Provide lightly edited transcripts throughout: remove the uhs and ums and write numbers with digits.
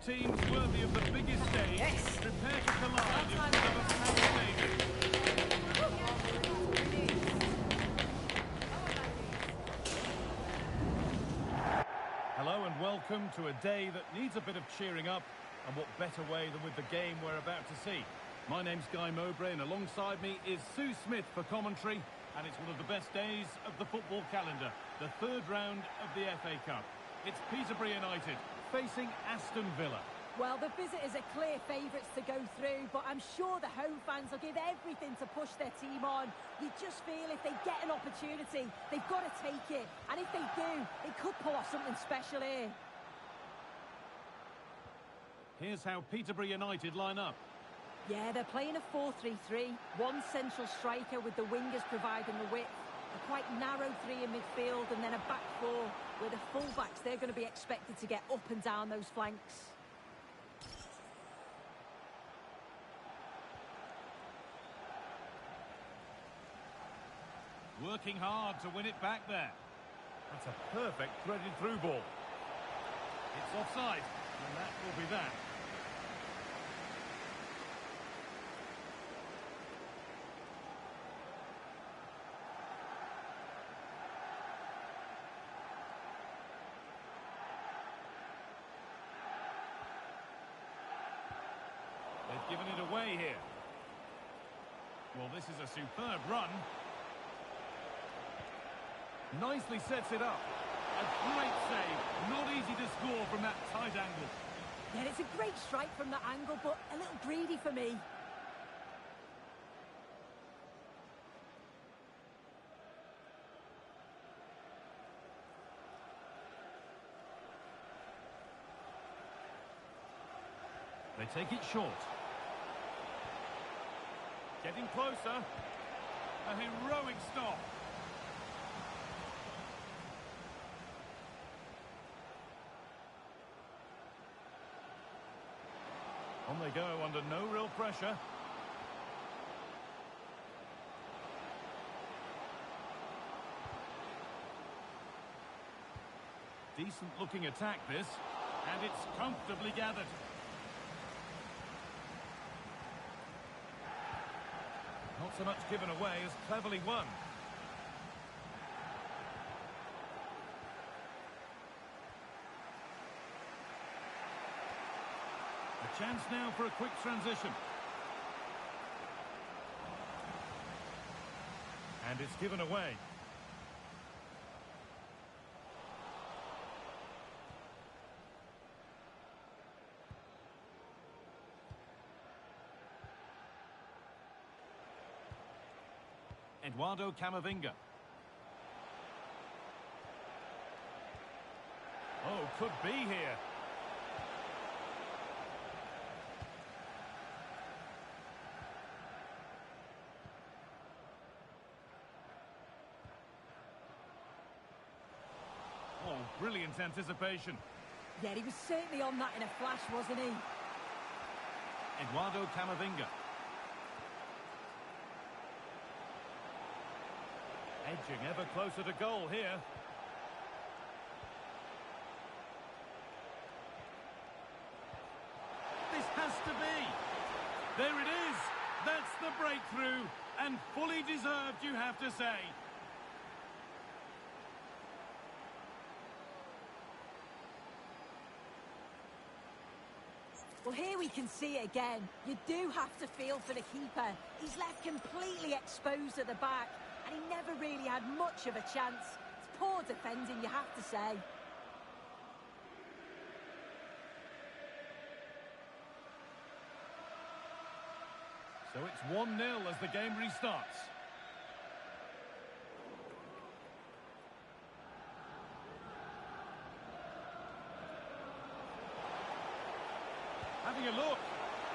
teams worthy of the biggest stage prepare to collide in front of a packed stadium. Hello and welcome to a day that needs a bit of cheering up, and what better way than with the game we're about to see. My name's Guy Mowbray and alongside me is Sue Smith for commentary, and it's one of the best days of the football calendar, the third round of the FA Cup. It's Peterborough United facing Aston Villa. Well, the visitors are clear favourites to go through, but I'm sure the home fans will give everything to push their team on. You just feel if they get an opportunity, they've got to take it. And if they do, they could pull off something special here. Here's how Peterborough United line up. Yeah, they're playing a 4-3-3. One central striker with the wingers providing the width. A quite narrow three in midfield and then a back four where the full-backs, they're going to be expected to get up and down those flanks. Working hard to win it back there. That's a perfect threaded through ball. It's offside, and that will be that. They've given it away here. Well, this is a superb run. Nicely sets it up. A great save. Not easy to score from that tight angle. Yeah, it's a great strike from that angle, but a little greedy for me. They take it short. Getting closer. A heroic stop. On they go under no real pressure. Decent looking attack this, and it's comfortably gathered. Not so much given away as cleverly won. A chance now for a quick transition. And it's given away. Eduardo Camavinga. Oh, could be here. Oh, brilliant anticipation. Yeah, he was certainly on that in a flash, wasn't he? Eduardo Camavinga. Edging ever closer to goal here. This has to be. There it is. That's the breakthrough. And fully deserved, you have to say. Well, here we can see it again. You do have to feel for the keeper. He's left completely exposed at the back, and he never really had much of a chance. It's poor defending, you have to say. So it's 1-0 as the game restarts. Having a look,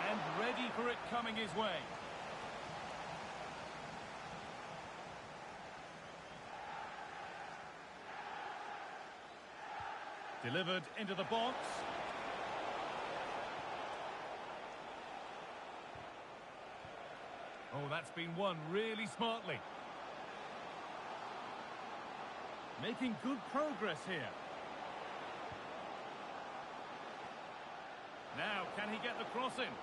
and ready for it coming his way. Delivered into the box. Oh, that's been won really smartly. Making good progress here. Can he get the cross in?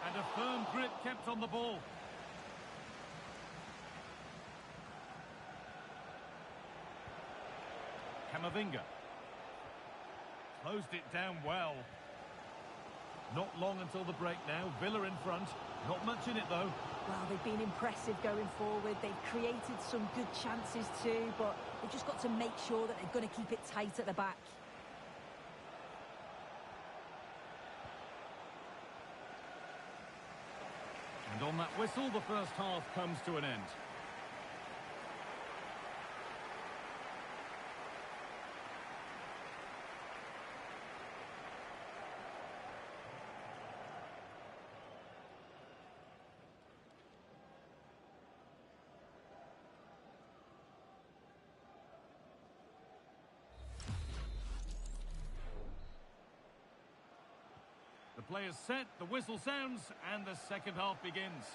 And a firm grip kept on the ball. Camavinga. Closed it down well. Not long until the break now. Villa in front. Not much in it, though. Well, they've been impressive going forward. They've created some good chances too, but they've just got to make sure that they're going to keep it tight at the back. And on that whistle, the first half comes to an end. The player's set, the whistle sounds, and the second half begins.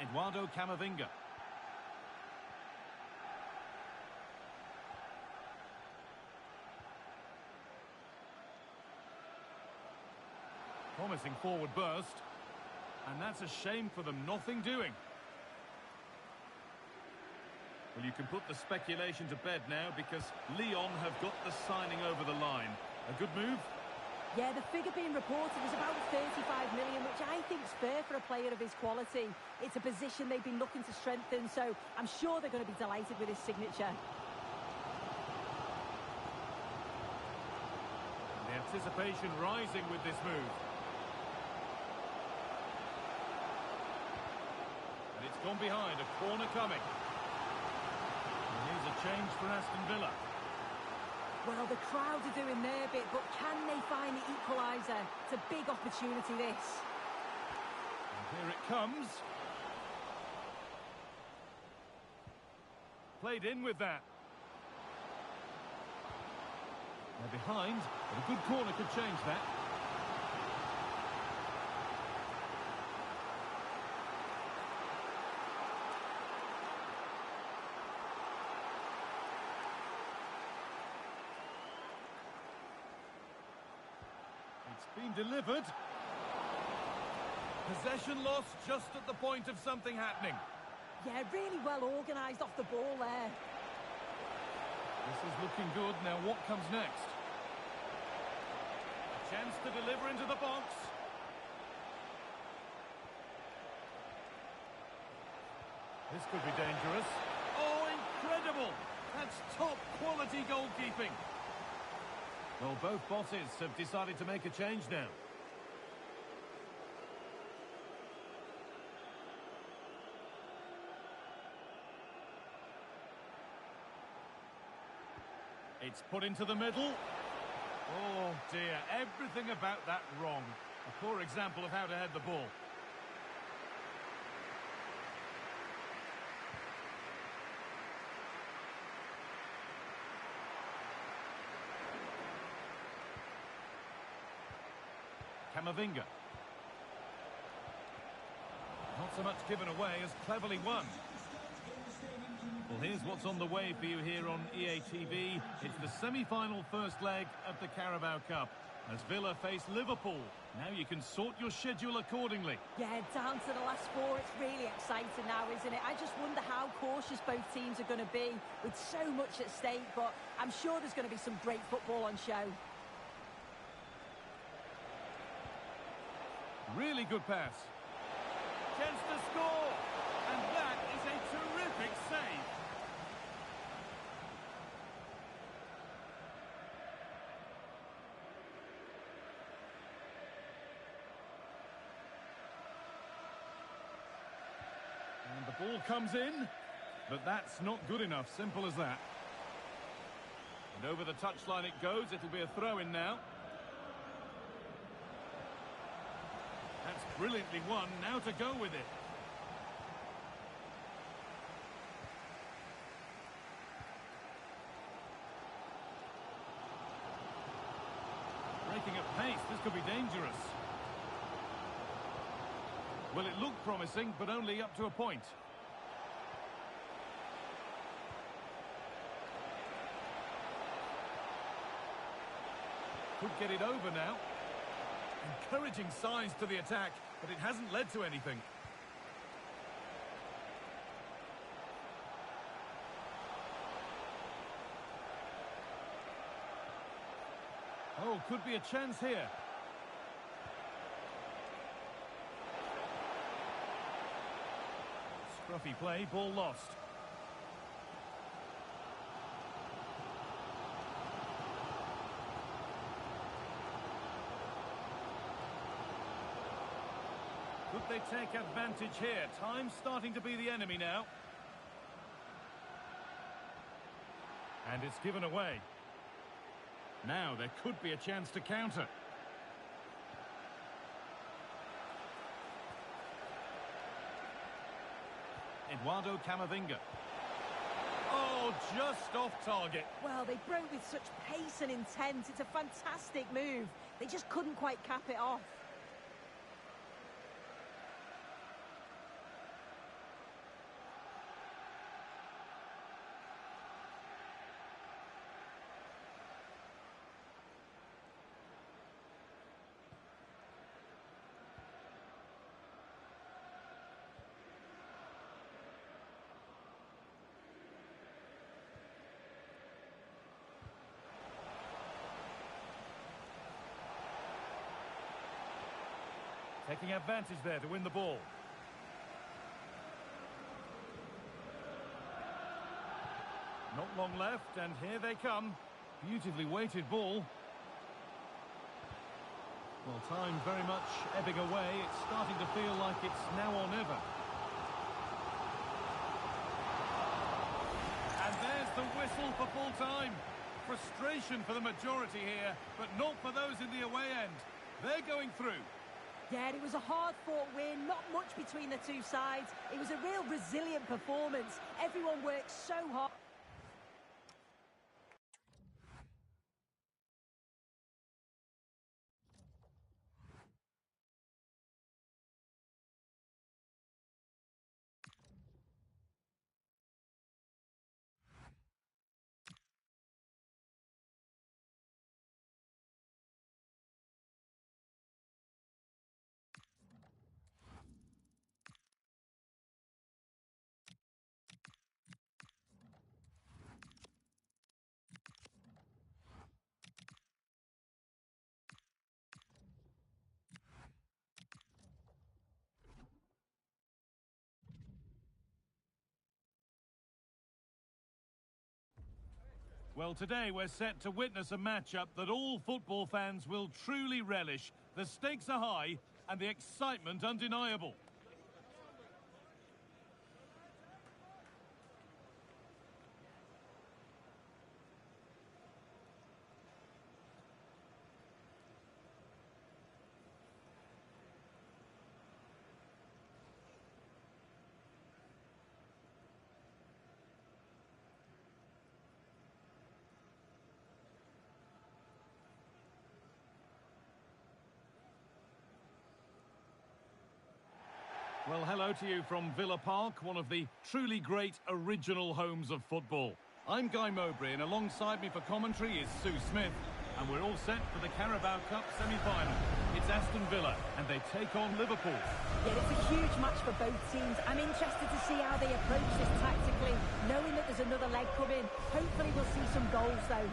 Eduardo Camavinga. Promising forward burst. And that's a shame for them, nothing doing. Well, you can put the speculation to bed now because Lyon have got the signing over the line. A good move? Yeah, the figure being reported is about 35 million, which I think is fair for a player of his quality. It's a position they've been looking to strengthen, so I'm sure they're going to be delighted with his signature. The anticipation rising with this move. And it's gone behind, a corner coming. Here's a change for Aston Villa. Well, the crowd are doing their bit, but can they find the equaliser? It's a big opportunity, this. And here it comes. Played in with that. They're behind, but a good corner could change that. Been delivered. Possession lost just at the point of something happening. Yeah, really well organised off the ball there. This is looking good. Now what comes next? A chance to deliver into the box. This could be dangerous. Oh, incredible! That's top quality goalkeeping. Well, both bosses have decided to make a change now. It's put into the middle. Oh dear, everything about that wrong. A poor example of how to head the ball. Camavinga. Not so much given away as cleverly won. Well, here's what's on the way for you here on EA TV. It's the semi-final first leg of the Carabao Cup as Villa face Liverpool. Now you can sort your schedule accordingly. Yeah, down to the last four. It's really exciting now, isn't it? I just wonder how cautious both teams are going to be with so much at stake, but I'm sure there's going to be some great football on show. Really good pass. Chance to score. And that is a terrific save. And the ball comes in, but that's not good enough. Simple as that. And over the touchline it goes. It'll be a throw-in now. That's brilliantly won. Now to go with it. Breaking at pace. This could be dangerous. Well, it looked promising, but only up to a point. could get it over now. Encouraging signs to the attack, but it hasn't led to anything. Oh, could be a chance here. Scruffy play, ball lost. Could they take advantage here? Time's starting to be the enemy now. And it's given away. Now there could be a chance to counter. Eduardo Camavinga. Oh, just off target. Well, they broke with such pace and intent. It's a fantastic move. They just couldn't quite cap it off. Taking advantage there to win the ball. Not long left, and here they come. Beautifully weighted ball. Well, time very much ebbing away. It's starting to feel like it's now or never. And there's the whistle for full time. Frustration for the majority here, but not for those in the away end. They're going through. Yeah, it was a hard-fought win, not much between the two sides. It was a real resilient performance. Everyone worked so hard. Well, today we're set to witness a matchup that all football fans will truly relish. The stakes are high and the excitement undeniable. Well, hello to you from Villa Park, one of the truly great original homes of football. I'm Guy Mowbray, and alongside me for commentary is Sue Smith, and we're all set for the Carabao Cup semi-final. It's Aston Villa, and they take on Liverpool. Yeah, it's a huge match for both teams. I'm interested to see how they approach this tactically, knowing that there's another leg coming. Hopefully we'll see some goals, though.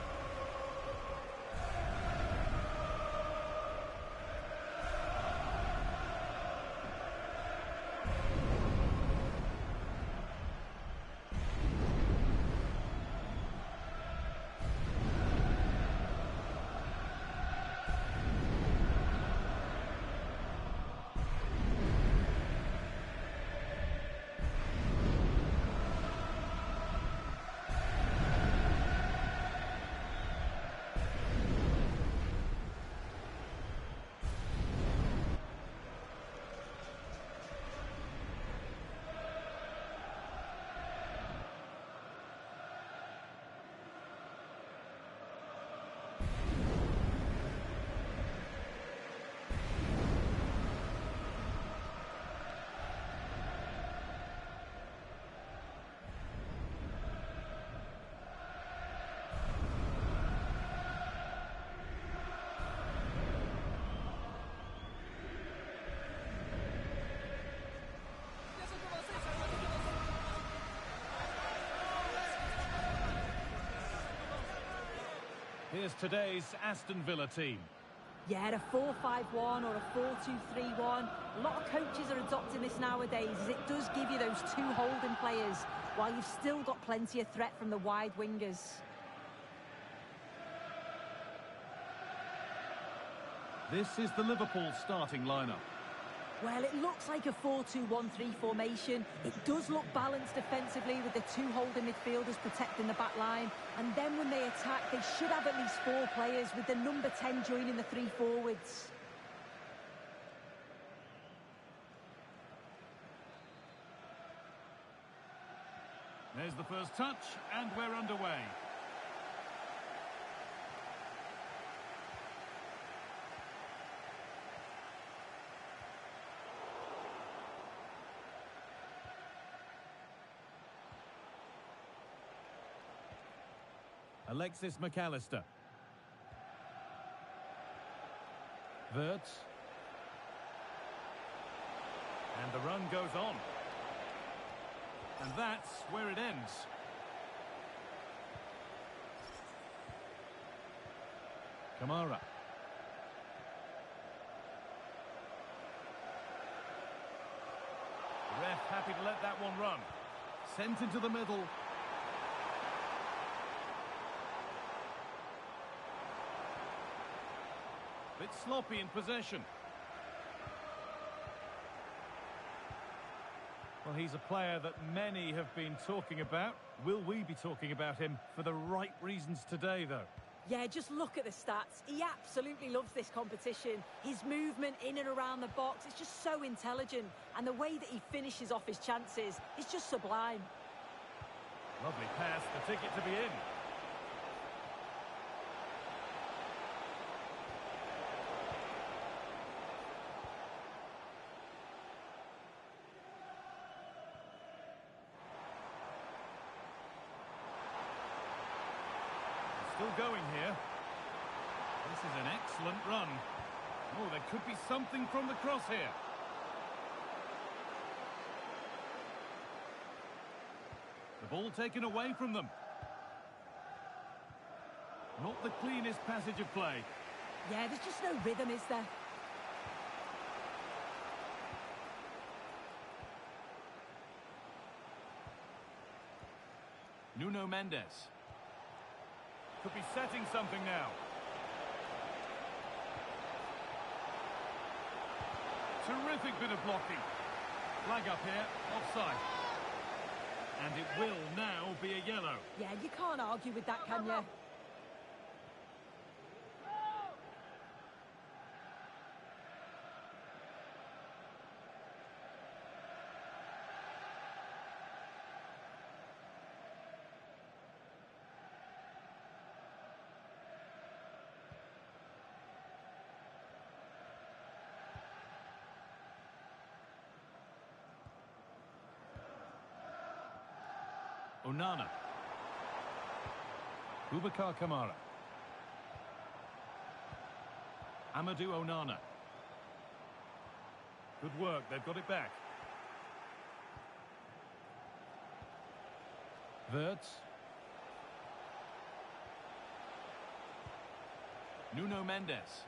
Here's today's Aston Villa team. Yeah, a 4-5-1 or a 4-2-3-1. A lot of coaches are adopting this nowadays, as it does give you those two holding players, while you've still got plenty of threat from the wide wingers. This is the Liverpool starting lineup. Well, it looks like a 4-2-1-3 formation. It does look balanced defensively with the two holding midfielders protecting the back line. And then when they attack, they should have at least 4 players, with the number 10 joining the 3 forwards. There's the first touch, and we're underway. Alexis McAllister. Wirtz. And the run goes on. And that's where it ends. Kamara. Ref happy to let that one run. Sent into the middle. Bit sloppy in possession. Well, he's a player that many have been talking about. Will we be talking about him for the right reasons today, though? Yeah, just look at the stats. He absolutely loves this competition. His movement in and around the box is just so intelligent. And the way that he finishes off his chances is just sublime. Lovely pass, the ticket to be in. Still going here. This is an excellent run. Oh, there could be something from the cross here. The ball taken away from them. Not the cleanest passage of play. Yeah, there's just no rhythm, is there? Nuno Mendes. Could be setting something now. Terrific bit of blocking. Flag up here, offside. And it will now be a yellow. Yeah, you can't argue with that, can you? Onana. Boubacar Kamara. Amadou Onana. Good work, they've got it back. Wirtz. Nuno Mendes.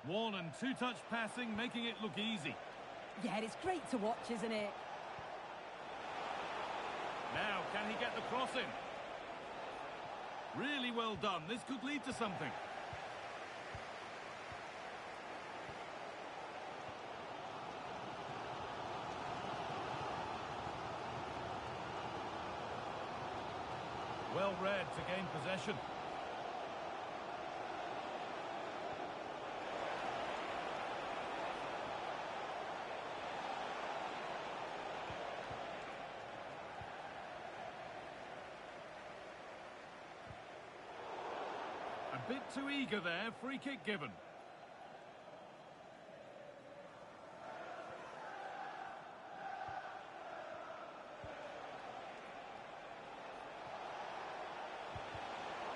One and two-touch passing, making it look easy. Yeah, it's great to watch, isn't it? Now, can he get the cross in? Really well done. This could lead to something. Well read to gain possession. A bit too eager there, free kick given.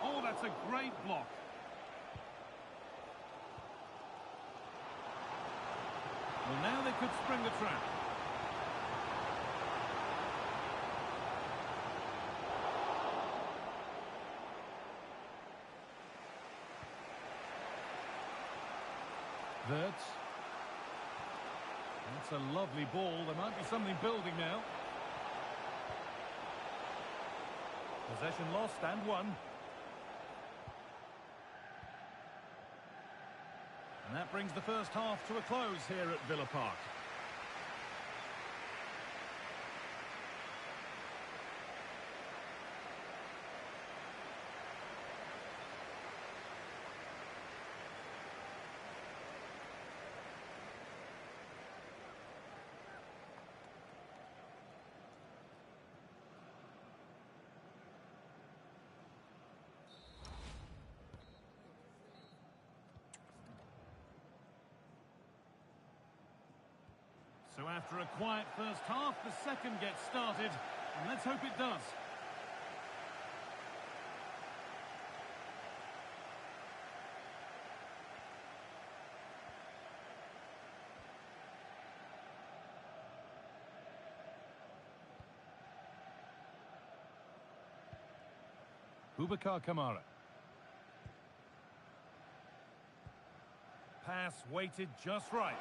Oh, that's a great block. Well, now they could spring the trap. Wirtz. That's a lovely ball. There might be something building now. Possession lost and won. And that brings the first half to a close here at Villa Park. So after a quiet first half, the second gets started, and let's hope it does. Boubacar Kamara. Pass weighted just right.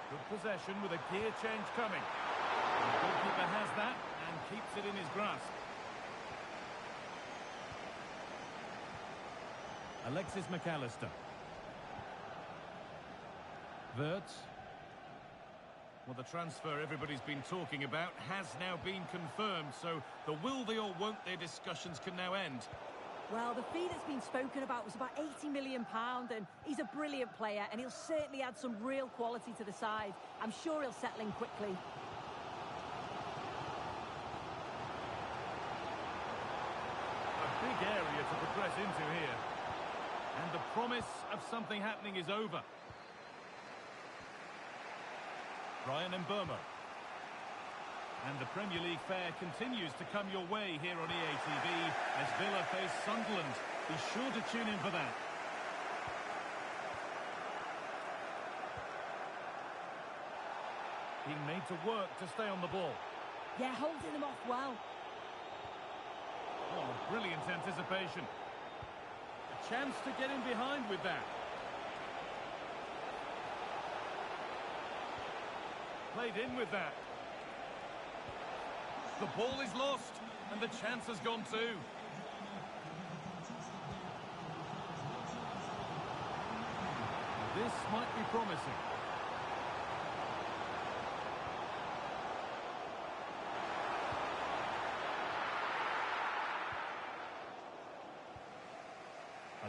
Good possession with a gear change coming. The goalkeeper has that and keeps it in his grasp. Alexis McAllister. Wirtz. Well, the transfer everybody's been talking about has now been confirmed, so the will they or won't they discussions can now end. Well, the fee that's been spoken about was about £80 million, and he's a brilliant player, and he'll certainly add some real quality to the side. I'm sure he'll settle in quickly. A big area to progress into here. And the promise of something happening is over. Bryan Mbeumo. And the Premier League fare continues to come your way here on EA TV as Villa face Sunderland. Be sure to tune in for that. Being made to work to stay on the ball. Yeah, holding them off well. Oh, brilliant anticipation. A chance to get in behind with that. Played in with that. The ball is lost, and the chance has gone too. This might be promising.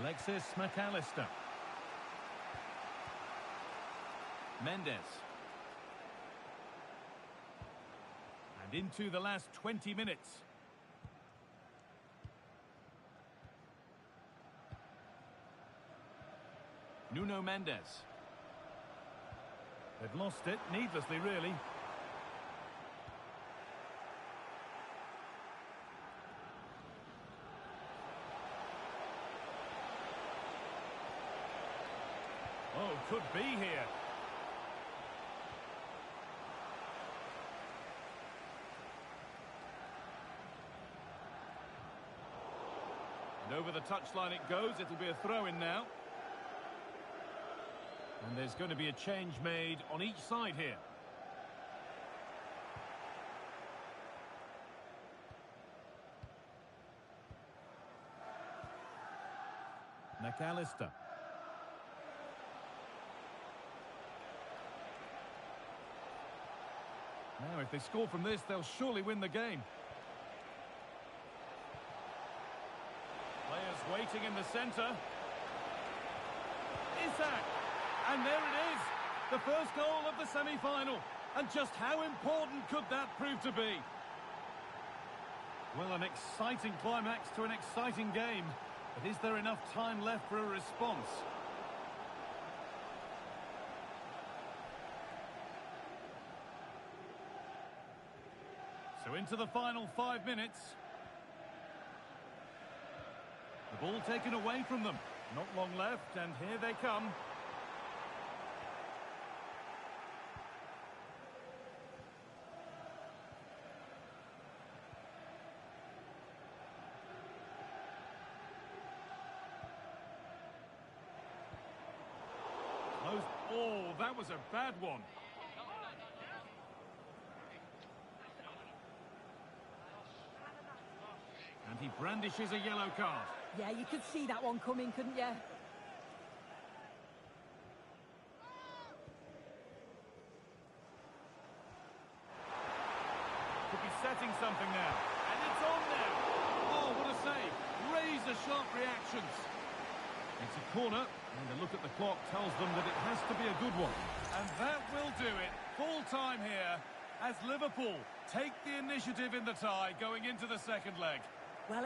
Alexis McAllister. Mendes. And into the last 20 minutes. Nuno Mendes. They've lost it needlessly, really. Oh, could be here. And over the touchline it goes. It'll be a throw-in now. And there's going to be a change made on each side here. McAllister. Now, if they score from this, they'll surely win the game. Players waiting in the centre. Isak! And there it is! The first goal of the semi-final. And just how important could that prove to be? Well, an exciting climax to an exciting game. But is there enough time left for a response? So into the final 5 minutes. The ball taken away from them. Not long left, and here they come. that was a bad one. And he brandishes a yellow card. Yeah, you could see that one coming, couldn't you? Could be setting something now. And it's on now. Oh, what a save. Razor-sharp reactions. It's a corner, and a look at the clock tells them that it has to be a good one. And that will do it. Full time here as Liverpool take the initiative in the tie going into the second leg. Well,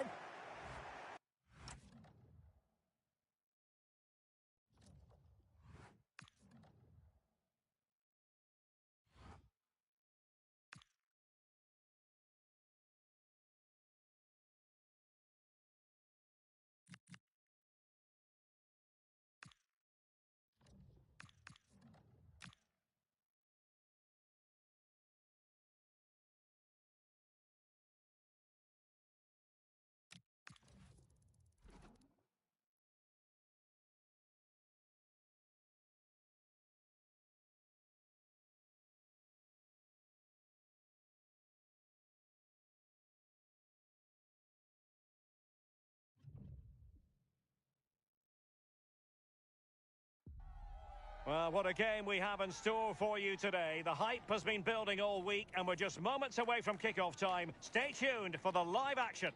Well, what a game we have in store for you today. The hype has been building all week, and we're just moments away from kickoff time. Stay tuned for the live action.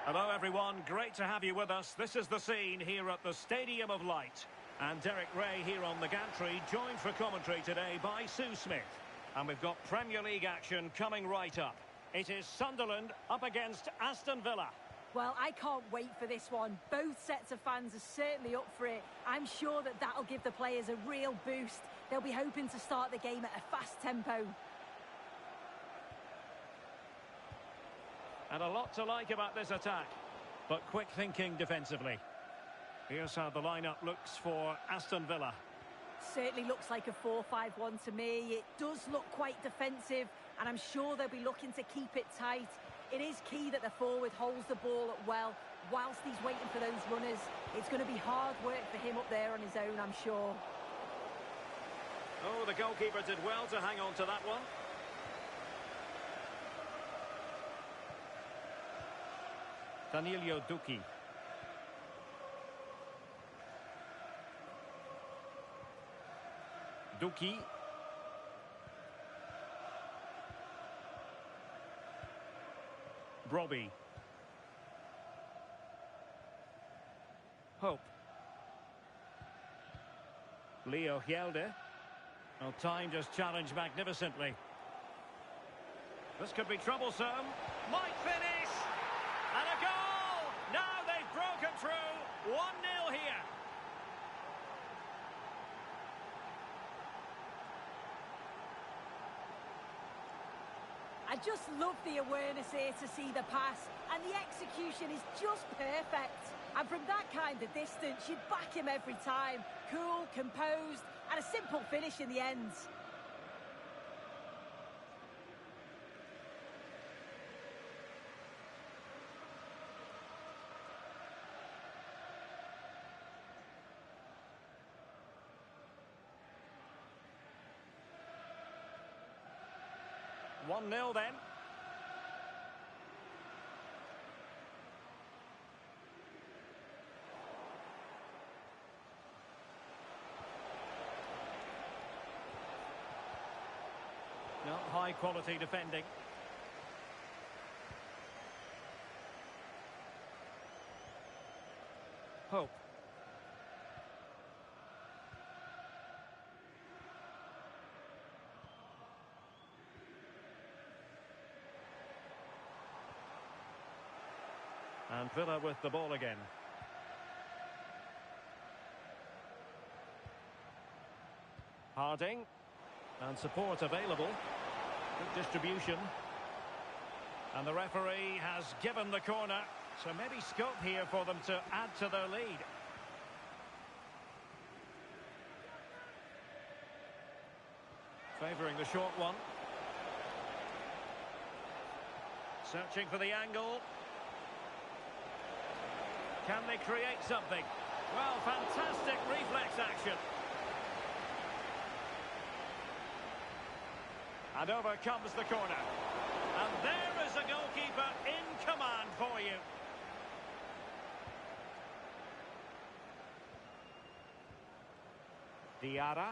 Hello everyone, great to have you with us. This is the scene here at the Stadium of Light. And Derek Ray here on the gantry, joined for commentary today by Sue Smith. And we've got Premier League action coming right up. It is Sunderland up against Aston Villa. well, I can't wait for this one. Both sets of fans are certainly up for it. I'm sure that that'll give the players a real boost. They'll be hoping to start the game at a fast tempo. And a lot to like about this attack, but quick thinking defensively. Here's how the lineup looks for Aston Villa. Certainly looks like a 4-5-1 to me. It does look quite defensive, and I'm sure they'll be looking to keep it tight. It is key that the forward holds the ball up well whilst he's waiting for those runners. It's going to be hard work for him up there on his own, I'm sure. Oh, the goalkeeper did well to hang on to that one. Danilo Duki. Duki. Brobbey. Hope. Leo Hjelde. Well, time just challenged magnificently. This could be troublesome. Might finish! And a goal! Now they've broken through. 1-0 here. I just love the awareness here to see the pass, and the execution is just perfect. And from that kind of distance, you'd back him every time. Cool, composed, and a simple finish in the end. One 1-0 then. No, high quality defending. Hope. And Villa with the ball again. Harding. And support available. Good distribution. And the referee has given the corner. So maybe scope here for them to add to their lead. Favouring the short one. Searching for the angle. Can they create something? Well, fantastic reflex action. And over comes the corner. And there is a goalkeeper in command for you. Diarra.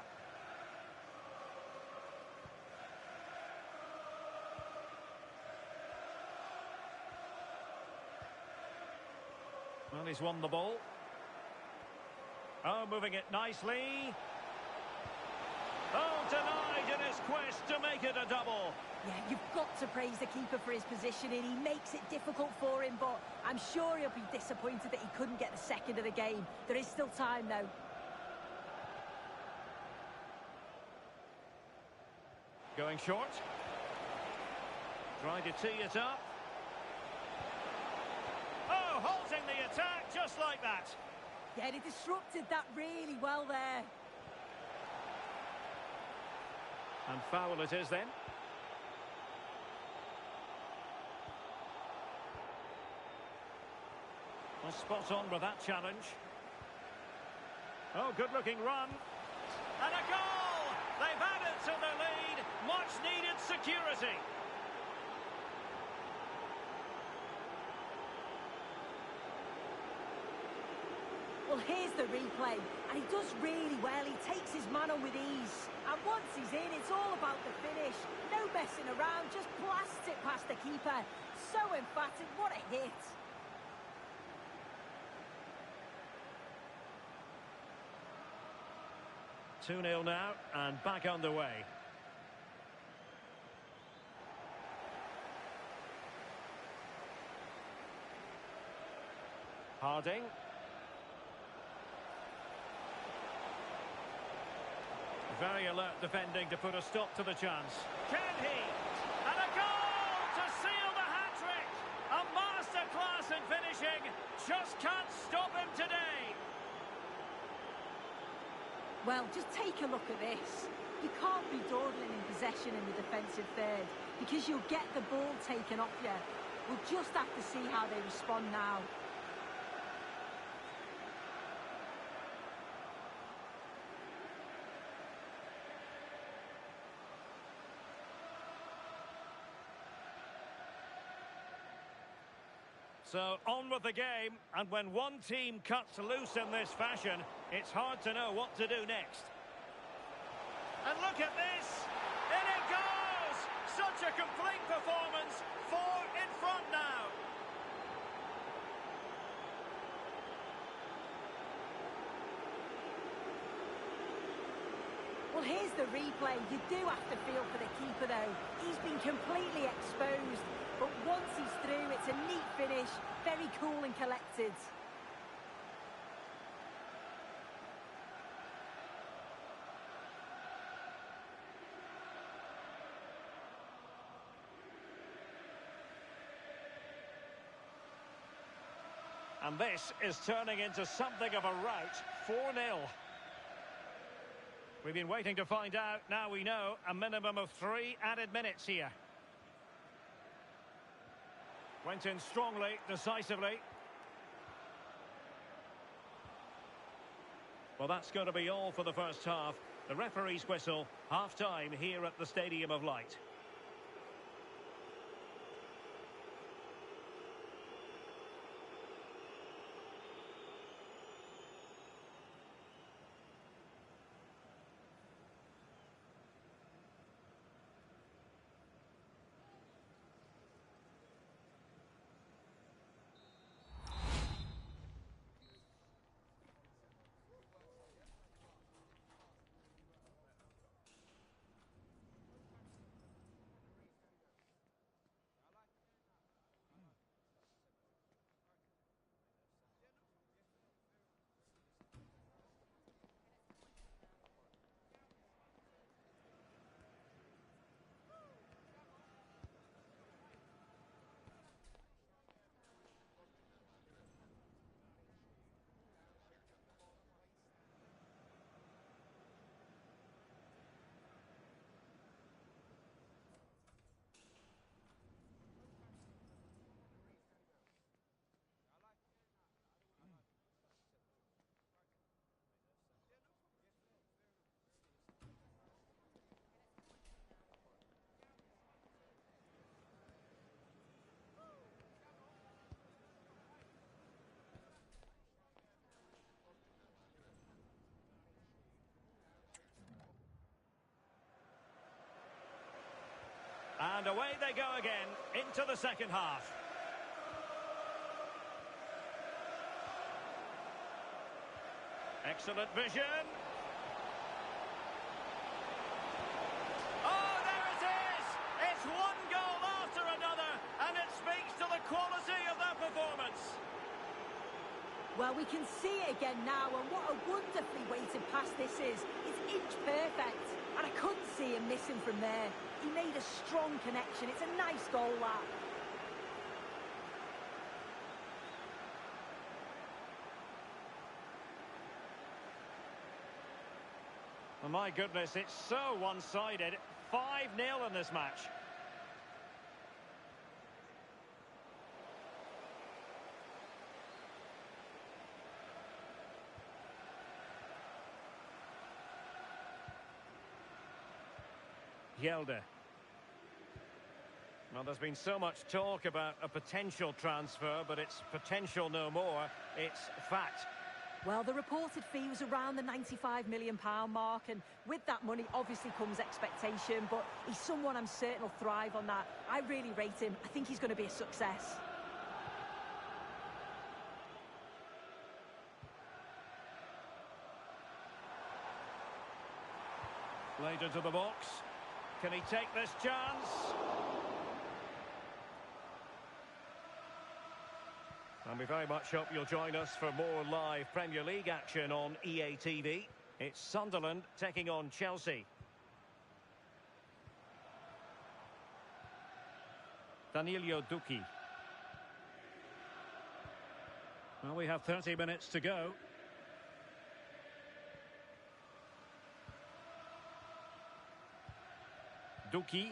Well, he's won the ball. Oh, moving it nicely. Oh, denied in his quest to make it a double. Yeah, you've got to praise the keeper for his positioning. He makes it difficult for him, but I'm sure he'll be disappointed that he couldn't get the second of the game. There is still time, though. Going short. Trying to tee it up. Oh, halting the attack just like that. Yeah, he disrupted that really well there. And foul it is then. Well, spot on with that challenge. Oh, good-looking run. And a goal! They've added to the lead. Much-needed security. Well, here's the replay, and he does really well. He takes his man on with ease. And once he's in, it's all about the finish. No messing around, just blasts it past the keeper. So emphatic, what a hit. Two 2-0 now, and back underway. Harding. Very alert defending to put a stop to the chance. Can he? And a goal to seal the hat-trick! A masterclass in finishing. Just can't stop him today. Well, just take a look at this. You can't be dawdling in possession in the defensive third because you'll get the ball taken off you. We'll just have to see how they respond now. So, on with the game, and when one team cuts loose in this fashion, it's hard to know what to do next. And look at this! In it goes! Such a complete performance! 4 in front now! Well, here's the replay. You do have to feel for the keeper, though. He's been completely exposed. But once he's through, it's a neat finish. Very cool and collected. And this is turning into something of a rout. 4-0. We've been waiting to find out. Now we know a minimum of 3 added minutes here. Went in strongly, decisively. Well, that's going to be all for the first half. The referee's whistle, half-time here at the Stadium of Light. they go again into the second half. Excellent vision. Oh, there it is! It's one goal after another, and it speaks to the quality of their performance. Well, we can see it again now, and what a wonderfully weighted pass this is. It's inch perfect, and I couldn't see him missing from there. He made a strong connection. It's a nice goal, that. Oh, my goodness, it's so one-sided. 5-0 in this match. Hjelde. Well, there's been so much talk about a potential transfer, but it's potential no more. It's fact. Well, the reported fee was around the £95 million mark, and with that money obviously comes expectation, but he's someone I'm certain will thrive on that. I really rate him. I think he's going to be a success. Played into the box. Can he take this chance? And we very much hope you'll join us for more live Premier League action on EA TV. It's Sunderland taking on Chelsea. Danilo Duki. Well, we have 30 minutes to go. Duki.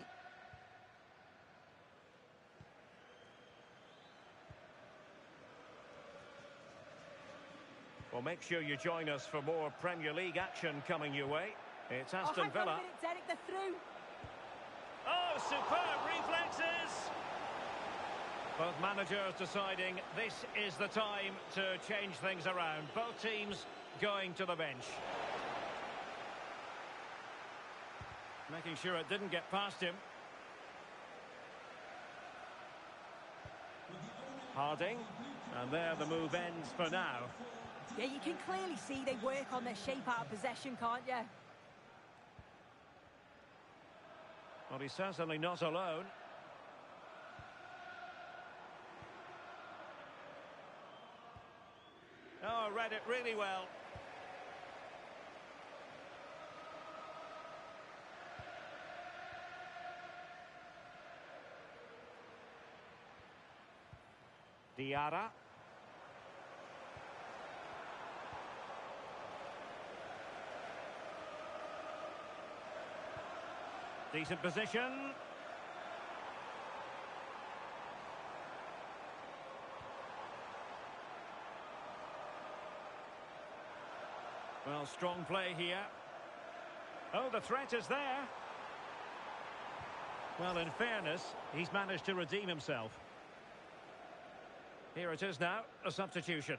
Well, make sure you join us for more Premier League action coming your way. It's Aston Villa. Hang on a minute, Derek, they're through. Oh, superb reflexes! Both managers deciding this is the time to change things around. Both teams going to the bench. Making sure it didn't get past him. Harding. And there the move ends for now. Yeah, you can clearly see they work on their shape out of possession, can't you? Well, he's certainly not alone. Oh, read it really well. Diarra. Decent position. Well, strong play here. Oh, the threat is there. Well, in fairness, he's managed to redeem himself. Here it is now, a substitution.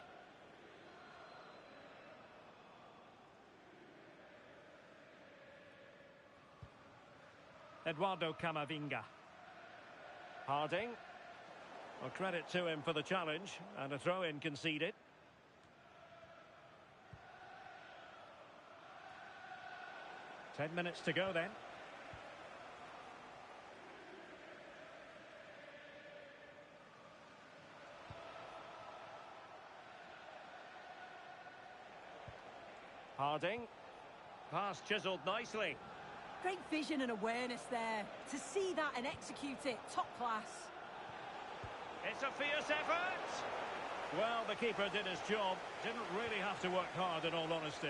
Eduardo Camavinga. Harding. Well, credit to him for the challenge, and a throw-in conceded. 10 minutes to go then. Harding. Pass chiselled nicely. Great vision and awareness there. To see that and execute it, top class. It's a fierce effort. Well, the keeper did his job. Didn't really have to work hard, in all honesty.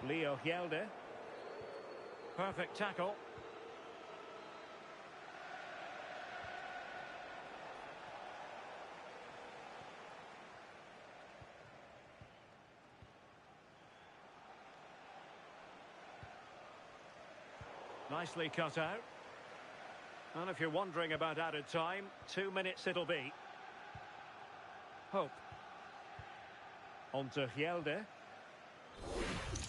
Leo Hjelde. Perfect tackle. Nicely cut out. And if you're wondering about added time, 2 minutes it'll be. Hope. On to Hjelde.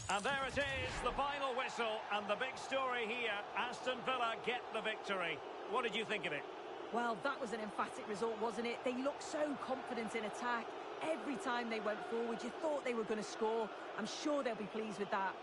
And there it is, the final whistle, and the big story here. Aston Villa get the victory. What did you think of it? Well, that was an emphatic result, wasn't it? They looked so confident in attack. Every time they went forward, you thought they were going to score. I'm sure they'll be pleased with that.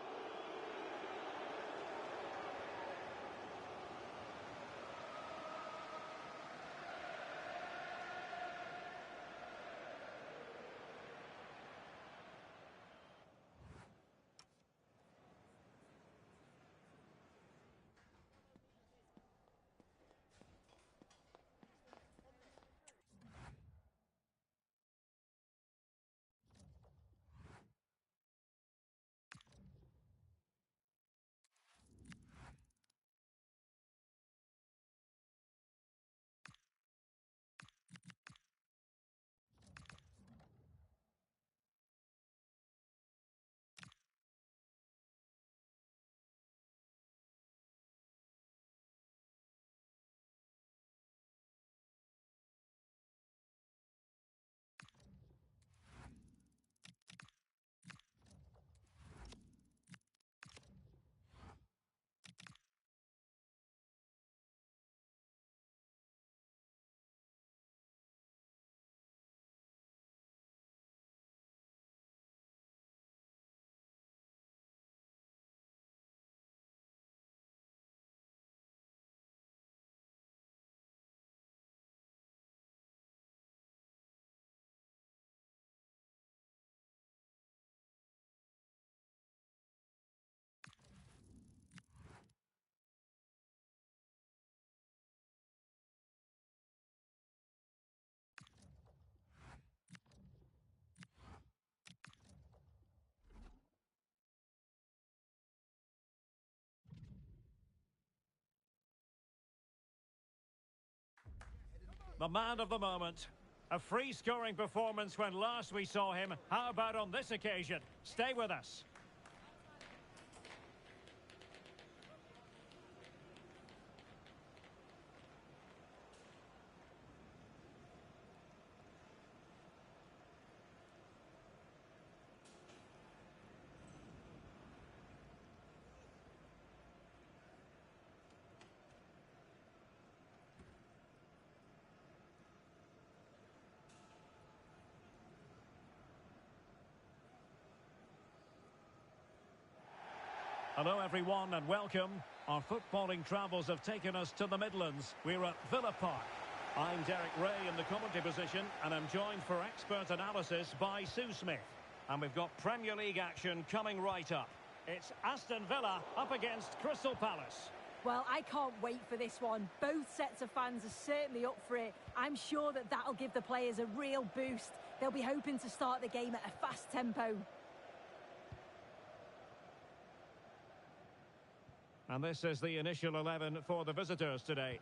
The man of the moment. A free-scoring performance when last we saw him. How about on this occasion? Stay with us. Hello everyone and welcome. Our footballing travels have taken us to the Midlands. We're at Villa Park. I'm Derek Ray in the commentary position and I'm joined for expert analysis by Sue Smith. And we've got Premier League action coming right up. It's Aston Villa up against Crystal Palace. Well, I can't wait for this one. Both sets of fans are certainly up for it. I'm sure that that'll give the players a real boost. They'll be hoping to start the game at a fast tempo. And this is the initial 11 for the visitors today.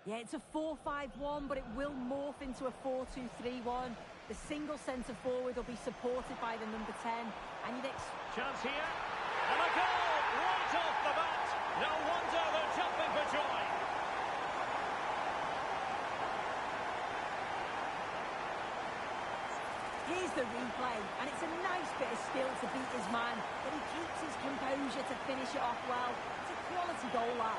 Yeah, it's a 4-5-1, but it will morph into a 4-2-3-1. The single centre forward will be supported by the number 10. And you'd chance here. And a goal right off the bat. No wonder they're jumping for joy. Here's the replay, and it's a nice bit of skill to beat his man, but he keeps his composure to finish it off well. It's a quality goal, that.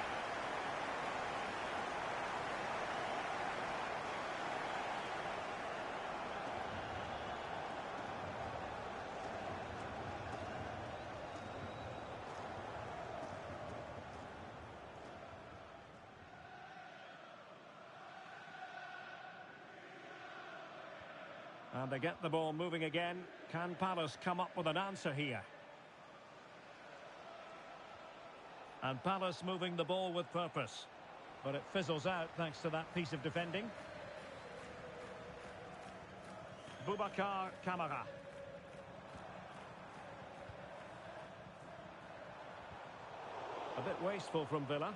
And they get the ball moving again. Can Palace come up with an answer here? And Palace moving the ball with purpose. But it fizzles out thanks to that piece of defending. Boubacar Kamara. A bit wasteful from Villa.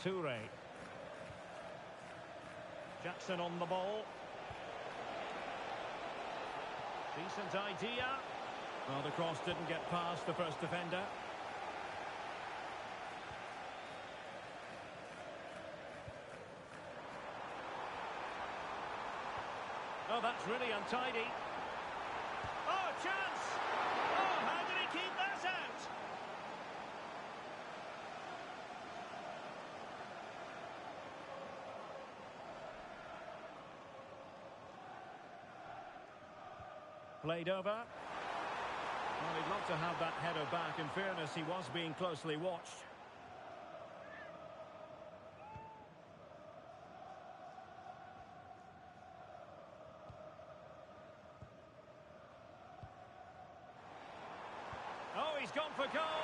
Toure. Jackson on the ball. Decent idea. Well, the cross didn't get past the first defender. Oh, that's really untidy. chance! Oh, how did he keep that out? Played over. Well, he'd love to have that header back. In fairness, he was being closely watched. Oh, he's gone for goal.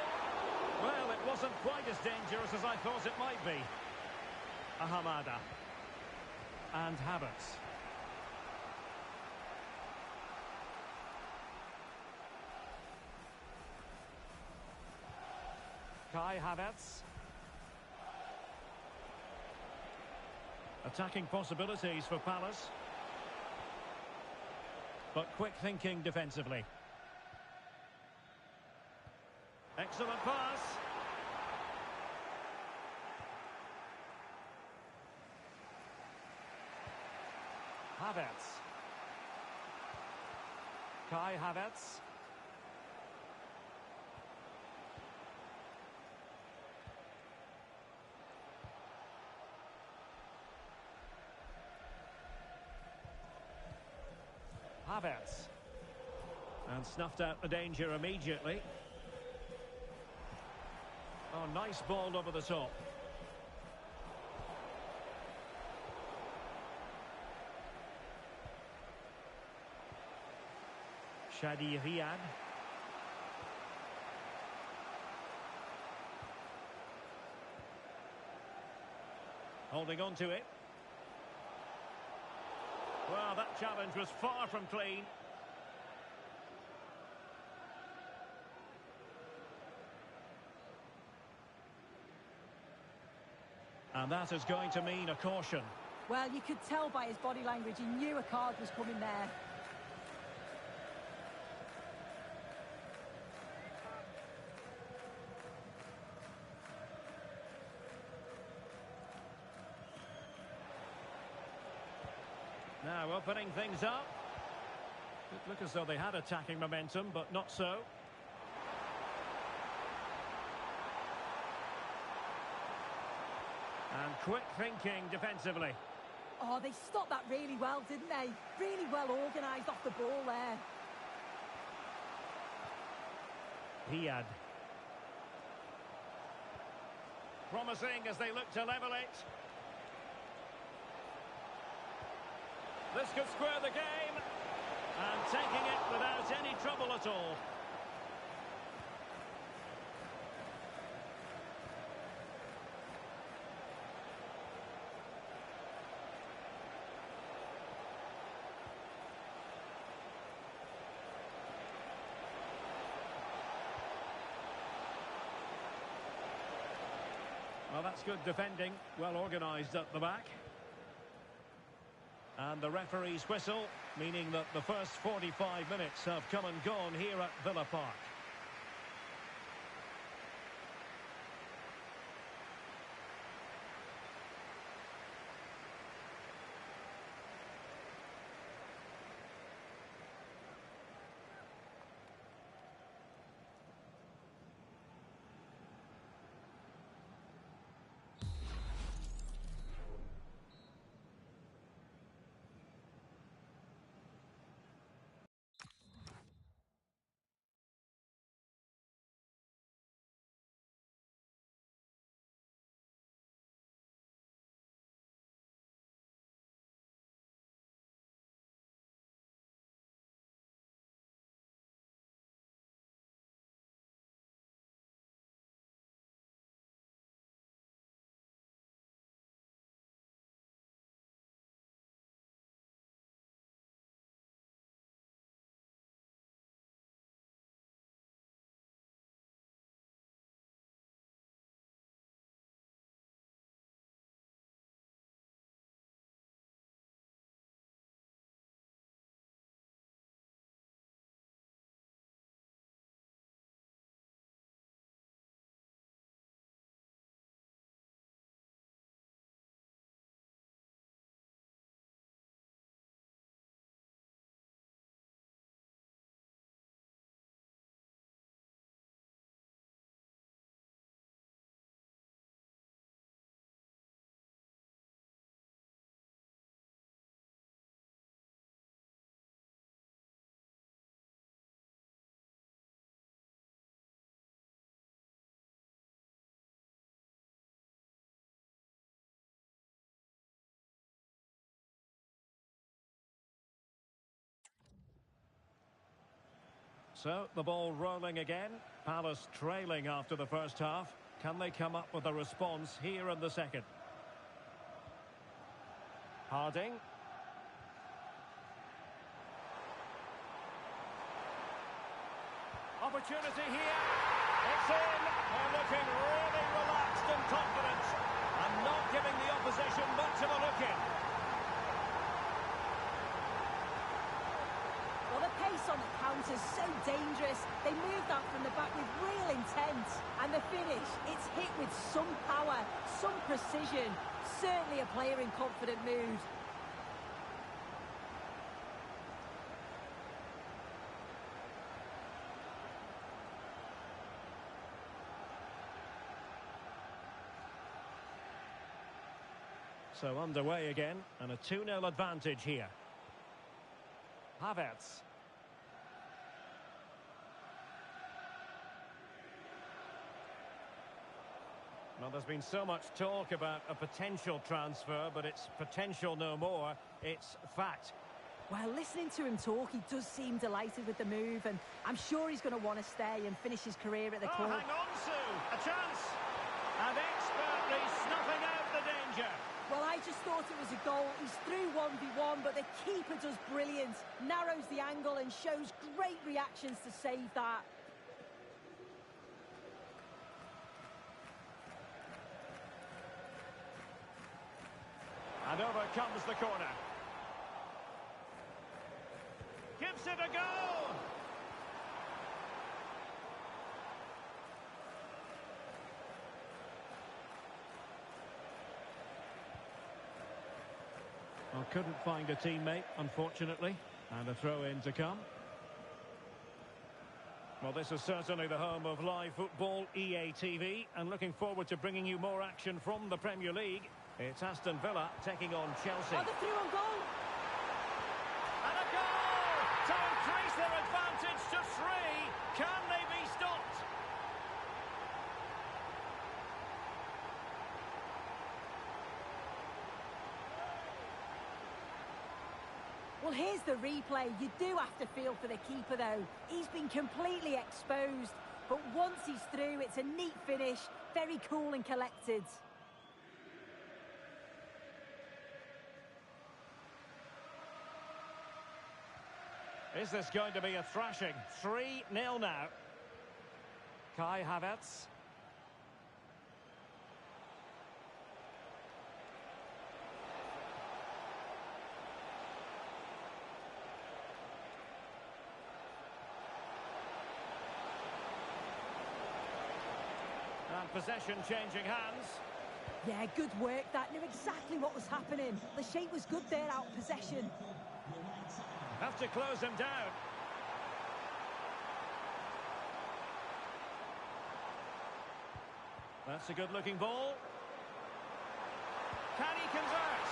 Well, it wasn't quite as dangerous as I thought it might be. Ahamada. And Havertz. Kai Havertz. Attacking possibilities for Palace. But quick thinking defensively. Excellent pass. Havertz. Kai Havertz. Havertz. And snuffed out the danger immediately. Oh, nice ball over the top. Shadi Riyad. Holding on to it. Well, that challenge was far from clean. And that is going to mean a caution. Well, you could tell by his body language, he knew a card was coming there. Now opening things up. It looked as though they had attacking momentum, but not so. And quick thinking defensively. Oh, they stopped that really well, didn't they? Really well organised off the ball there. Riyad. Promising as they look to level it. This could square the game. And taking it without any trouble at all. Well, that's good defending. Well organised at the back. And the referee's whistle, meaning that the first 45 minutes have come and gone here at Villa Park. So, the ball rolling again. Palace trailing after the first half. Can they come up with a response here in the second? Harding. Opportunity here. It's in. They're looking really relaxed and confident. And not giving the opposition much of a look in. Well, the pace on the counter is so dangerous. They moved out from the back with real intent. And the finish, it's hit with some power, some precision. Certainly a player in confident mood. So underway again, and a 2-0 advantage here. Havertz. Well, there's been so much talk about a potential transfer, but it's potential no more. It's fact. Well, listening to him talk, he does seem delighted with the move, and I'm sure he's going to want to stay and finish his career at the club. Hang on, Sue. A chance. And expertly snuffing out the danger. Well, I just thought it was a goal. He's through 1v1, but the keeper does brilliant. Narrows the angle and shows great reactions to save that. And over comes the corner. Gives it a go. Well, couldn't find a teammate, unfortunately. And a throw-in to come. Well, this is certainly the home of live football, EA TV. And looking forward to bringing you more action from the Premier League. It's Aston Villa taking on Chelsea. Oh, the through on goal. And a goal to increase their advantage to 3. Can they be stopped? Well, here's the replay. You do have to feel for the keeper, though. He's been completely exposed. But once he's through, it's a neat finish. Very cool and collected. Is this going to be a thrashing? 3-0 now. Kai Havertz. And possession changing hands. Yeah, good work. That knew exactly what was happening. The shape was good there, out of possession. Have to close him down. That's a good-looking ball. Can he convert?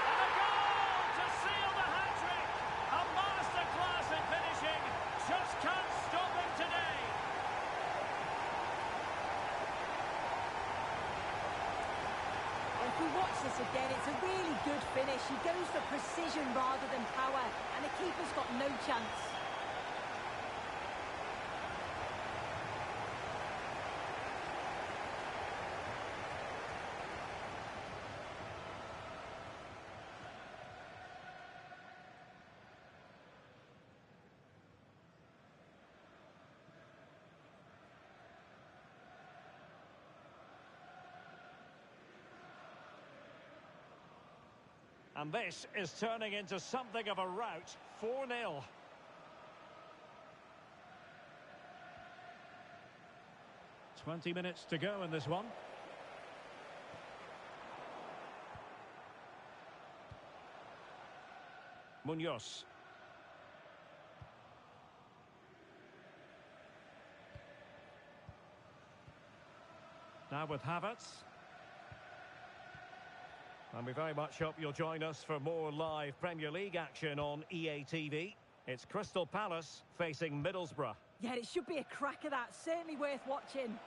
And a goal to seal the hat-trick! A masterclass in finishing. Just can't stop him today. If we watch this again, it's a really good finish. He goes for precision rather than power, and the keeper's got no chance. And this is turning into something of a rout. 4-0. "20 minutes to go in this one. Munoz. Now with Havertz. And we very much hope you'll join us for more live Premier League action on EA TV. It's Crystal Palace facing Middlesbrough. Yeah, it should be a cracker, that. Certainly worth watching.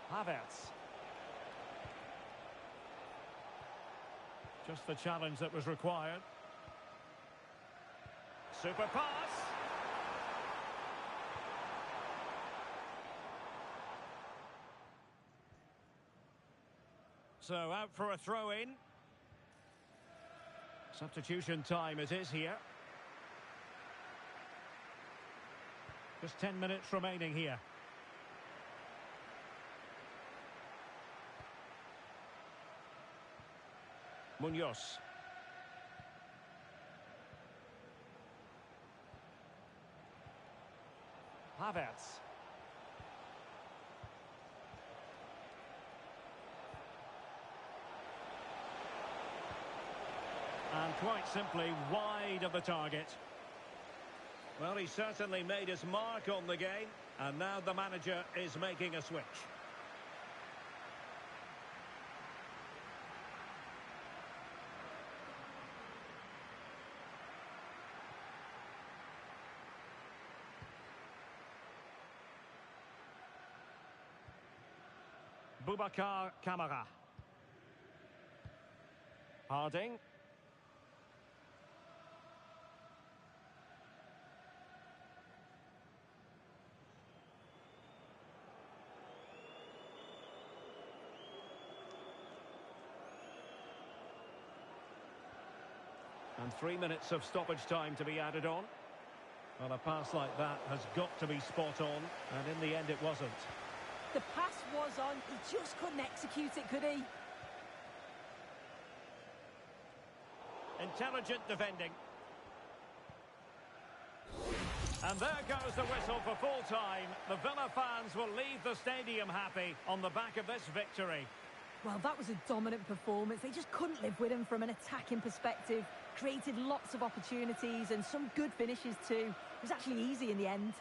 Havertz. Just the challenge that was required. Super pass. So out for a throw-in. Substitution time it is here. Just 10 minutes remaining here. Munoz. Havertz. And quite simply wide of the target. Well, he certainly made his mark on the game, and now the manager is making a switch. Boubacar Kamara. Harding. And 3 minutes of stoppage time to be added on. Well, a pass like that has got to be spot on, and in the end it wasn't. The pass was on, he just couldn't execute it, could he? Intelligent defending. And there goes the whistle for full time. The Villa fans will leave the stadium happy on the back of this victory. Well, that was a dominant performance. They just couldn't live with him from an attacking perspective. Created lots of opportunities and some good finishes too. It was actually easy in the end.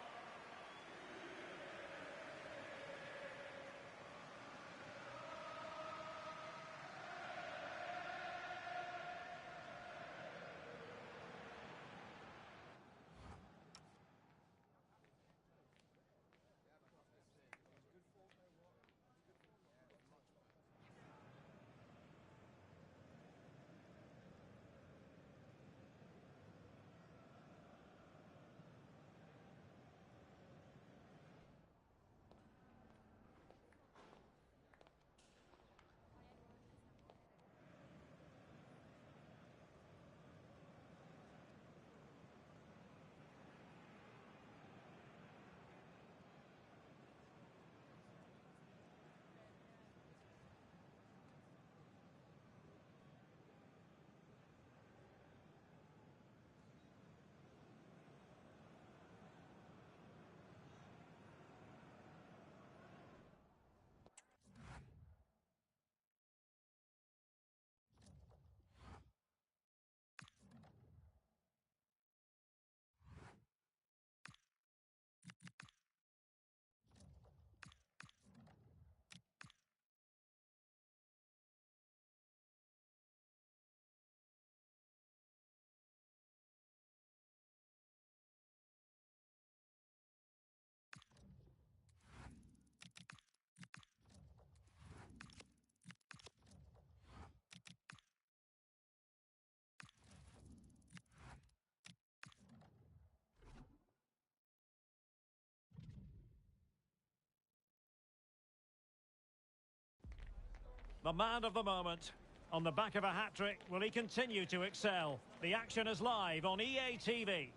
The man of the moment. On the back of a hat-trick, will he continue to excel? The action is live on EA TV.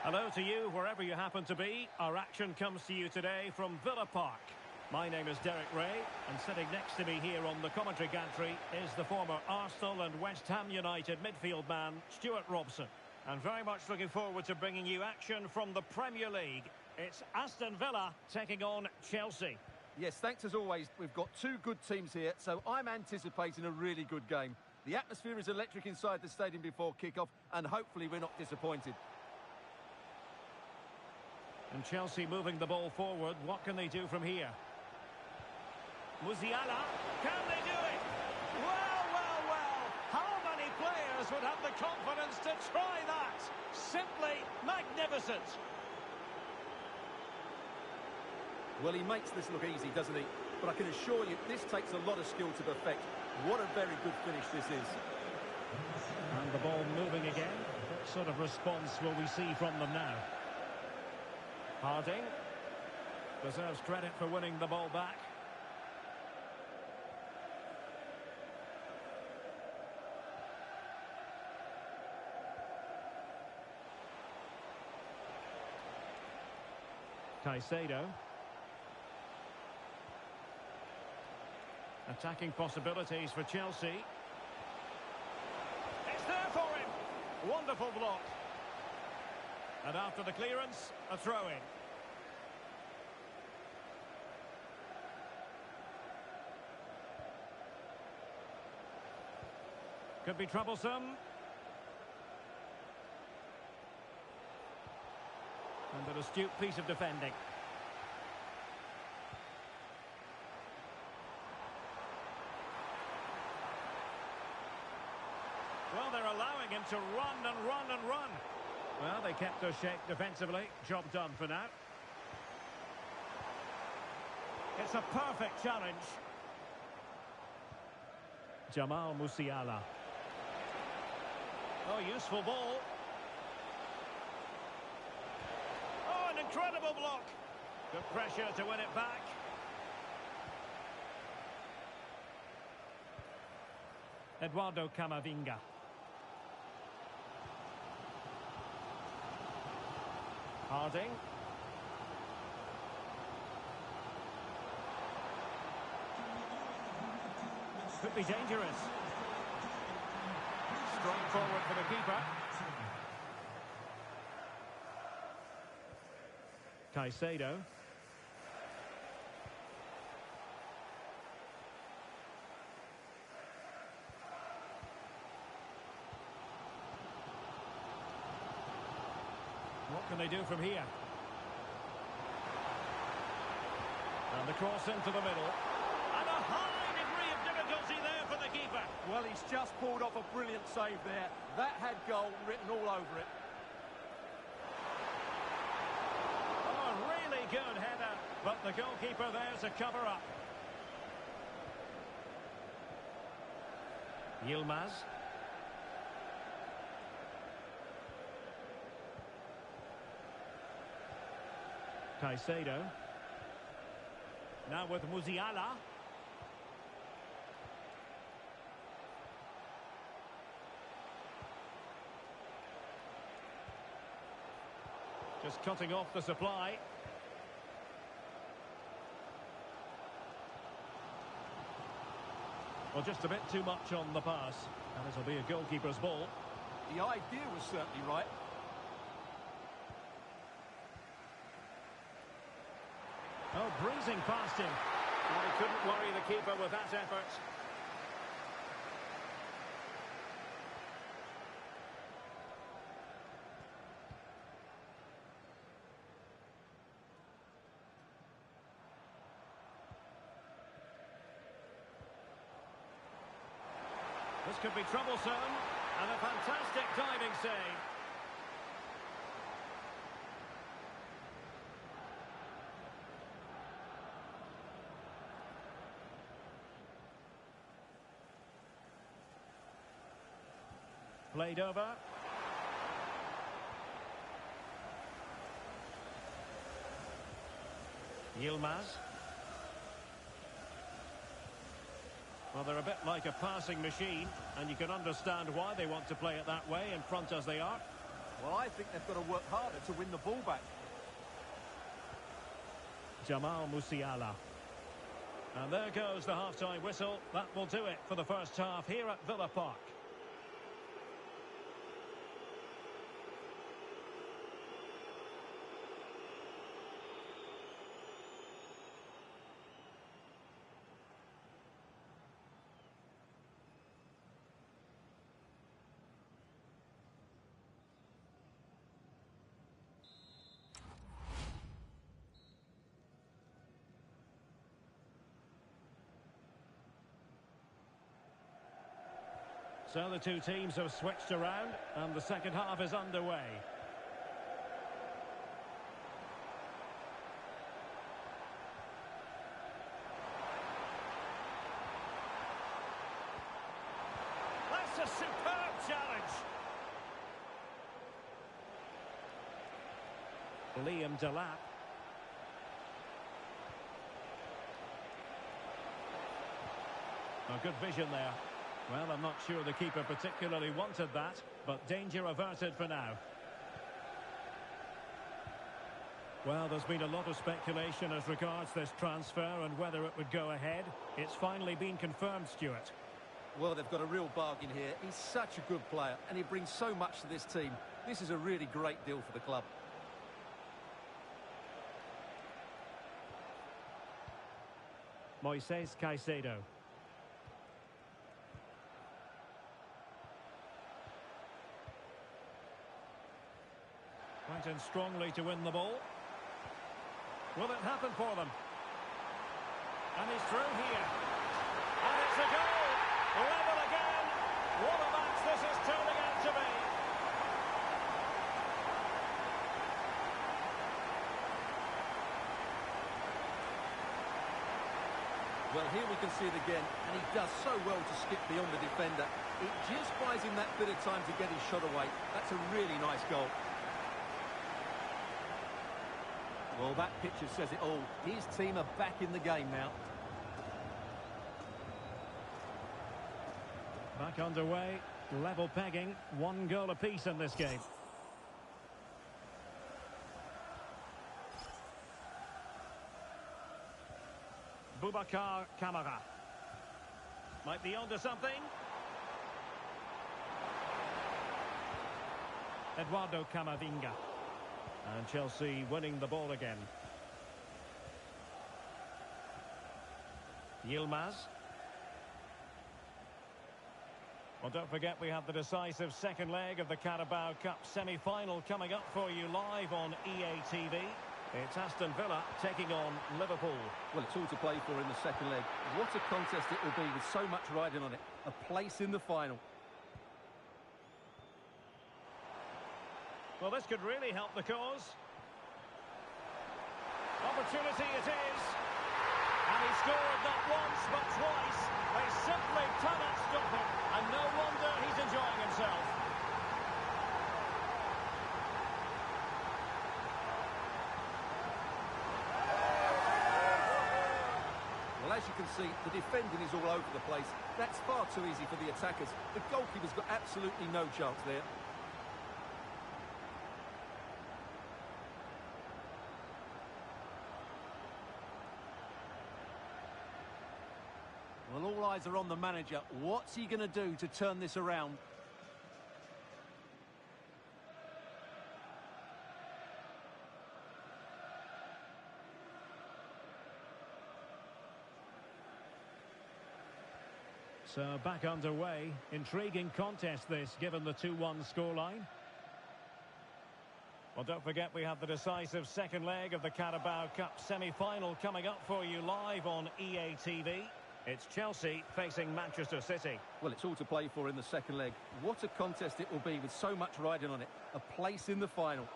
Hello to you, wherever you happen to be. Our action comes to you today from Villa Park. My name is Derek Ray, and sitting next to me here on the commentary gantry is the former Arsenal and West Ham United midfield man, Stuart Robson. And very much looking forward to bringing you action from the Premier League. It's Aston Villa taking on Chelsea. Yes, thanks as always. We've got two good teams here, so I'm anticipating a really good game. The atmosphere is electric inside the stadium before kick-off, and hopefully we're not disappointed. And Chelsea moving the ball forward. What can they do from here? Musiala, can they do it? Well, well, well. How many players would have the confidence to try that? Simply magnificent. magnificent. Well, he makes this look easy, doesn't he? But I can assure you, this takes a lot of skill to perfect. What a very good finish this is. And the ball moving again. What sort of response will we see from them now? Harding deserves credit for winning the ball back. Caicedo. Attacking possibilities for Chelsea. It's there for him. Wonderful block. And after the clearance, a throw-in. Could be troublesome. And an astute piece of defending. Well, they're allowing him to run and run and run. Well, they kept their shape defensively. Job done for now. It's a perfect challenge. Jamal Musiala. Oh, useful ball. Oh, an incredible block. Good pressure to win it back. Eduardo Camavinga. Harding. Could be dangerous. Strong forward for the keeper. Caicedo. What can they do from here? And the cross into the middle. And a high degree of difficulty there for the keeper. Well, he's just pulled off a brilliant save there. That had goal written all over it. Oh, a really good header. But the goalkeeper there to cover up. Yilmaz. Caicedo. Now with Musiala. Just cutting off the supply. Well, just a bit too much on the pass. And it'll be a goalkeeper's ball. The idea was certainly right. Oh, breezing past him. Well, he couldn't worry the keeper with that effort. This could be troublesome, and a fantastic diving save. Played over. Yilmaz. Well, they're a bit like a passing machine, and you can understand why they want to play it that way, in front as they are. Well, I think they've got to work harder to win the ball back. Jamal Musiala. And there goes the half-time whistle. That will do it for the first half here at Villa Park. So the two teams have switched around and the second half is underway. a superb challenge. Liam Delap. A good vision there. Well, I'm not sure the keeper particularly wanted that, but danger averted for now. Well, there's been a lot of speculation as regards this transfer and whether it would go ahead. It's finally been confirmed, Stuart. Well, they've got a real bargain here. He's such a good player, and he brings so much to this team. This is a really great deal for the club. Moises Caicedo. Went in strongly to win the ball. Will it happen for them? And he's through here. And it's a goal! Level again! What a match this is turning out to be! Well, here we can see it again, and he does so well to skip beyond the defender. It just buys him that bit of time to get his shot away. That's a really nice goal. Well, that picture says it all. His team are back in the game now. Back underway, level pegging, 1 goal apiece in this game. Boubacar Kamara. Might be onto something. Eduardo Camavinga. And Chelsea winning the ball again. Yilmaz. Well, don't forget we have the decisive second leg of the Carabao Cup semi-final coming up for you live on EA TV. It's Aston Villa taking on Liverpool. Well, it's all to play for in the second leg. What a contest it will be with so much riding on it. A place in the final. Well, this could really help the cause. Opportunity it is. And he scored not once but twice. They simply cannot stop him. And no wonder he's enjoying himself. Well, as you can see, the defending is all over the place. That's far too easy for the attackers. The goalkeeper's got absolutely no chance there. Well, all eyes are on the manager. What's he going to do to turn this around? So back underway. Intriguing contest this, given the 2-1 scoreline. Well, don't forget we have the decisive second leg of the Carabao Cup semi-final coming up for you live on EA TV. It's Chelsea facing Manchester City. Well, it's all to play for in the second leg. What a contest it will be with so much riding on it. A place in the final.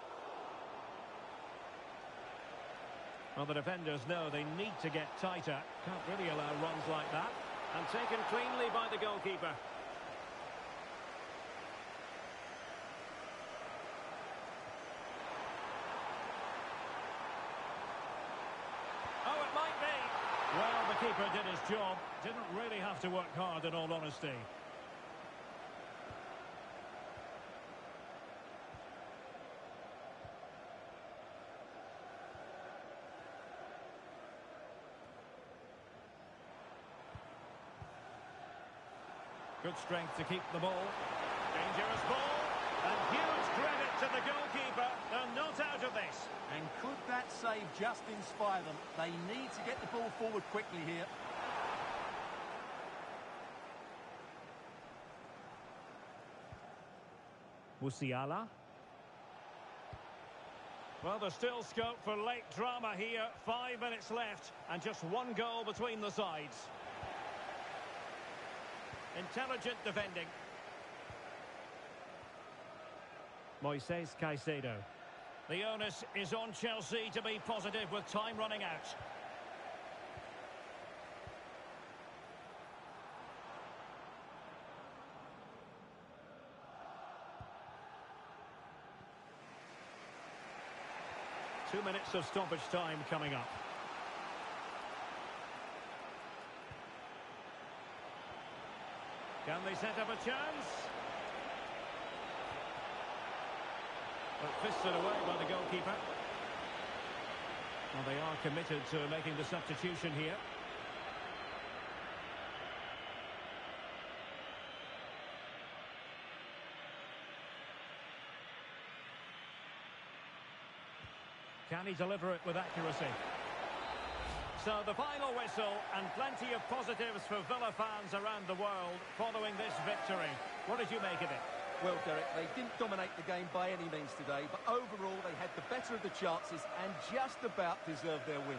Well, the defenders know they need to get tighter. Can't really allow runs like that. And taken cleanly by the goalkeeper. Oh, it might be. Well, the keeper did his job. Didn't really have to work hard, in all honesty. Good strength to keep the ball. Dangerous ball. And huge credit to the goalkeeper. They're not out of this. And could that save just inspire them? They need to get the ball forward quickly here. Musiala. Well, there's still scope for late drama here. 5 minutes left and just 1 goal between the sides. Intelligent defending. Moises Caicedo. The onus is on Chelsea to be positive with time running out. 2 minutes of stoppage time coming up. Can they set up a chance? But fisted away by the goalkeeper. Well, they are committed to making the substitution here. Can he deliver it with accuracy? So the final whistle, and plenty of positives for Villa fans around the world following this victory. What did you make of it? Well, Derek, they didn't dominate the game by any means today, but overall they had the better of the chances and just about deserved their win.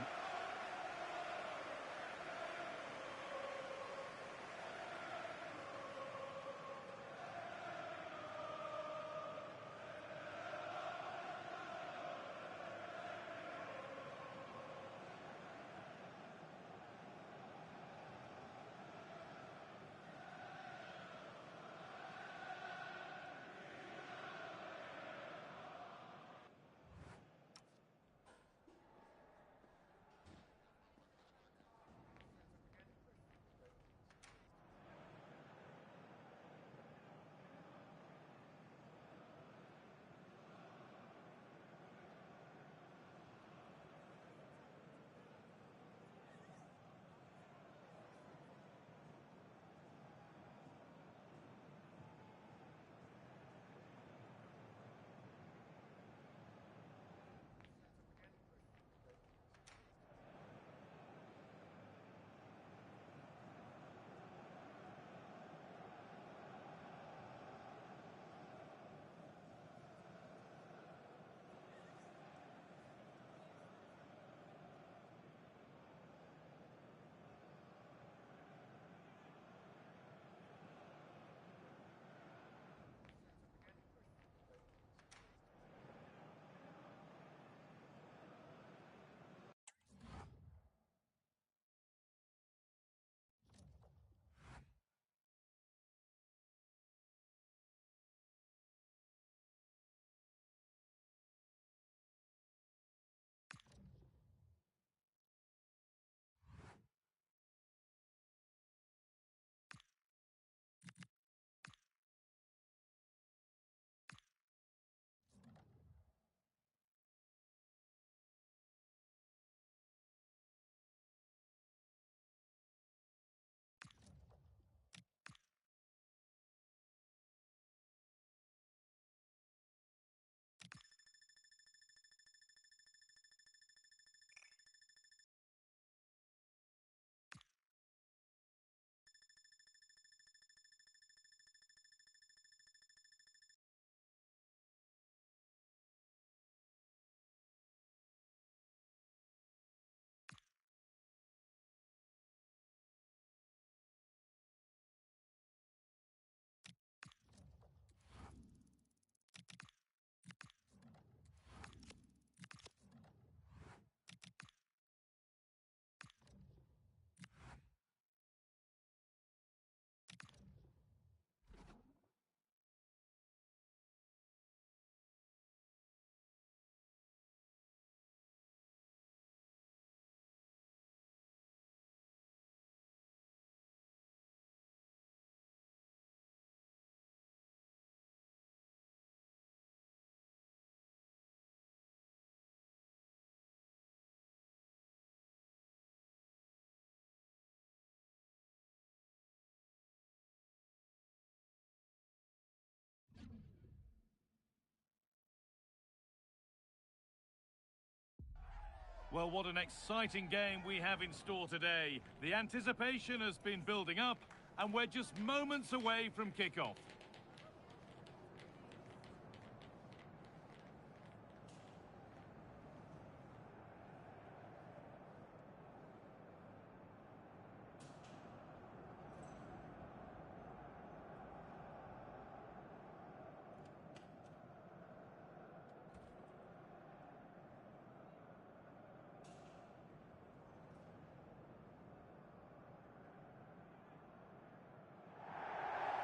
Well, what an exciting game we have in store today. The anticipation has been building up, and we're just moments away from kick-off.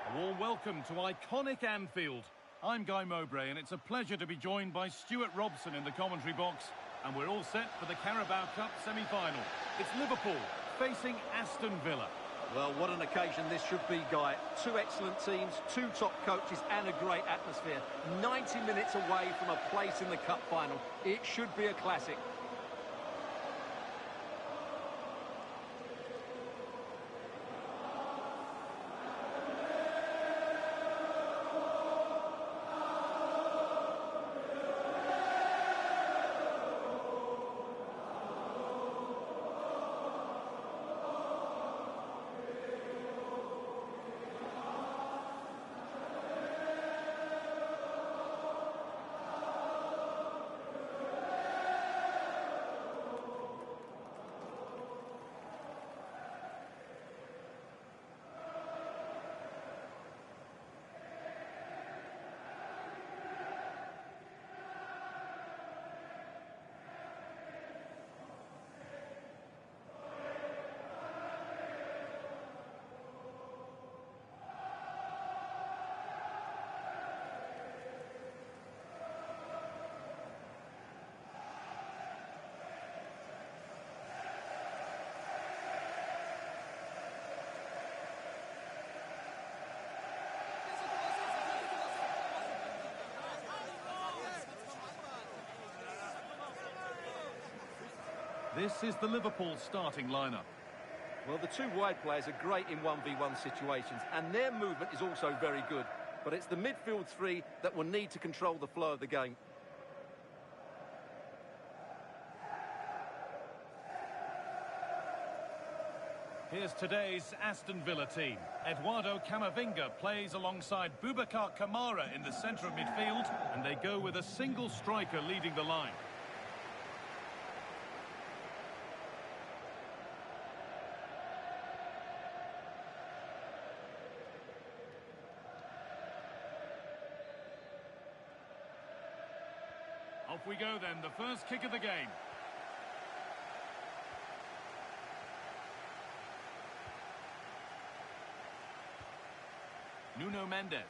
A warm welcome to iconic Anfield. I'm Guy Mowbray, and it's a pleasure to be joined by Stuart Robson in the commentary box. And we're all set for the Carabao Cup semi-final. It's Liverpool facing Aston Villa. Well, what an occasion this should be, Guy. Two excellent teams, two top coaches and a great atmosphere. 90 minutes away from a place in the cup final. It should be a classic. This is the Liverpool starting lineup. Well, the two wide players are great in 1v1 situations, and their movement is also very good. But it's the midfield three that will need to control the flow of the game. Here's today's Aston Villa team. Eduardo Camavinga plays alongside Boubacar Kamara in the centre of midfield, and they go with a single striker leading the line. Off we go then, the first kick of the game. Nuno Mendes.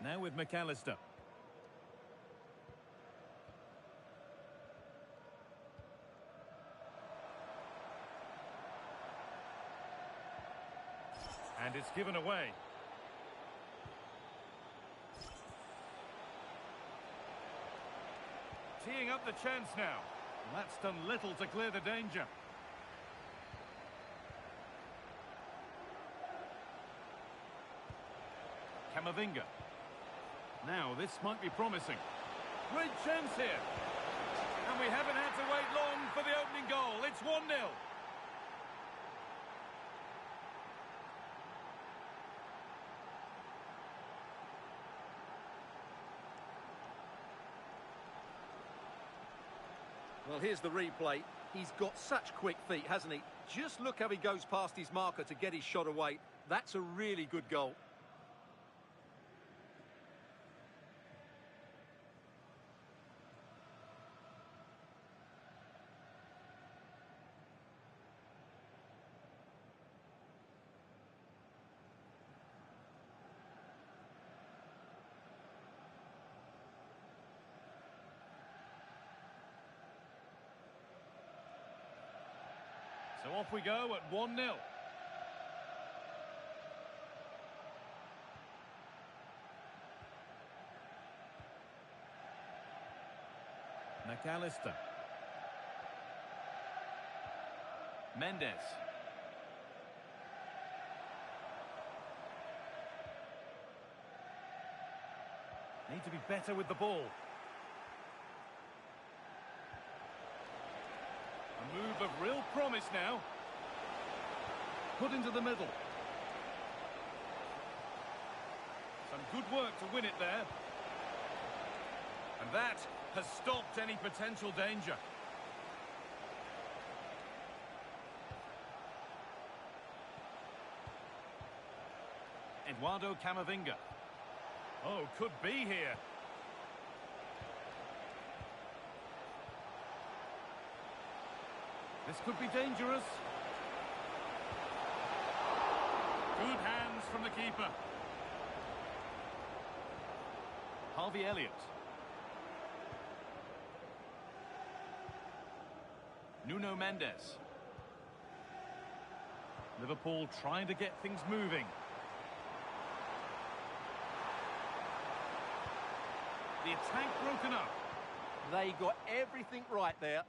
Now with McAllister. And it's given away. Teeing up the chance now. That's done little to clear the danger. Camavinga. Now, this might be promising. Great chance here. And we haven't had to wait long for the opening goal. It's 1-0. Well, here's the replay. He's got such quick feet, hasn't he? Just look how he goes past his marker to get his shot away. That's a really good goal. So off we go at 1-0. McAllister. Mendes. Need to be better with the ball. A move of real promise now. Put into the middle. Some good work to win it there. And that has stopped any potential danger. Eduardo Camavinga. Oh, could be here. This could be dangerous. Good hands from the keeper. Harvey Elliott. Nuno Mendes. Liverpool trying to get things moving. The attack broken up. They got everything right there.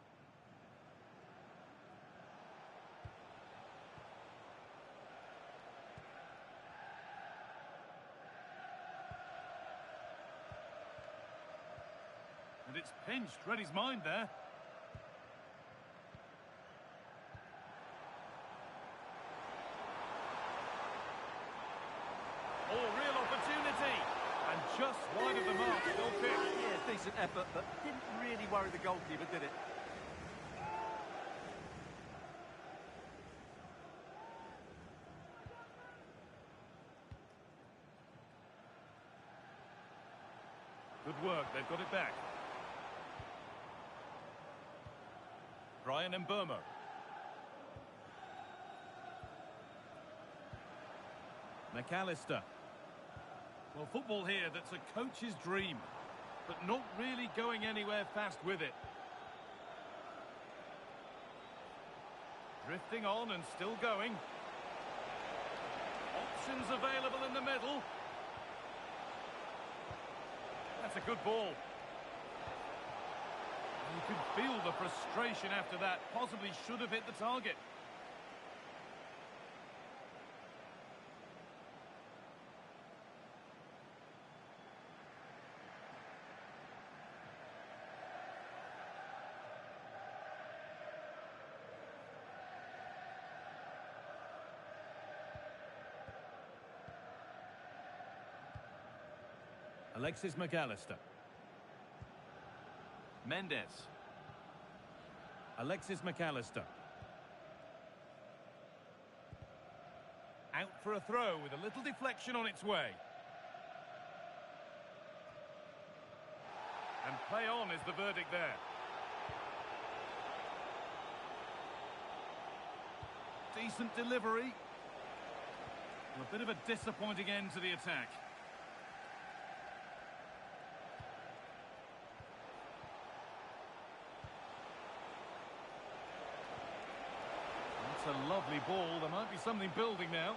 And it's pinched, read his mind there. Oh, real opportunity. And just wide of the mark, still kick. Yeah, decent effort, but didn't really worry the goalkeeper, did it? Good work, they've got it back. Brian Mbeumo. McAllister. Well, football here, that's a coach's dream, but not really going anywhere fast with it. Drifting on and still going. Options available in the middle. That's a good ball. You could feel the frustration after that. Possibly should have hit the target. Alexis McAllister. Mendes. Alexis McAllister. Out for a throw with a little deflection on its way. And play on is the verdict there. Decent delivery. A bit of a disappointing end to the attack. That's a lovely ball. There might be something building now.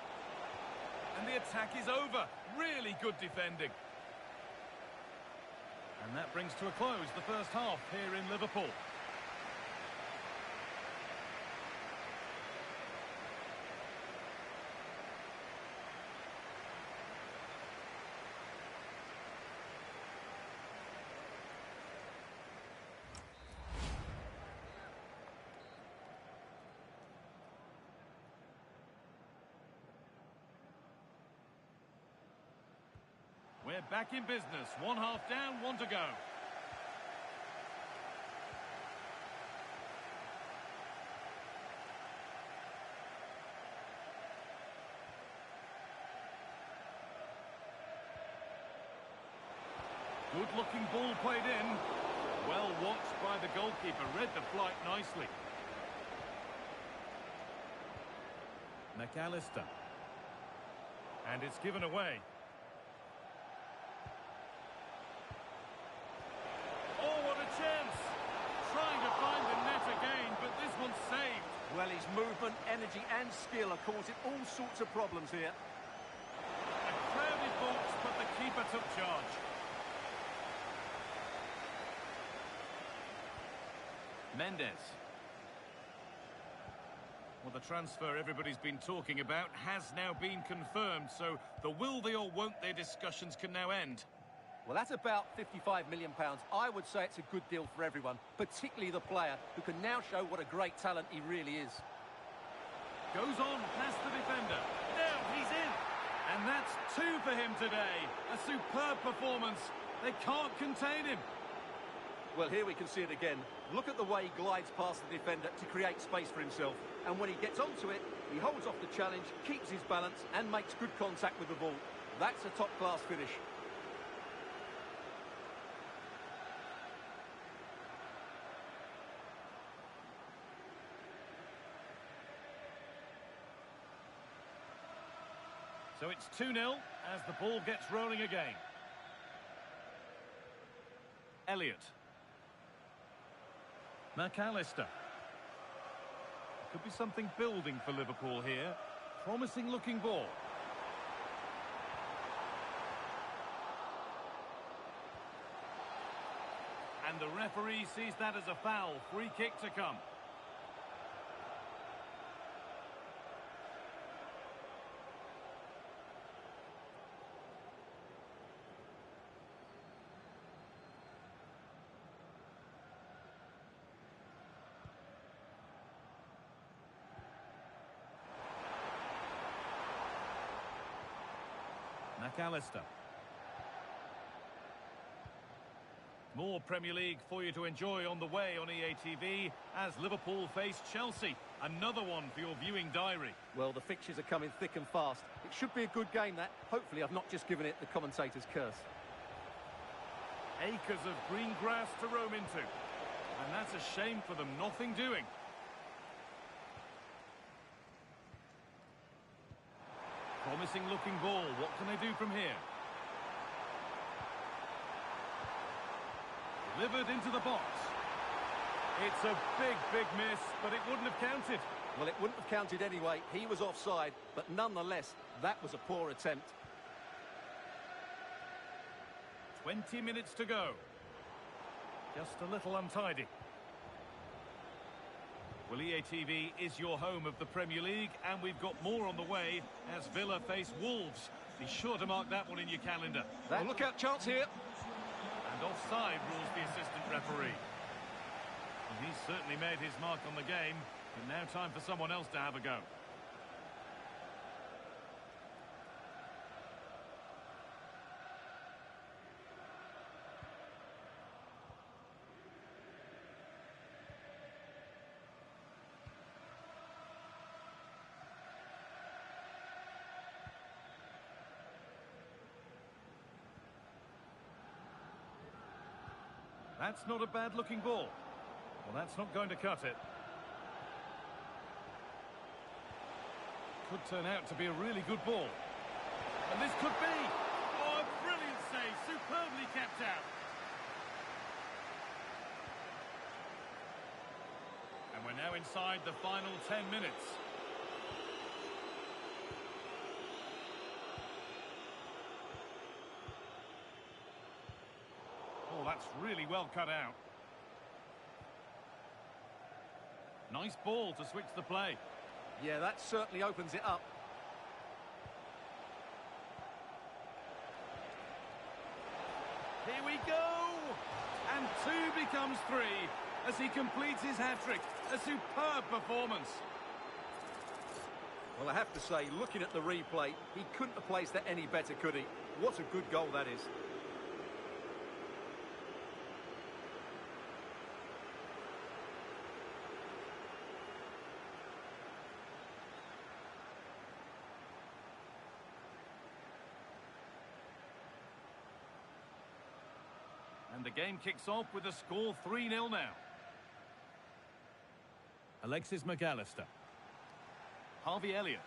And the attack is over. Really good defending. And that brings to a close the first half here in Liverpool. We're back in business. One half down, one to go. Good-looking ball played in. Well watched by the goalkeeper. Read the flight nicely. McAllister. And it's given away. Chance, trying to find the net again, but this one's saved. Well, his movement, energy and skill are causing all sorts of problems here. A crowded box, but the keeper took charge. Mendes. Well, the transfer everybody's been talking about has now been confirmed, so the will they or won't they discussions can now end. Well, that's about £55 million. I would say it's a good deal for everyone, particularly the player, who can now show what a great talent he really is. Goes on past the defender. Now he's in. And that's two for him today. A superb performance. They can't contain him. Well, here we can see it again. Look at the way he glides past the defender to create space for himself. And when he gets onto it, he holds off the challenge, keeps his balance, and makes good contact with the ball. That's a top-class finish. So it's 2-0 as the ball gets rolling again. Elliott. McAllister. Could be something building for Liverpool here. Promising looking ball. And the referee sees that as a foul. Free kick to come. McAllister. More Premier League for you to enjoy on the way on EA TV as Liverpool face Chelsea. Another one for your viewing diary. Well, the fixtures are coming thick and fast. It should be a good game, that. Hopefully I've not just given it the commentator's curse. Acres of green grass to roam into. And that's a shame for them. Nothing doing. Promising looking ball. What can they do from here? Delivered into the box. It's a big miss, but it wouldn't have counted. Well, it wouldn't have counted anyway. He was offside, but nonetheless, that was a poor attempt. 20 minutes to go. Just a little untidy. Well, EA TV is your home of the Premier League, and we've got more on the way as Villa face Wolves. Be sure to mark that one in your calendar. Well, look out, chance here. And offside rules the assistant referee. And he's certainly made his mark on the game, but now time for someone else to have a go. That's not a bad-looking ball. Well, that's not going to cut it. Could turn out to be a really good ball. And this could be... Oh, a brilliant save. Superbly kept out. And we're now inside the final 10 minutes. Oh, that's really well cut out. Nice ball to switch the play. Yeah, that certainly opens it up. Here we go! And 2 becomes 3 as he completes his hat-trick. A superb performance. Well, I have to say, looking at the replay, he couldn't have placed that any better, could he? What a good goal that is. And the game kicks off with a score 3-0 now. Alexis McAllister. Harvey Elliott.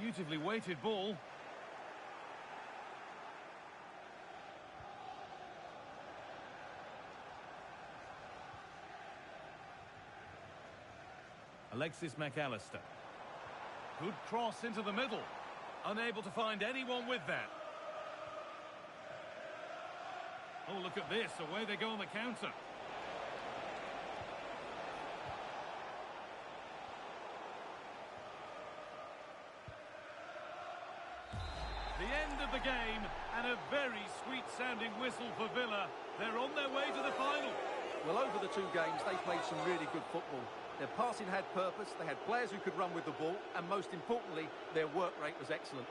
Beautifully weighted ball. Alexis McAllister. Good cross into the middle. Unable to find anyone with that. Oh, look at this. Away they go on the counter. The end of the game, and a very sweet-sounding whistle for Villa. They're on their way to the final. Well, over the 2 games, they played some really good football. Their passing had purpose, they had players who could run with the ball, and most importantly, their work rate was excellent.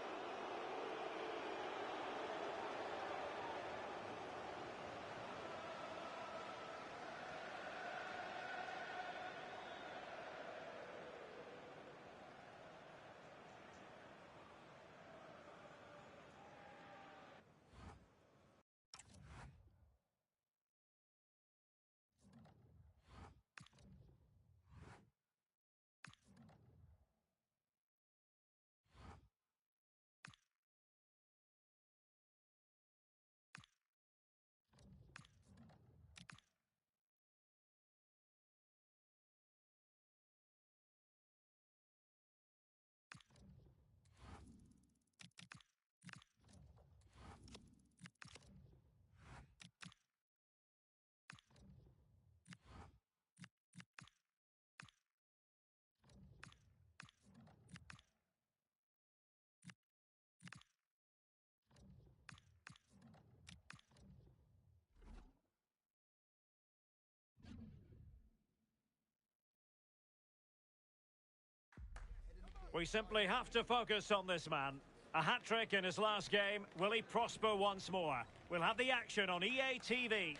We simply have to focus on this man. A hat-trick in his last game. Will he prosper once more? We'll have the action on EA TV.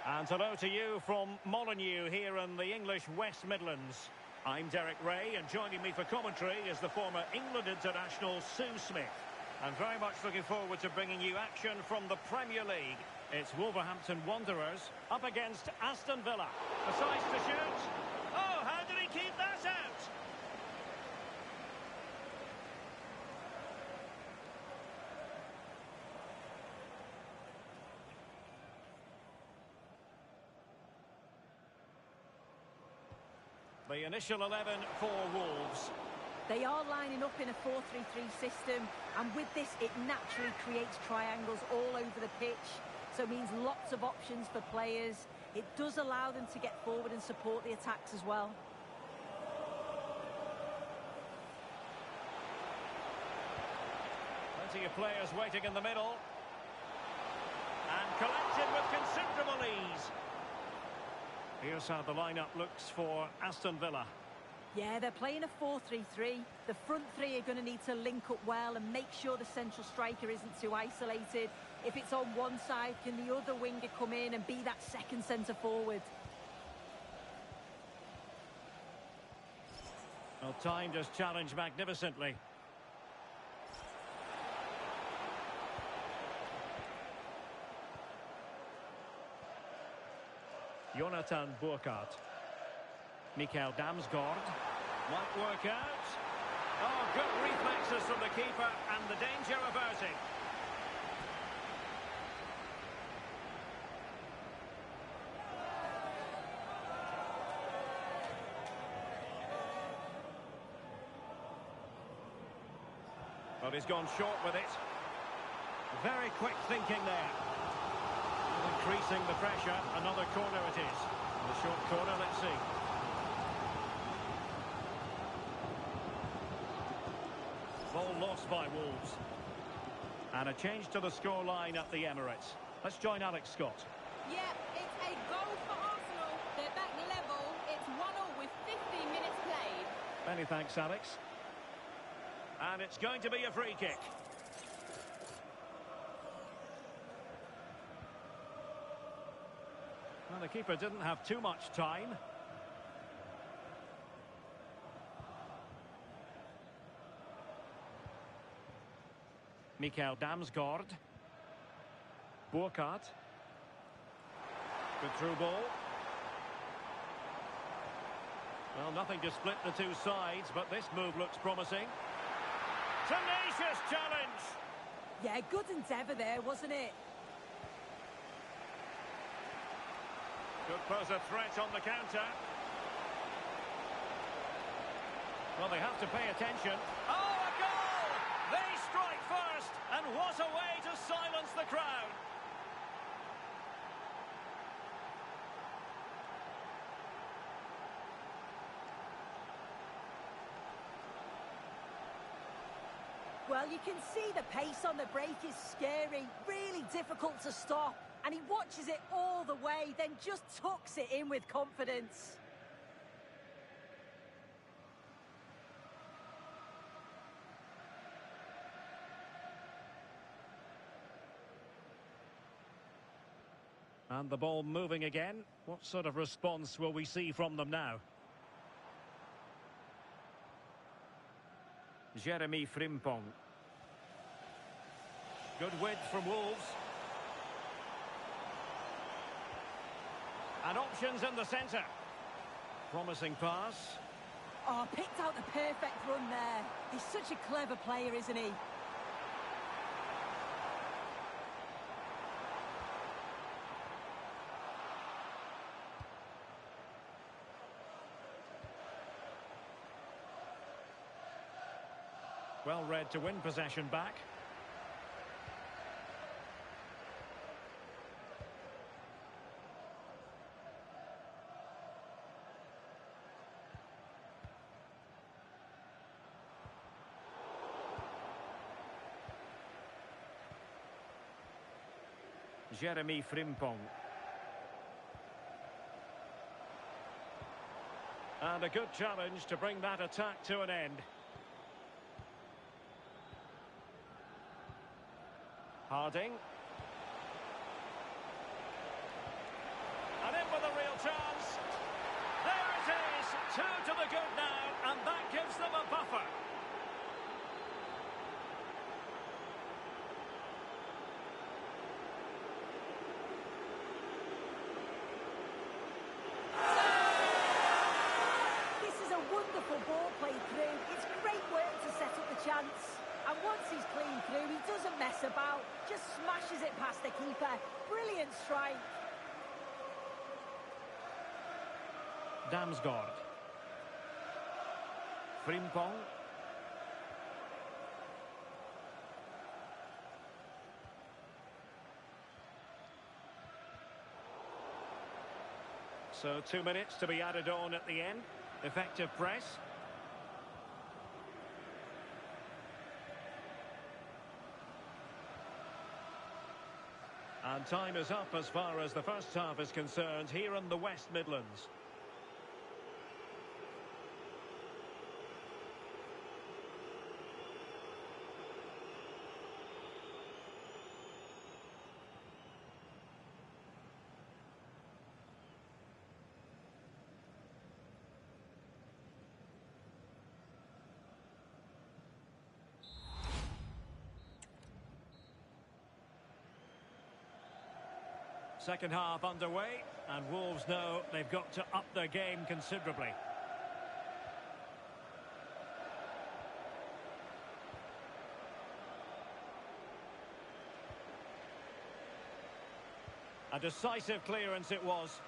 And hello to you from Molineux here in the English West Midlands. I'm Derek Ray, and joining me for commentary is the former England international Sue Smith. I'm very much looking forward to bringing you action from the Premier League. It's Wolverhampton Wanderers up against Aston Villa. Decides to shoot. Oh, how did he keep that out? The initial 11 for Wolves. They are lining up in a 4-3-3 system, and with this it naturally creates triangles all over the pitch, so it means lots of options for players. It does allow them to get forward and support the attacks as well. Plenty of players waiting in the middle. And collected with considerable ease. Here's how the lineup looks for Aston Villa. Yeah, they're playing a 4-3-3. The front three are going to need to link up well and make sure the central striker isn't too isolated. If it's on one side, can the other winger come in and be that second centre forward? Well, time just challenged magnificently. Jonathan Burkhardt. Mikael Damsgaard. Might work out. Oh, good reflexes from the keeper and the danger averted. But he's gone short with it. Very quick thinking there. Increasing the pressure. Another corner it is. The short corner, let's see. Ball lost by Wolves. And a change to the scoreline at the Emirates. Let's join Alex Scott. Yeah, it's a goal for Arsenal. They're back level. It's 1-1 with 15 minutes played. Many thanks, Alex. And it's going to be a free kick. Well, the keeper didn't have too much time. Mikael Damsgaard. Burkhardt. Good through ball. Well, nothing to split the two sides, but this move looks promising. Tenacious challenge! Yeah, good endeavour there, wasn't it? Could pose a threat on the counter. Well, they have to pay attention. Oh, a goal! They strike first, and what a way to silence the crowd. Well, you can see the pace on the break is scary, really difficult to stop. And he watches it all the way, then just tucks it in with confidence. And the ball moving again. What sort of response will we see from them now? Jeremy Frimpong. Good width from Wolves. And options in the centre. Promising pass. Oh, picked out the perfect run there. He's such a clever player, isn't he? Well read to win possession back. Jeremy Frimpong. And a good challenge to bring that attack to an end. Harding. And in with a real chance. There it is. 2 to the good now, and that gives them a buffer. This is a wonderful ball played through. It's great work to set up the chance. And once he's clean through, he doesn't mess about, just smashes it past the keeper. Brilliant strike. Damsgaard. Frimpong. So 2 minutes to be added on at the end. Effective press. And time is up as far as the first half is concerned here in the West Midlands. Second half underway, and Wolves know they've got to up their game considerably. A decisive clearance it was.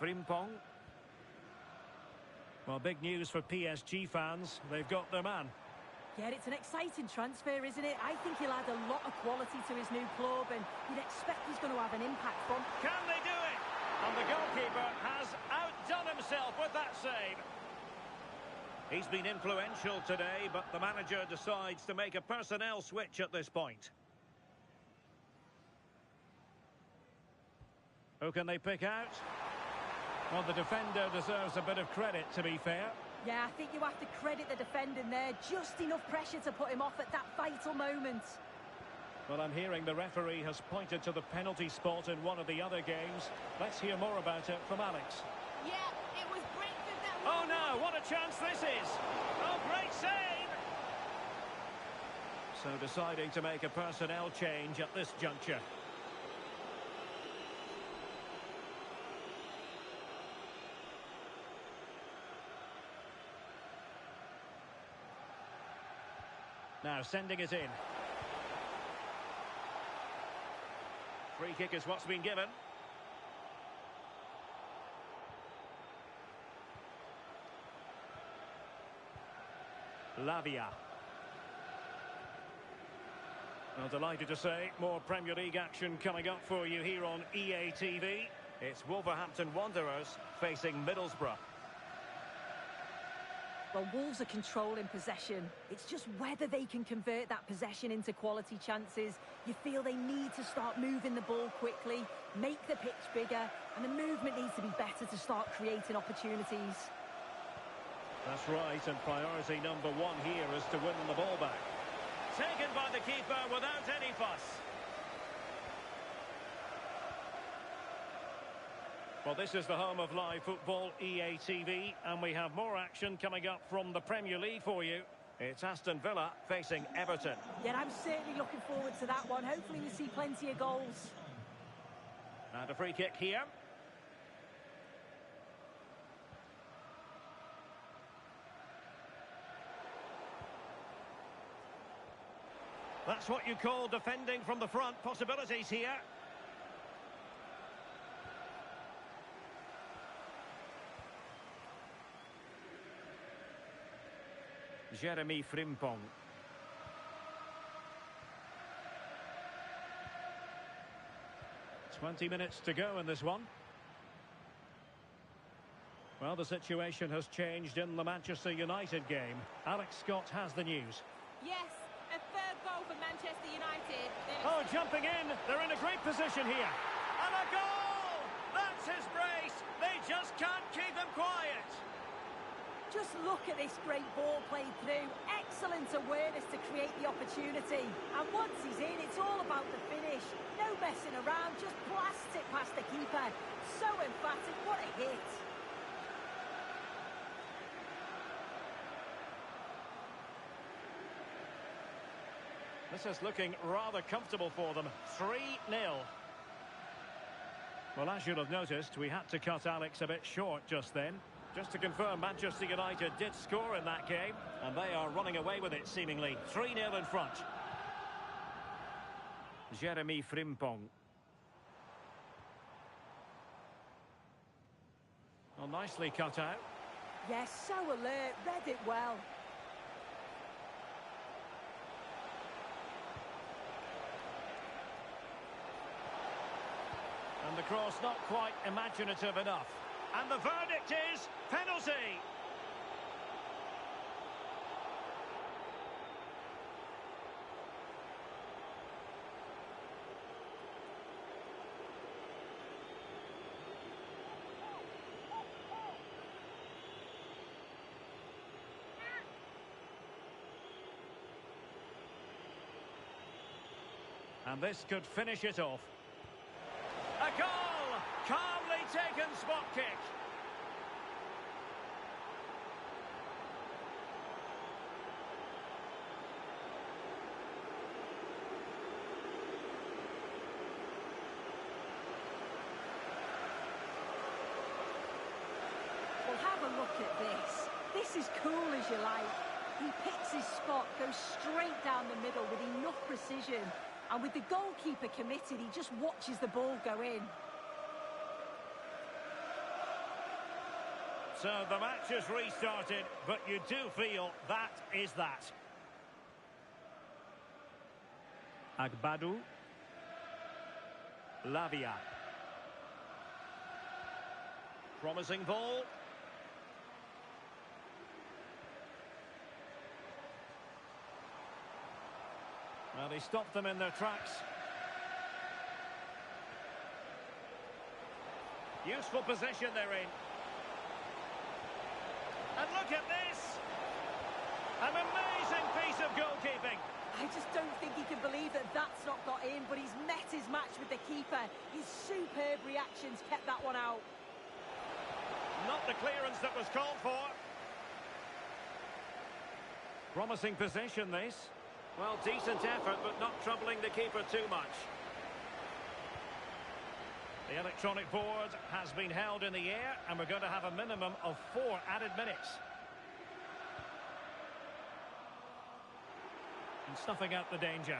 Frimpong. Well, big news for PSG fans. They've got their man. Yeah, it's an exciting transfer, isn't it? I think he'll add a lot of quality to his new club, and you'd expect he's going to have an impact from... Can they do it? And the goalkeeper has outdone himself with that save. He's been influential today, but the manager decides to make a personnel switch at this point. Who can they pick out? Well, the defender deserves a bit of credit, to be fair. Yeah, I think you have to credit the defending there. Just enough pressure to put him off at that vital moment. Well, I'm hearing the referee has pointed to the penalty spot in one of the other games. Let's hear more about it from Alex. Yeah, it was Brentford that... Oh, no, what a chance this is. Oh, great save. So deciding to make a personnel change at this juncture. Now sending it in. Free kick is what's been given. Lavia. Well, delighted to say, more Premier League action coming up for you here on EA TV. It's Wolverhampton Wanderers facing Middlesbrough. Well, Wolves are controlling possession. It's just whether they can convert that possession into quality chances. You feel they need to start moving the ball quickly, make the pitch bigger, and the movement needs to be better to start creating opportunities. That's right, and priority number one here is to win the ball back. Taken by the keeper without any fuss. Well, this is the home of live football, EA TV, and we have more action coming up from the Premier League for you. It's Aston Villa facing Everton. Yeah, I'm certainly looking forward to that one. Hopefully we see plenty of goals. And a free kick here. That's what you call defending from the front. Possibilities here. Jeremy Frimpong. "20 minutes to go in this one. Well, the situation has changed in the Manchester United game. Alex Scott has the news. Yes, a third goal for Manchester United. Oh, jumping in. They're in a great position here. And a goal! That's his brace. They just can't keep him quiet. Just look at this great ball played through. Excellent awareness to create the opportunity. And once he's in, it's all about the finish. No messing around, just blast it past the keeper. So emphatic, what a hit. This is looking rather comfortable for them. 3-0. Well, as you'll have noticed, we had to cut Alex a bit short just then. Just to confirm, Manchester United did score in that game, and they are running away with it, seemingly. 3-0 in front. Jeremy Frimpong. Well, nicely cut out. Yes, so alert, read it well. And the cross not quite imaginative enough. And the verdict is penalty. And this could finish it off. A goal! Calmly taken spot kick. Well, have a look at this. This is cool as you like. He picks his spot, goes straight down the middle with enough precision. And with the goalkeeper committed, he just watches the ball go in. So the match has restarted, but you do feel that is that. Agbadu. Lavia. Promising ball. Well, he stopped them in their tracks. Useful position they're in. And look at this! An amazing piece of goalkeeping. I just don't think he can believe that that's not got in, but he's met his match with the keeper. His superb reactions kept that one out. Not the clearance that was called for. Promising position, this. Well, decent effort, but not troubling the keeper too much. The electronic board has been held in the air, and we're going to have a minimum of 4 added minutes. And snuffing out the danger.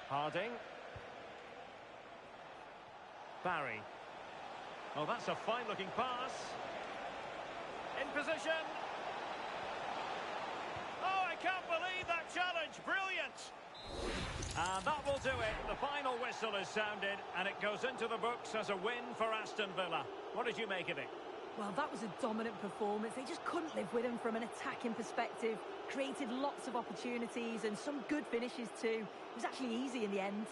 Harding. Barry. Oh, that's a fine-looking pass. In position. Oh, I can't believe that challenge. Brilliant. And that will do it. The final whistle is sounded, and it goes into the books as a win for Aston Villa. What did you make of it? Well, that was a dominant performance. They just couldn't live with him from an attacking perspective. Created lots of opportunities and some good finishes too. It was actually easy in the end.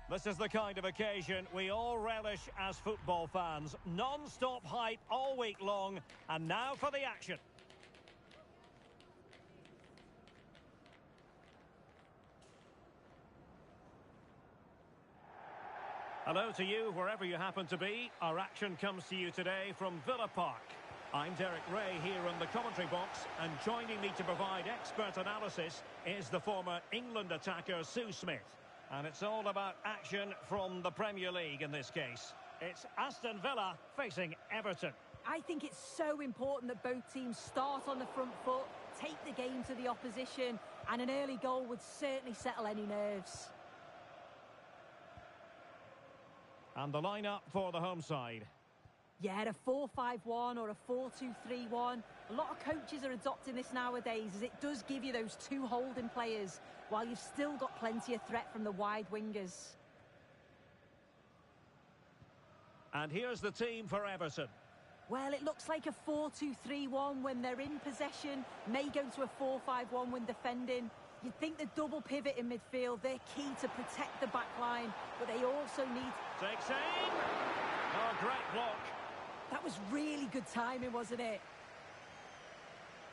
This is the kind of occasion we all relish as football fans. Non-stop hype all week long, and now for the action. Hello to you, wherever you happen to be. Our action comes to you today from Villa Park. I'm Derek Ray here in the commentary box, and joining me to provide expert analysis is the former England attacker Sue Smith. And it's all about action from the Premier League in this case. It's Aston Villa facing Everton. I think it's so important that both teams start on the front foot, take the game to the opposition, and an early goal would certainly settle any nerves. And the lineup for the home side. Yeah, a 4-5-1 or a 4-2-3-1. A lot of coaches are adopting this nowadays, as it does give you those two holding players, while you've still got plenty of threat from the wide wingers. And here's the team for Everton. Well, it looks like a 4-2-3-1 when they're in possession, may go to a 4-5-1 when defending. You'd think the double pivot in midfield, they're key to protect the back line, but they also need... Takes aim! Oh, great block. That was really good timing, wasn't it?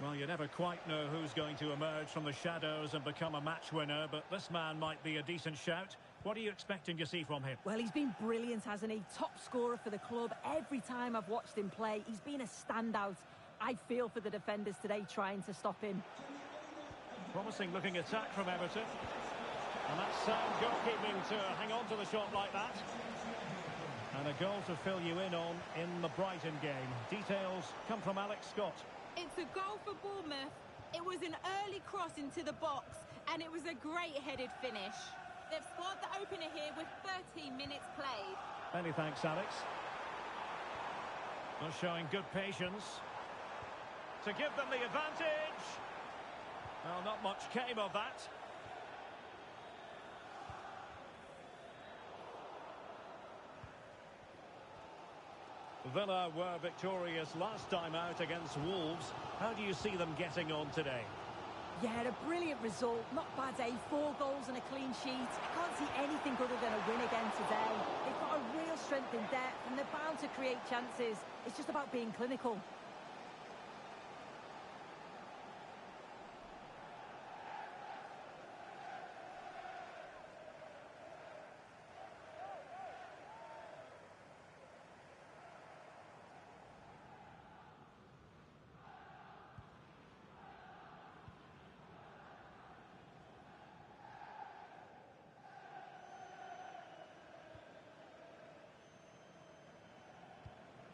Well, you never quite know who's going to emerge from the shadows and become a match winner, but this man might be a decent shout. What are you expecting to see from him? Well, he's been brilliant, hasn't he? Top scorer for the club. Every time I've watched him play, he's been a standout. I feel for the defenders today trying to stop him. Promising looking attack from Everton. And that's sound goalkeeping to hang on to the shot like that. And a goal to fill you in on in the Brighton game. Details come from Alex Scott. It's a goal for Bournemouth. It was an early cross into the box, and it was a great headed finish. They've scored the opener here with 13 minutes played. Many thanks, Alex. Not showing good patience. To give them the advantage. Well, not much came of that. Villa were victorious last time out against Wolves. How do you see them getting on today? Yeah, a brilliant result. Not bad, eh? 4 goals and a clean sheet. I can't see anything other than a win again today. They've got a real strength in depth, and they're bound to create chances. It's just about being clinical.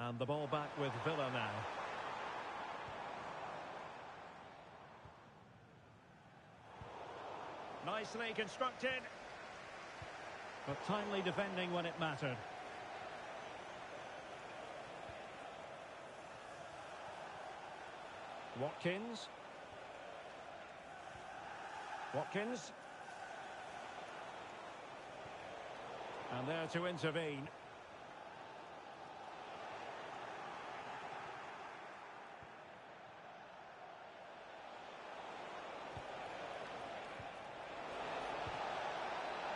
And the ball back with Villa now. Nicely constructed. But timely defending when it mattered. Watkins. Watkins. And there to intervene.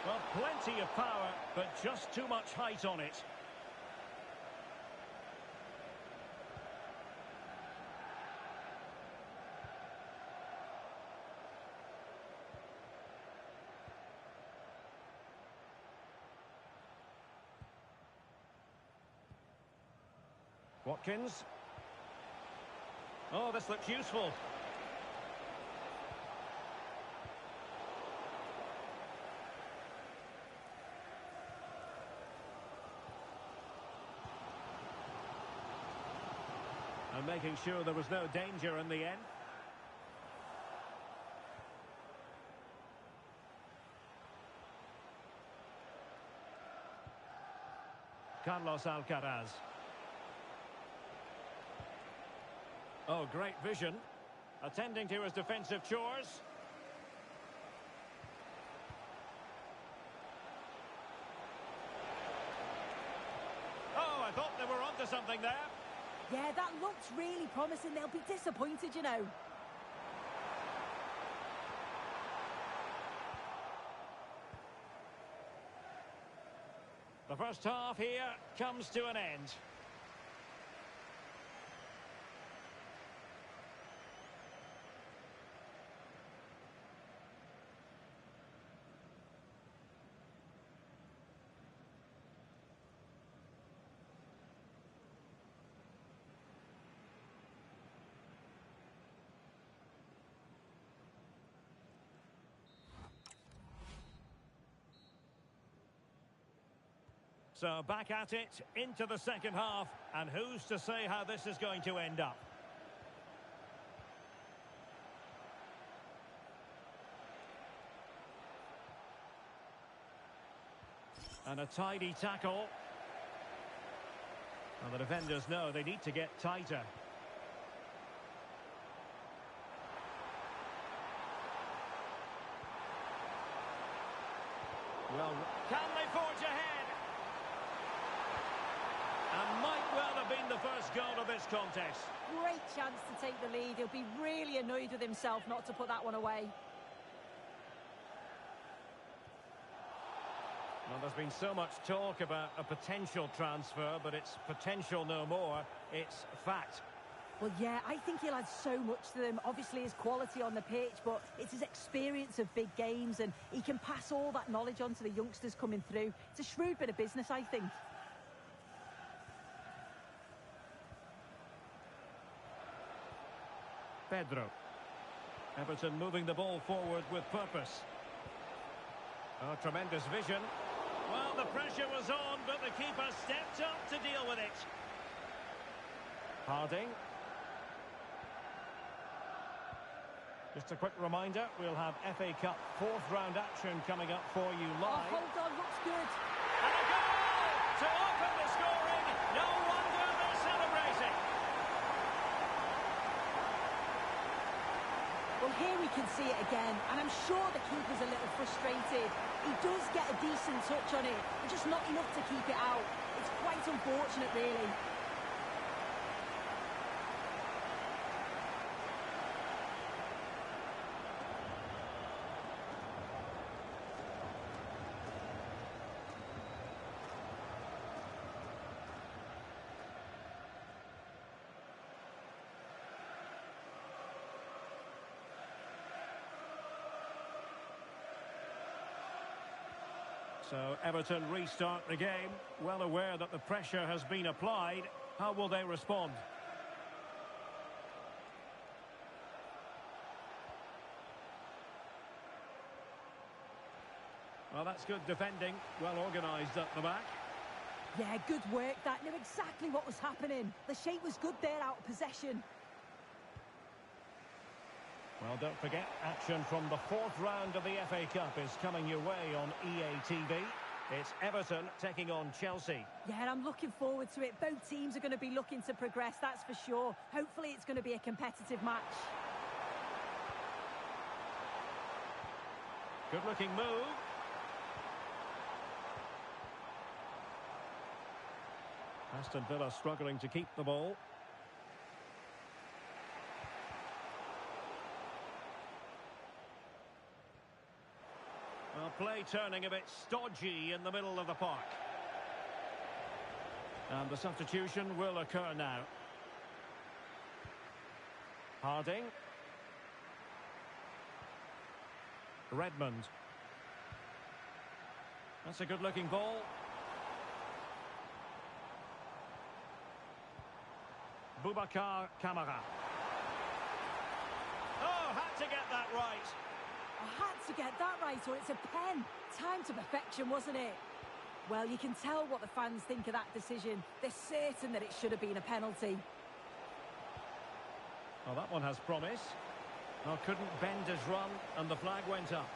Well, plenty of power, but just too much height on it. Watkins. Oh, this looks useful. And making sure there was no danger in the end. Carlos Alcaraz. Oh, great vision. Attending to his defensive chores. Oh, I thought they were onto something there. Yeah, that looks really promising. They'll be disappointed, you know. The first half here comes to an end. So back at it, into the second half, and who's to say how this is going to end up? And a tidy tackle. And the defenders know they need to get tighter. Well, can they forge ahead? And might well have been the first goal of this contest. Great chance to take the lead. He'll be really annoyed with himself not to put that one away. Well, there's been so much talk about a potential transfer, but it's potential no more. It's fact. Well, yeah, I think he'll add so much to them. Obviously, his quality on the pitch, but it's his experience of big games, and he can pass all that knowledge on to the youngsters coming through. It's a shrewd bit of business, I think. Pedro. Everton moving the ball forward with purpose. Oh, tremendous vision. Well, the pressure was on, but the keeper stepped up to deal with it. Harding. Just a quick reminder, we'll have FA Cup fourth round action coming up for you live. Oh, hold on, looks good. And a goal to open the scoring. No wonder they're celebrating. Well, here we can see it again, and I'm sure the keeper's a little frustrated. He does get a decent touch on it, but just not enough to keep it out. It's quite unfortunate, really. So Everton restart the game, well aware that the pressure has been applied. How will they respond? Well, that's good defending, well organised at the back. Yeah, good work. That knew exactly what was happening. The shape was good there out of possession. Well, don't forget, action from the fourth round of the FA Cup is coming your way on EA TV. It's Everton taking on Chelsea. Yeah, I'm looking forward to it. Both teams are going to be looking to progress, that's for sure. Hopefully it's going to be a competitive match. Good-looking move. Aston Villa struggling to keep the ball. Well, play turning a bit stodgy in the middle of the park. And the substitution will occur now. Harding. Redmond. That's a good-looking ball. Boubacar Kamara. Oh, had to get that right. I had to get that right, or it's a pen. Time to perfection, wasn't it? Well, you can tell what the fans think of that decision. They're certain that it should have been a penalty. Well, that one has promise. Well, couldn't bend his run, and the flag went up.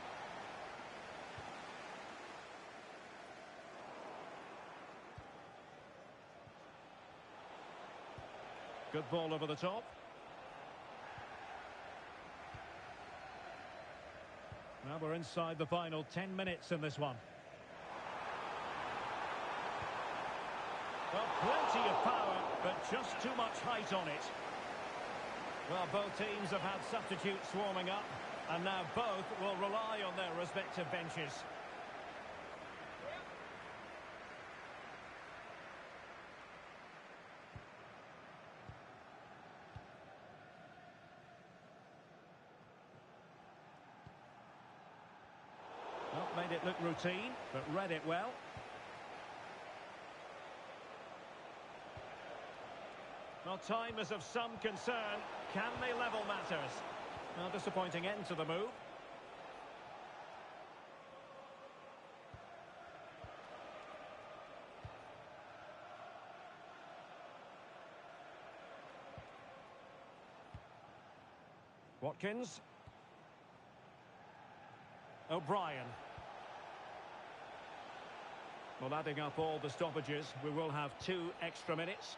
Good ball over the top. Now we're inside the final 10 minutes in this one. Well, plenty of power, but just too much height on it. Well, both teams have had substitutes swarming up, and now both will rely on their respective benches. Made it look routine, but read it well. Well, time is of some concern. Can they level matters? Well, disappointing end to the move. Watkins. O'Brien. Well, adding up all the stoppages, we will have 2 extra minutes.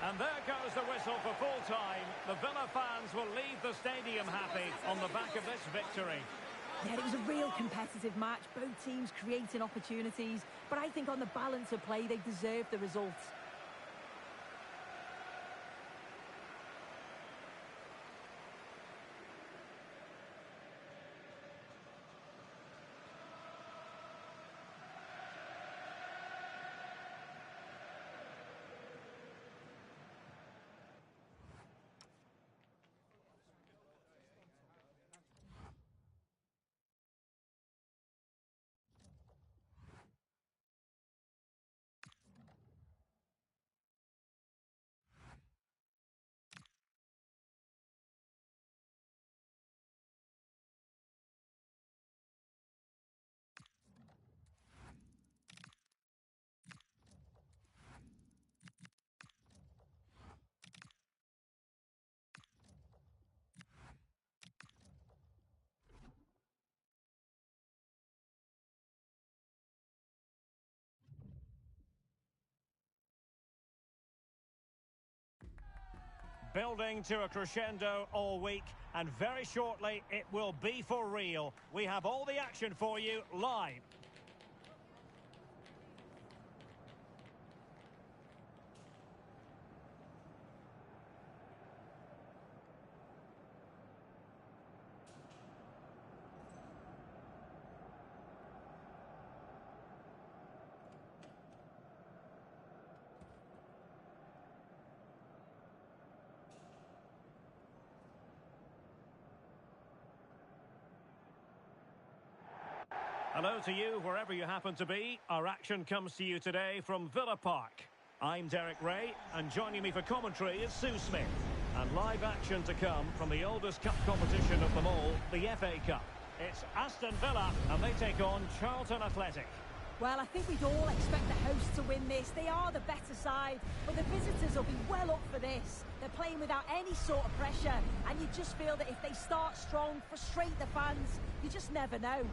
And there goes the whistle for full time. The Villa fans will leave the stadium happy on the back of this victory. Yeah, it was a real competitive match. Both teams creating opportunities. But I think on the balance of play, they deserved the result. Building to a crescendo all week, and very shortly it will be for real. We have all the action for you live. Hello to you, wherever you happen to be. Our action comes to you today from Villa Park. I'm Derek Ray, and joining me for commentary is Sue Smith. And live action to come from the oldest cup competition of them all, the FA Cup. It's Aston Villa, and they take on Charlton Athletic. Well, I think we'd all expect the hosts to win this. They are the better side, but the visitors will be well up for this. They're playing without any sort of pressure, and you just feel that if they start strong, frustrate the fans, you just never know.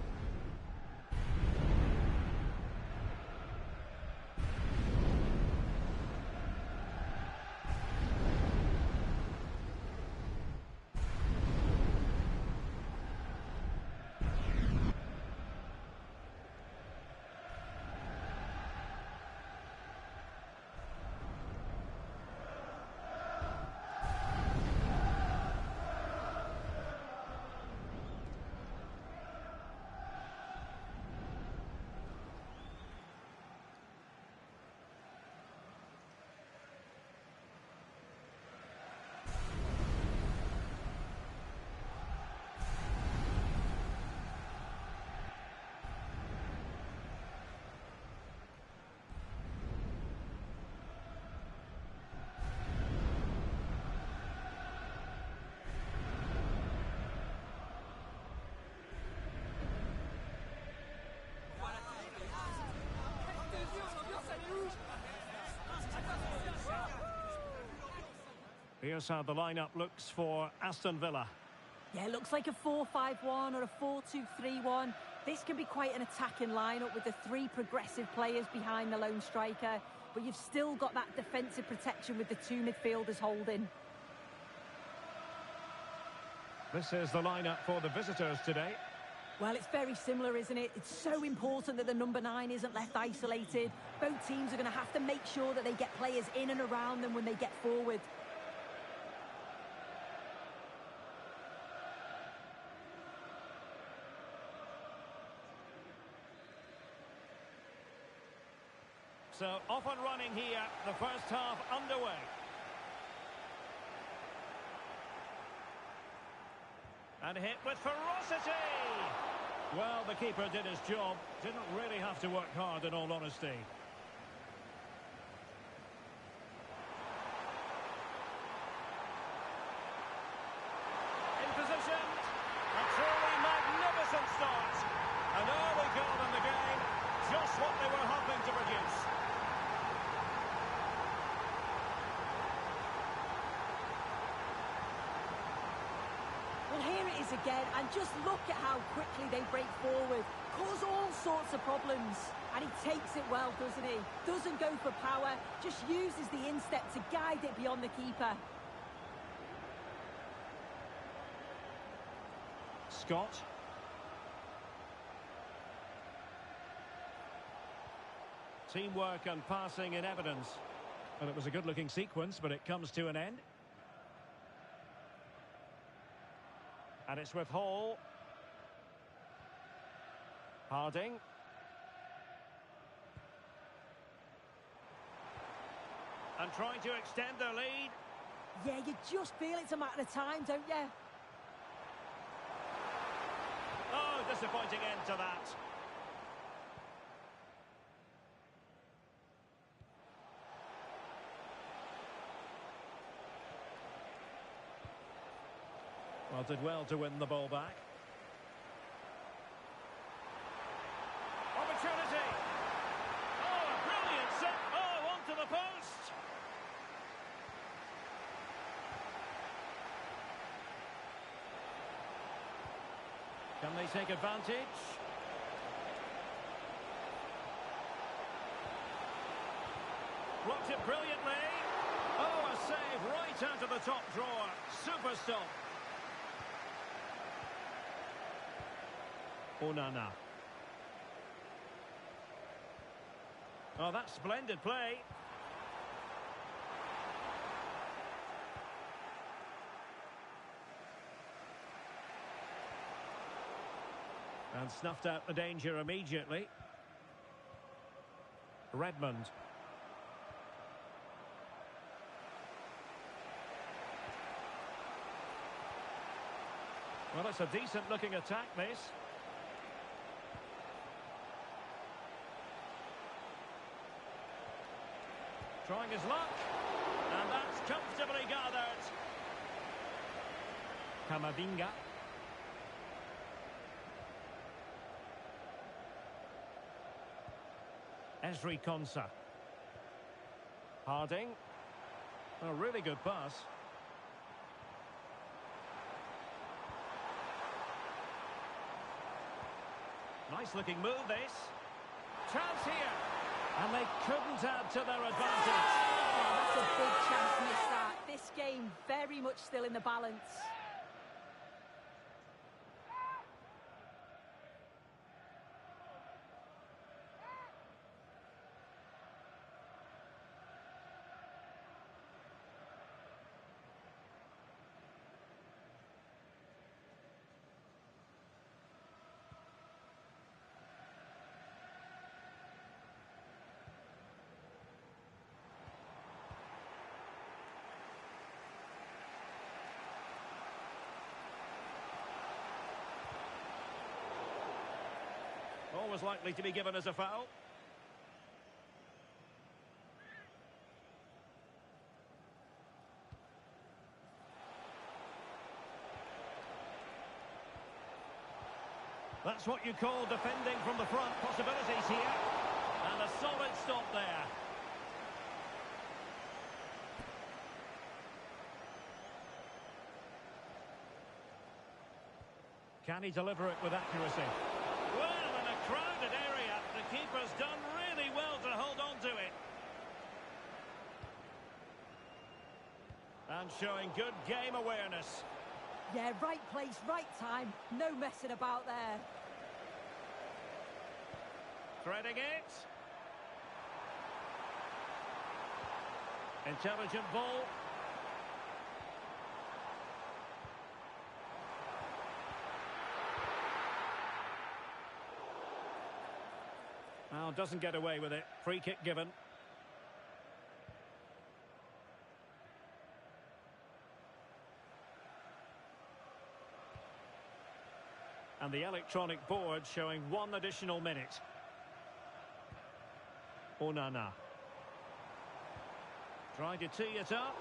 Here's how the lineup looks for Aston Villa. Yeah, it looks like a 4-5-1 or a 4-2-3-1. This can be quite an attacking lineup with the 3 progressive players behind the lone striker, but you've still got that defensive protection with the 2 midfielders holding. This is the lineup for the visitors today. Well, it's very similar, isn't it? It's so important that the number 9 isn't left isolated. Both teams are going to have to make sure that they get players in and around them when they get forward. So off and running here, the first half underway. And hit with ferocity! Well, the keeper did his job. Didn't really have to work hard, in all honesty. In position. A truly magnificent start. An early goal in the game. Just what they were hoping to produce. Well, here it is again, and just look at how quickly they break forward. Cause all sorts of problems. And he takes it well, doesn't he? Doesn't go for power, just uses the instep to guide it beyond the keeper. Scott. Teamwork and passing in evidence. Well, it was a good-looking sequence, but it comes to an end. And it's with Hall. Harding. And trying to extend their lead. Yeah, you just feel it's a matter of time, don't you? Oh, disappointing end to that. Well, did well to win the ball back. Opportunity. Oh, a brilliant set. Oh, onto the post. Can they take advantage? Blocked it brilliantly. Oh, a save right out of the top drawer. Super stop. Onana. Oh, that's splendid play. And snuffed out the danger immediately. Redmond. Well, it's a decent-looking attack, this. Trying his luck. And that's comfortably gathered. Camavinga. Ezri Konsa. Harding. A really good pass. Nice looking move, this. Chance here. And they couldn't add to their advantage. Oh, that's a big chance missed that. This game very much still in the balance. Always likely to be given as a foul. That's what you call defending from the front. Possibilities here. And a solid stop there. Can he deliver it with accuracy? Well, in a crowded area, the keeper's done really well to hold on to it. And showing good game awareness. Yeah, right place, right time. No messing about there. Threading it. Intelligent ball. Well, doesn't get away with it. Free kick given. And the electronic board showing 1 additional minute. Onana. Trying to tee it up.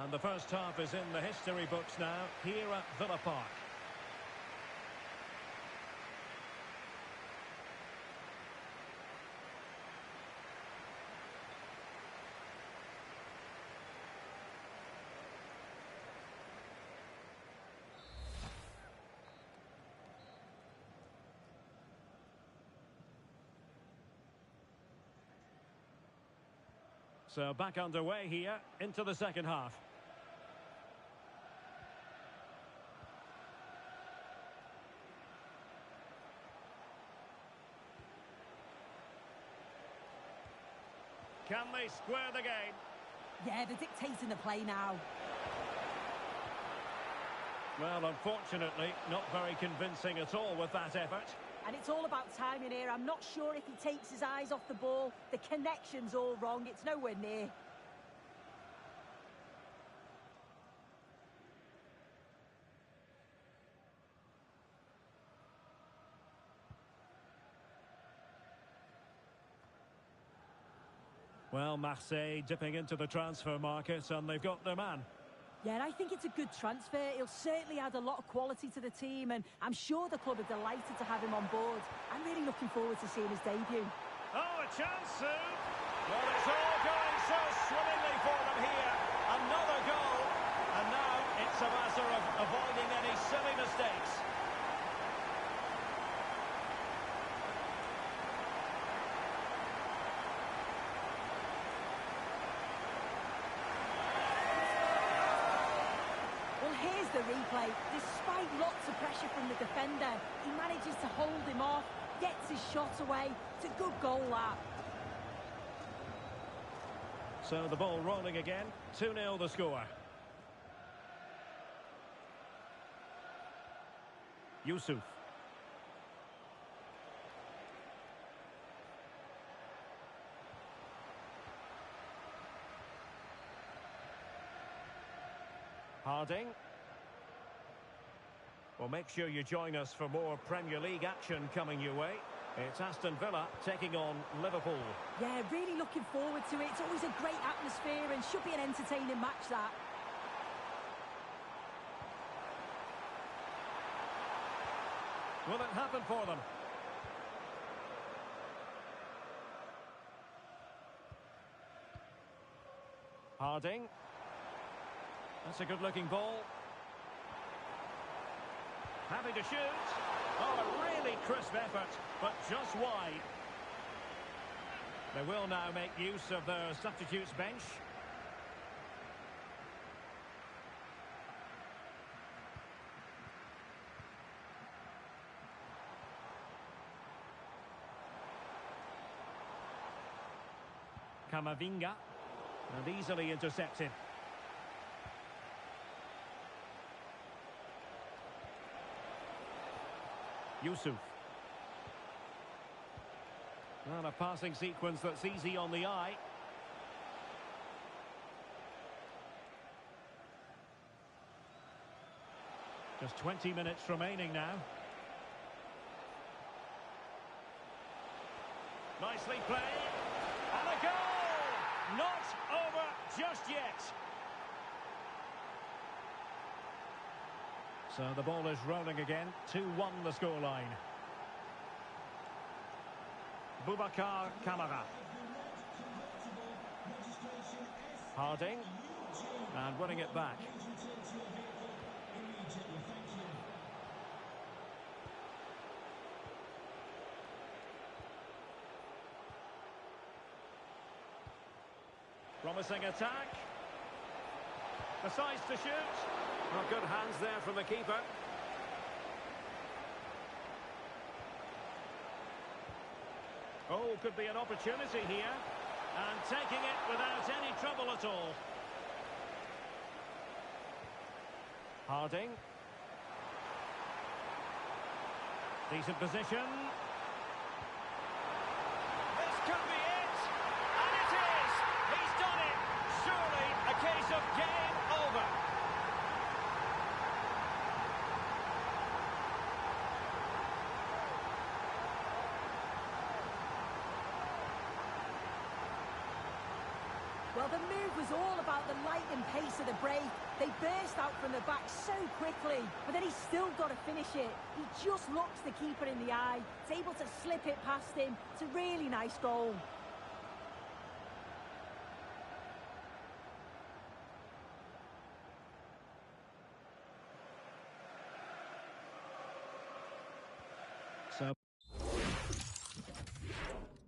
And the first half is in the history books now, here at Villa Park. So back underway here into the second half. Can they square the game? Yeah, they're dictating the play now. Well, unfortunately, not very convincing at all with that effort. And it's all about timing here. I'm not sure if he takes his eyes off the ball. The connection's all wrong. It's nowhere near. Well, Marseille dipping into the transfer market, and they've got their man. Yeah, I think it's a good transfer. He'll certainly add a lot of quality to the team, and I'm sure the club are delighted to have him on board. I'm really looking forward to seeing his debut. Oh, a chance soon. Well, it's all going so swimmingly for them here. Another goal. And now it's a matter of avoiding any silly mistakes. Here's the replay. Despite lots of pressure from the defender, he manages to hold him off, gets his shot away. It's a good goal, that. So the ball rolling again. 2-0 the score. Yusuf. Harding. Well, make sure you join us for more Premier League action coming your way. It's Aston Villa taking on Liverpool. Yeah, really looking forward to it. It's always a great atmosphere and should be an entertaining match, that. Will it happen for them? Harding. That's a good-looking ball. Happy to shoot. Oh, a really crisp effort, but just wide. They will now make use of their substitutes bench. Camavinga. And easily intercepted. Yusuf. And a passing sequence that's easy on the eye. Just 20 minutes remaining now. Nicely played. And a goal! Not over just yet. So the ball is rolling again. 2-1 the scoreline. Boubacar Kamara. Harding. And winning it back. Promising attack. Decides to shoot. Well, good hands there from the keeper. Oh, could be an opportunity here. And taking it without any trouble at all. Harding. Decent position. This could be it. And it is. He's done it. Surely a case of game over. Well, the move was all about the light and pace of the break. They burst out from the back so quickly, but then he's still got to finish it. He just looks the keeper in the eye. He's able to slip it past him. It's a really nice goal. So,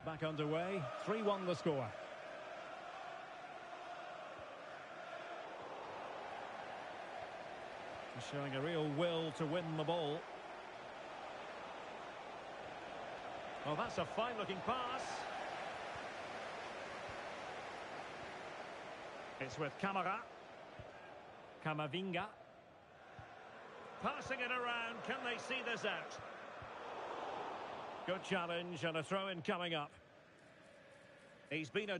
back underway, 3-1 the score. Showing a real will to win the ball. Oh, that's a fine-looking pass. It's with Camara. Camavinga. Passing it around. Can they see this out? Good challenge and a throw-in coming up. He's been a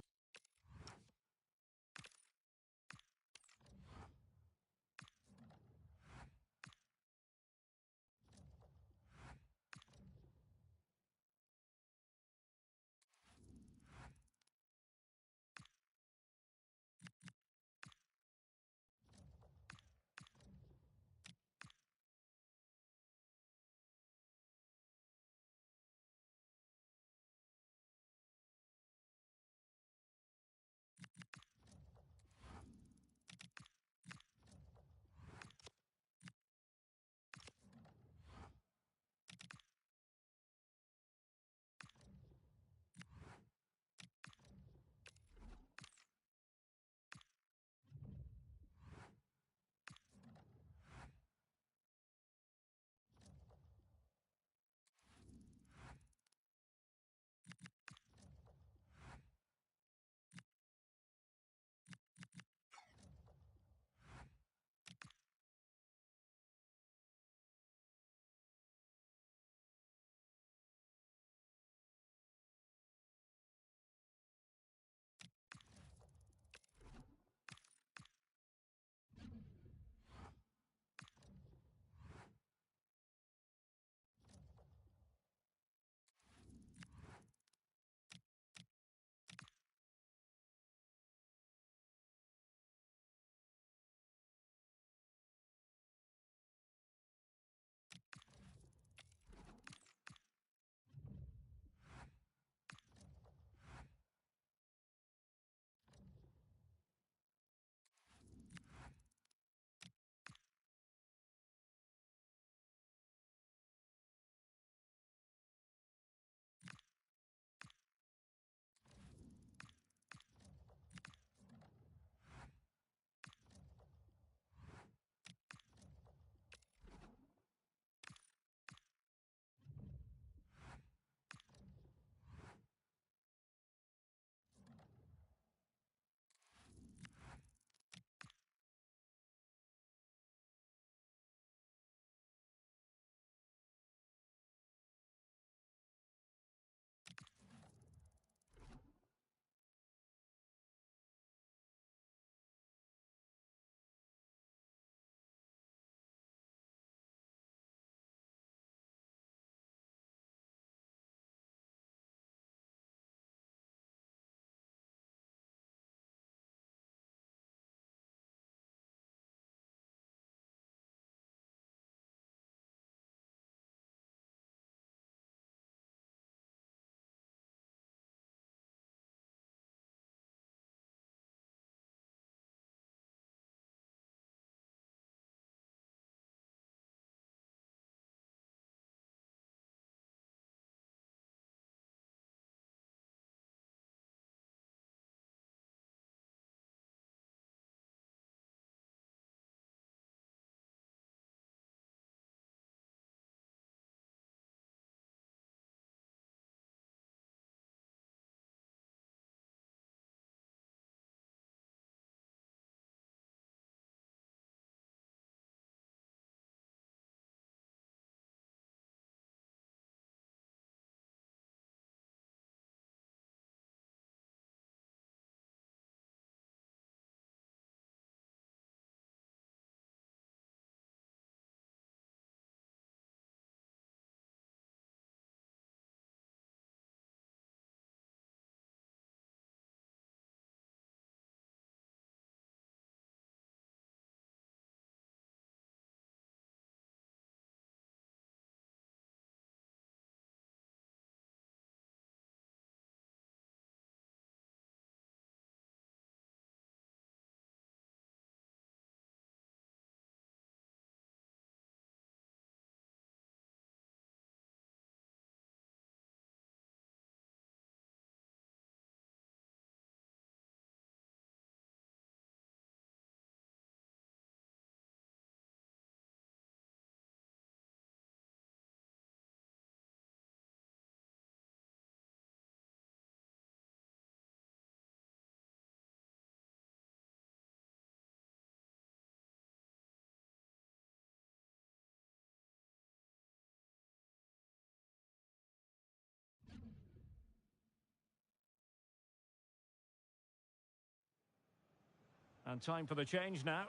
And time for the change now.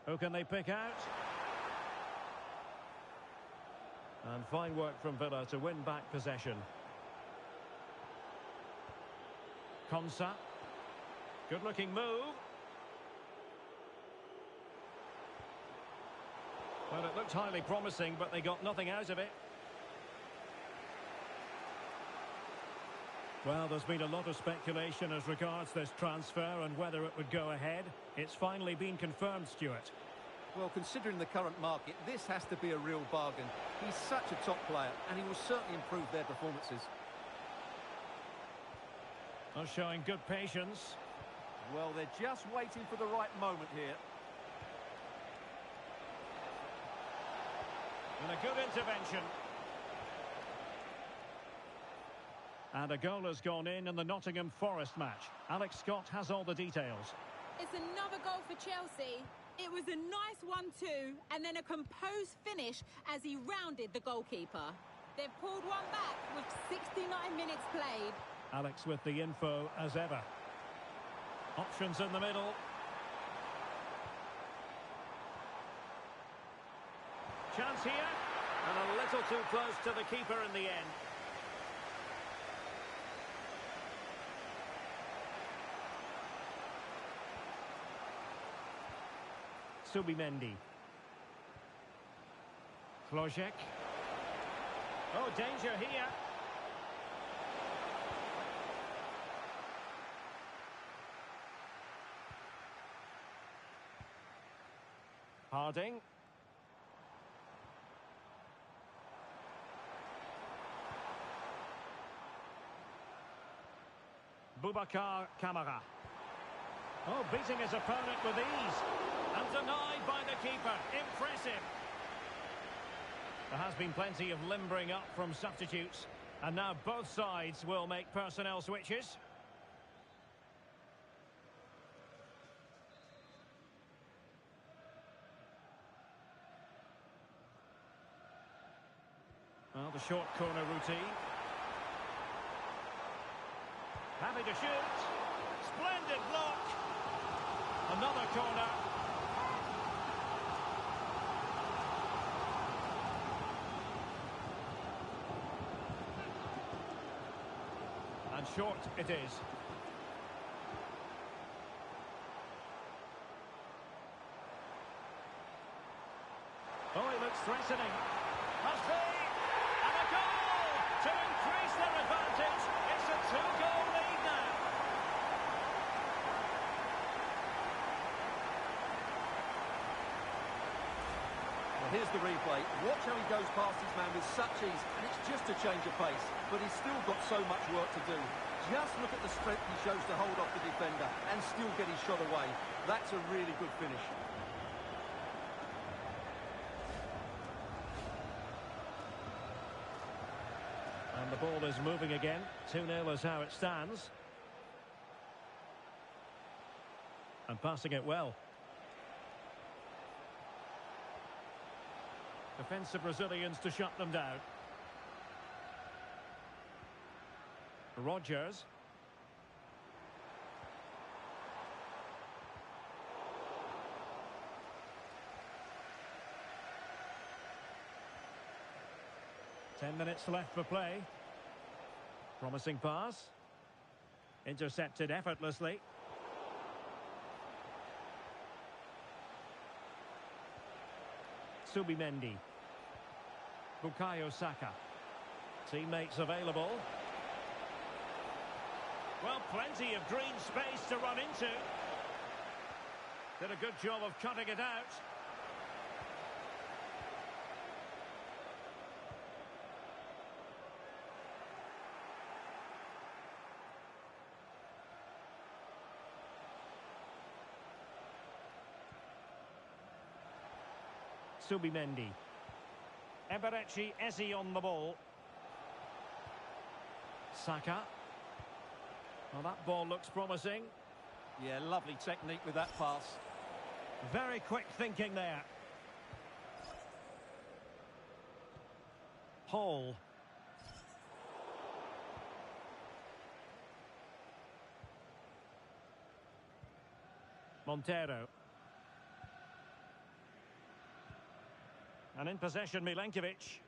Who can they pick out? And fine work from Villa to win back possession. Konsa. Good-looking move. Well, it looked highly promising, but they got nothing out of it. Well, there's been a lot of speculation as regards this transfer and whether it would go ahead. It's finally been confirmed, Stuart. Well, considering the current market, this has to be a real bargain. He's such a top player, and he will certainly improve their performances. They're showing good patience. Well, they're just waiting for the right moment here. And a good intervention. And a goal has gone in the Nottingham Forest match. Alex Scott has all the details. It's another goal for Chelsea. It was a nice 1-2 and then a composed finish as he rounded the goalkeeper. They've pulled one back with 69 minutes played. Alex with the info as ever. Options in the middle. Chance here. And a little too close to the keeper in the end. Subimendi. Klojek. Oh, danger here. Harding. Boubacar Kamara. Oh, beating his opponent with ease. And denied by the keeper. Impressive. There has been plenty of limbering up from substitutes. And now both sides will make personnel switches. Well, the short corner routine. Happy to shoot. Splendid block. Another corner. And short it is. Oh, it looks threatening. Must be. And a goal to increase their advantage. It's a two-goal lead now. Well, here's the replay. Watch how he goes past his man with such ease, and it's just a change of pace. But he's still got so much work to do. Just look at the strength he shows to hold off the defender and still get his shot away. That's a really good finish. And the ball is moving again. 2-0 is how it stands. And passing it well. Defensive Brazilians to shut them down. Rodgers. Ten minutes left for play. Promising pass. Intercepted effortlessly. Subimendi. Bukayo Saka. Teammates available. Well, plenty of green space to run into. Did a good job of cutting it out. Subimendi. Eberechi Eze on the ball. Saka. Well, that ball looks promising. Yeah, lovely technique with that pass. Very quick thinking there. Hall. Montero. And in possession, Milenkovic.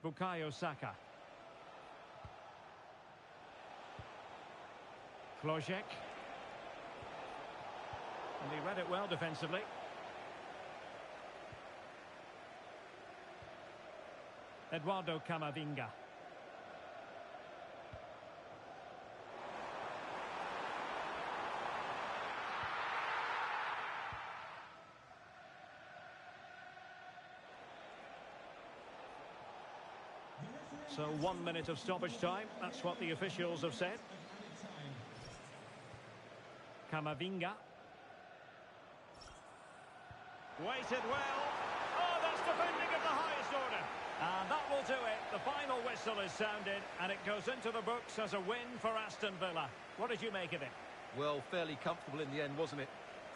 Bukayo Saka. Klojek. And he read it well defensively. Eduardo Camavinga. So 1 minute of stoppage time. That's what the officials have said. Camavinga. Waited well. Oh, that's defending of the highest order. And that will do it. The final whistle is sounded, and it goes into the books as a win for Aston Villa. What did you make of it? Well, fairly comfortable in the end, wasn't it?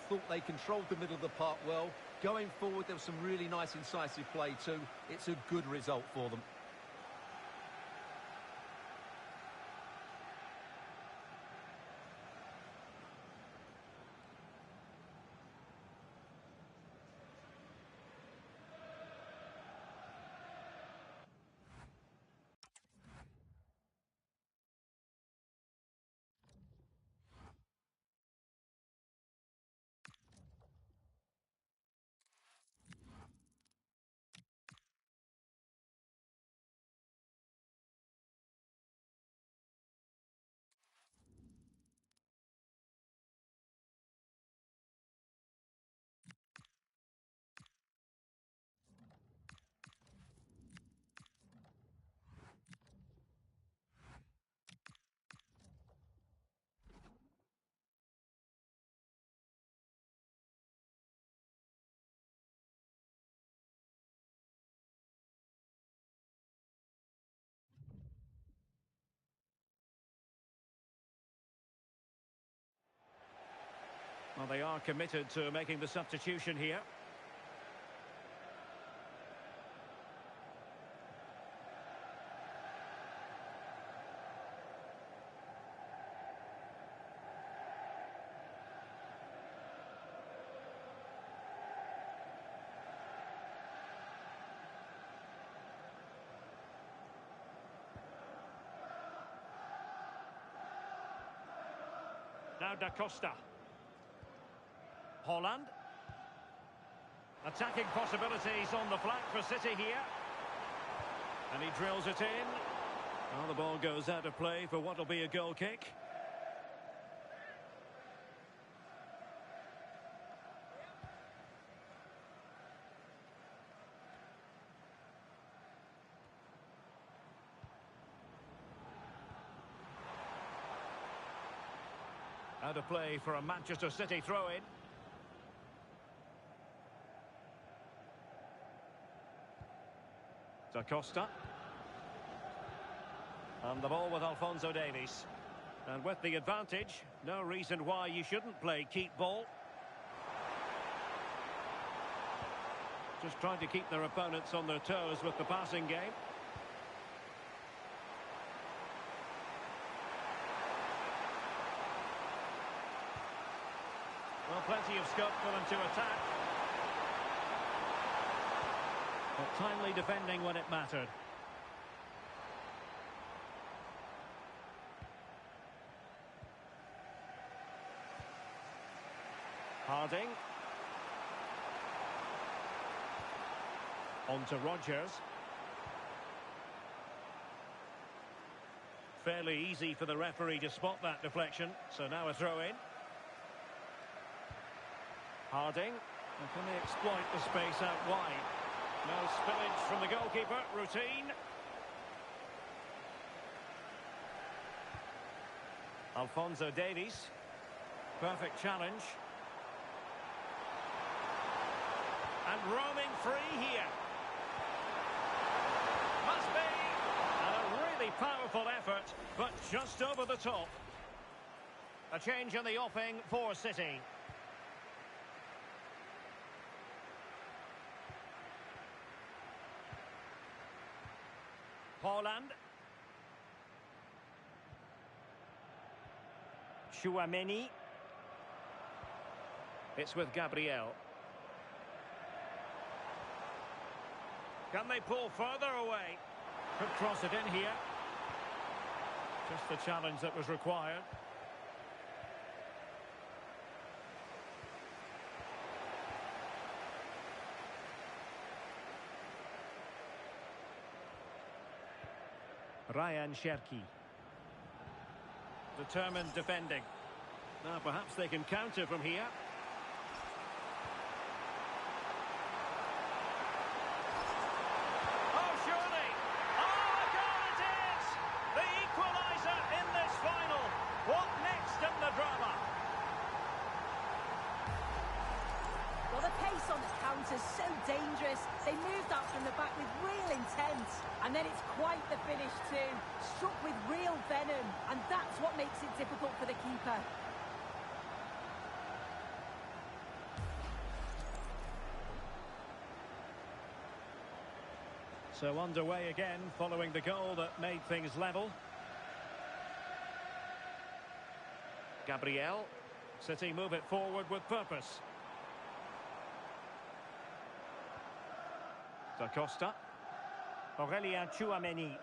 Thought they controlled the middle of the park well. Going forward, there was some really nice incisive play too. It's a good result for them. Well, they are committed to making the substitution here. Now Da Costa. Holland. Attacking possibilities on the flank for City here. And he drills it in. Well, the ball goes out of play for what will be a goal kick. Out of play for a Manchester City throw-in. Da Costa. And the ball with Alphonso Davies. And with the advantage, no reason why you shouldn't play keep ball. Just trying to keep their opponents on their toes with the passing game. Well, plenty of scope for them to attack. But timely defending when it mattered. Harding. On to Rodgers. Fairly easy for the referee to spot that deflection. So now a throw-in. Harding. And can they exploit the space out wide? No spillage from the goalkeeper. Routine. Alphonso Davies. Perfect challenge. And roaming free here. Must be. And Really powerful effort, but just over the top. A change in the offing for City. Haaland. Tchouaméni. It's with Gabriel. Can they pull further away? Could cross it in here. Just the challenge that was required. Ryan Cherki. Determined defending. Now perhaps they can counter from here. Oh, surely! Oh, a goal it is! The equaliser in this final. What next in the drama? Well, the pace on the counter's so dangerous. They moved up from the back with real intent. And then it's quite the finish too. Struck with real venom. And that's what makes it difficult for the keeper. So underway again following the goal that made things level. Gabriel. City move it forward with purpose. Da Costa. Aurelien Tchouaméni.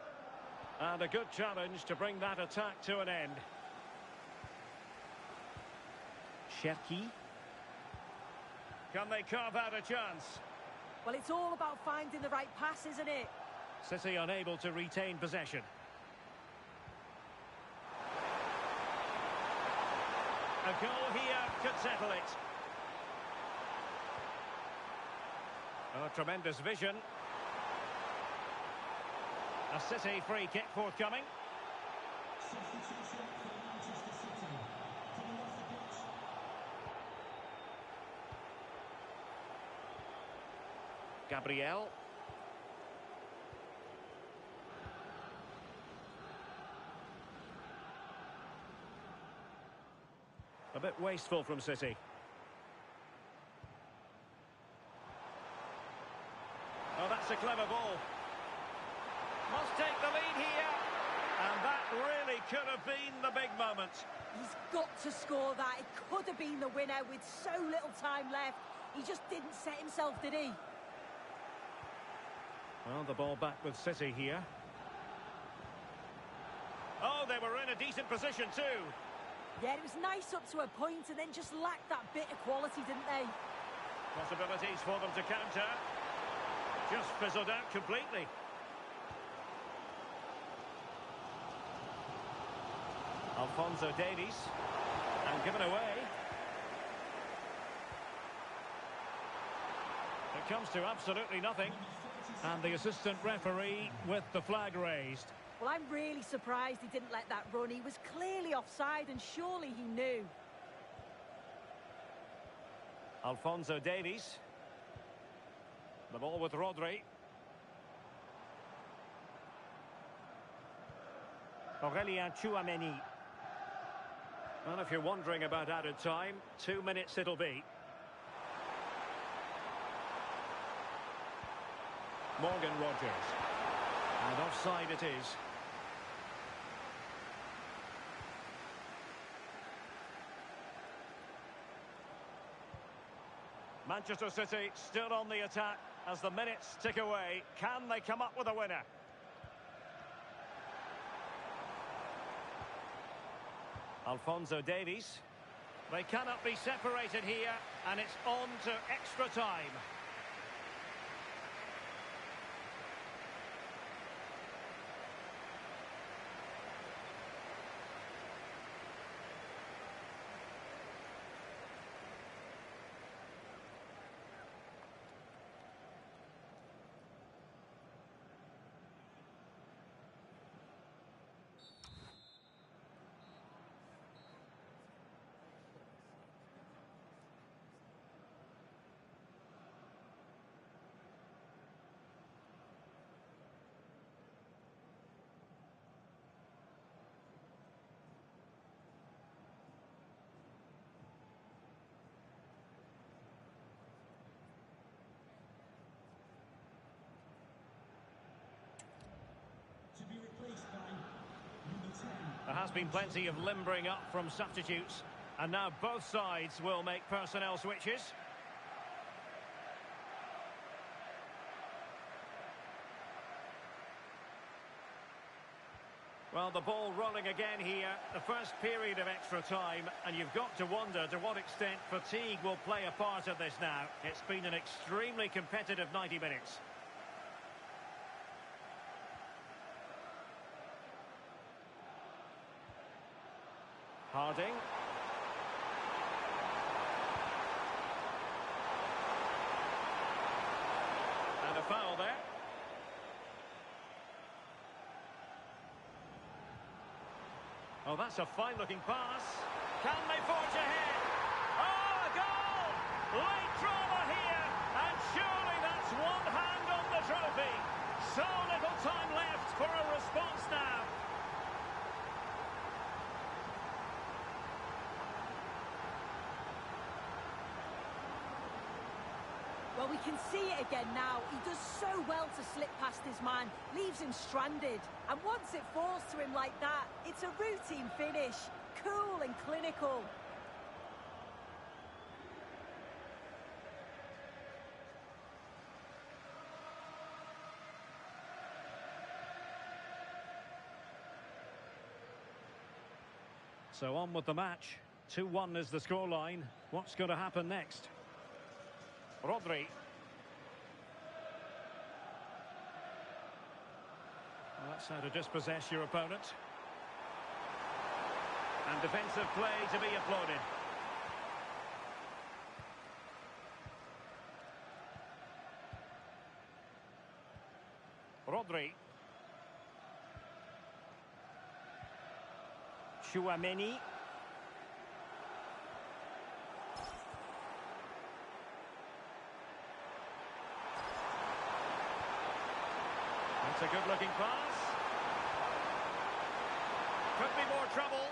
And a good challenge to bring that attack to an end. Cherki. Can they carve out a chance? Well, it's all about finding the right pass, isn't it? City unable to retain possession. A goal here could settle it. Oh, tremendous vision. A City free kick forthcoming. Gabriel. A bit wasteful from City. Oh, that's a clever ball. Must take the lead here. And that really could have been the big moment. He's got to score that. It could have been the winner with so little time left. He just didn't set himself, did he? Well, the ball back with City here. Oh, they were in a decent position too. Yeah, it was nice up to a point and then just lacked that bit of quality, didn't they? Possibilities for them to counter. Just fizzled out completely. Alphonso Davies. And given away. It comes to absolutely nothing. And the assistant referee with the flag raised. Well, I'm really surprised he didn't let that run. He was clearly offside and surely he knew. Alphonso Davies. The ball with Rodri. Aurelien Tchouaméni. Well, if you're wondering about added time, 2 minutes it'll be. Morgan Rogers. And offside it is. Manchester City still on the attack as the minutes tick away. Can they come up with a winner? Alphonso Davies. They cannot be separated here, and it's on to extra time. been plenty of limbering up from substitutes. And now both sides will make personnel switches. Well, the ball rolling again here. The first period of extra time. And you've got to wonder to what extent fatigue will play a part of this now. It's been an extremely competitive 90 minutes. Harding. And a foul there. Oh, that's a fine-looking pass. Can they forge ahead? Oh, a goal! Late drama here, and surely that's one hand on the trophy. So little time left for a response now. Well, we can see it again now. He does so well to slip past his man, leaves him stranded. And once it falls to him like that, it's a routine finish. Cool and clinical. So on with the match. 2-1 is the scoreline. What's going to happen next? Rodri. Well, that's how to dispossess your opponent. And defensive play to be applauded. Rodri. Tchouaméni. It's a good-looking pass. Could be more trouble.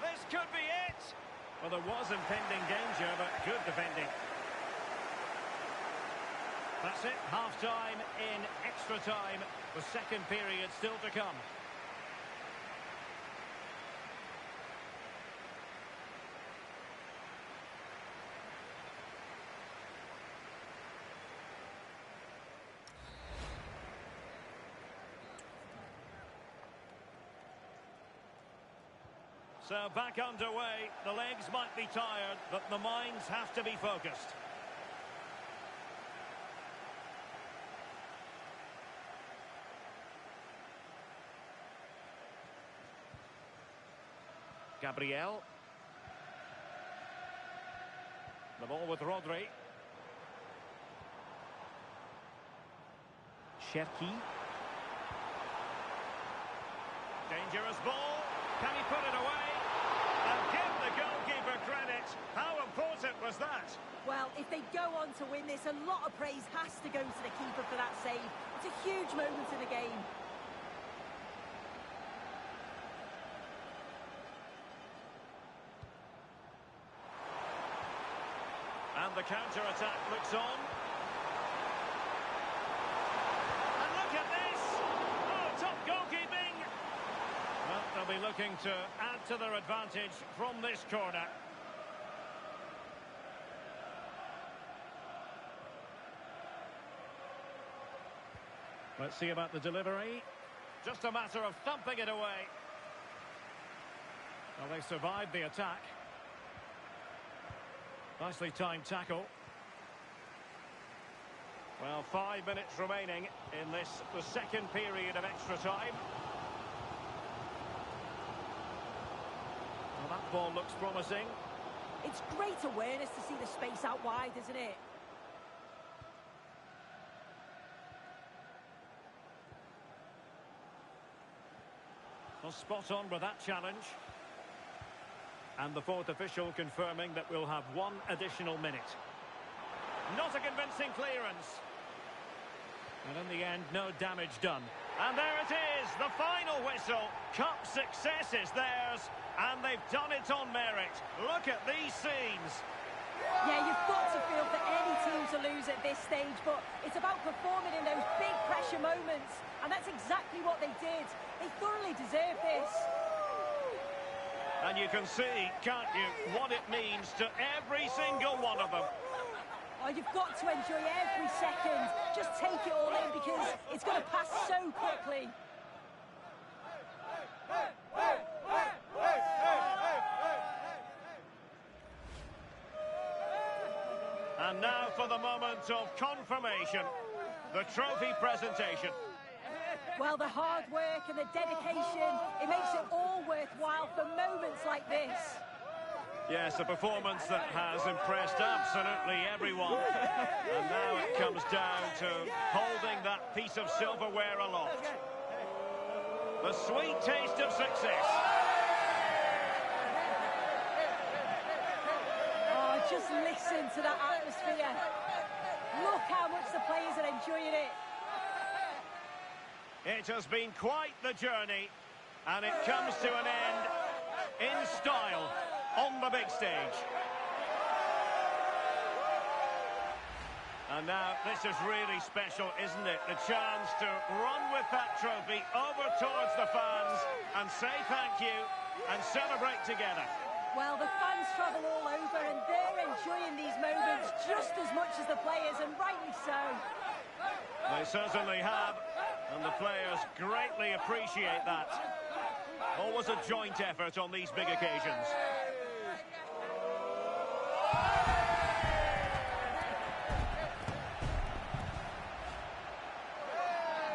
This could be it. Well, there was impending danger, but good defending. That's it. Half-time in extra time. The second period still to come. So back underway. The legs might be tired, but the minds have to be focused. Gabriel. The ball with Rodri. Cherki. Dangerous ball. Can he put it away? And give the goalkeeper credit. How important was that? Well, if they go on to win this, a lot of praise has to go to the keeper for that save. It's a huge moment in the game. And the counter-attack looks on. And look at this! Oh, top goalkeeping! Well, they'll be looking to add to their advantage from this corner. Let's see about the delivery. Just a matter of thumping it away. Well, they survived the attack. Nicely timed tackle. Well, 5 minutes remaining in this, the second period of extra time. Well, that ball looks promising. It's great awareness to see the space out wide, isn't it? Well, spot on with that challenge. And the fourth official confirming that we'll have one additional minute. Not a convincing clearance. And in the end, no damage done. And there it is, the final whistle. Cup success is theirs, and they've done it on merit. Look at these scenes. Yeah, you've got to feel for any team to lose egos at this stage, but it's about performing in those big pressure moments, and that's exactly what they did. They thoroughly deserve this. And you can see, can't you, what it means to every single one of them. Oh, you've got to enjoy every second. Just take it all in because it's going to pass so quickly. And now for the moment of confirmation, the trophy presentation. Well, the hard work and the dedication, it makes it all worthwhile for moments like this. Yes, a performance that has impressed absolutely everyone. And now it comes down to holding that piece of silverware aloft. The sweet taste of success. Oh, just listen to that atmosphere. Look how much the players are enjoying it. It has been quite the journey, and it comes to an end in style on the big stage. And now this is really special, isn't it? The chance to run with that trophy over towards the fans and say thank you and celebrate together. Well, the fans travel all over and they're enjoying these moments just as much as the players, and rightly so. They certainly have, and the players greatly appreciate that. Always a joint effort on these big occasions.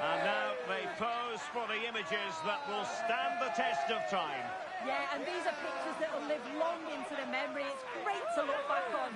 And now they pose for the images that will stand the test of time. Yeah, and these are pictures that will live long into the memory. It's great to look back on.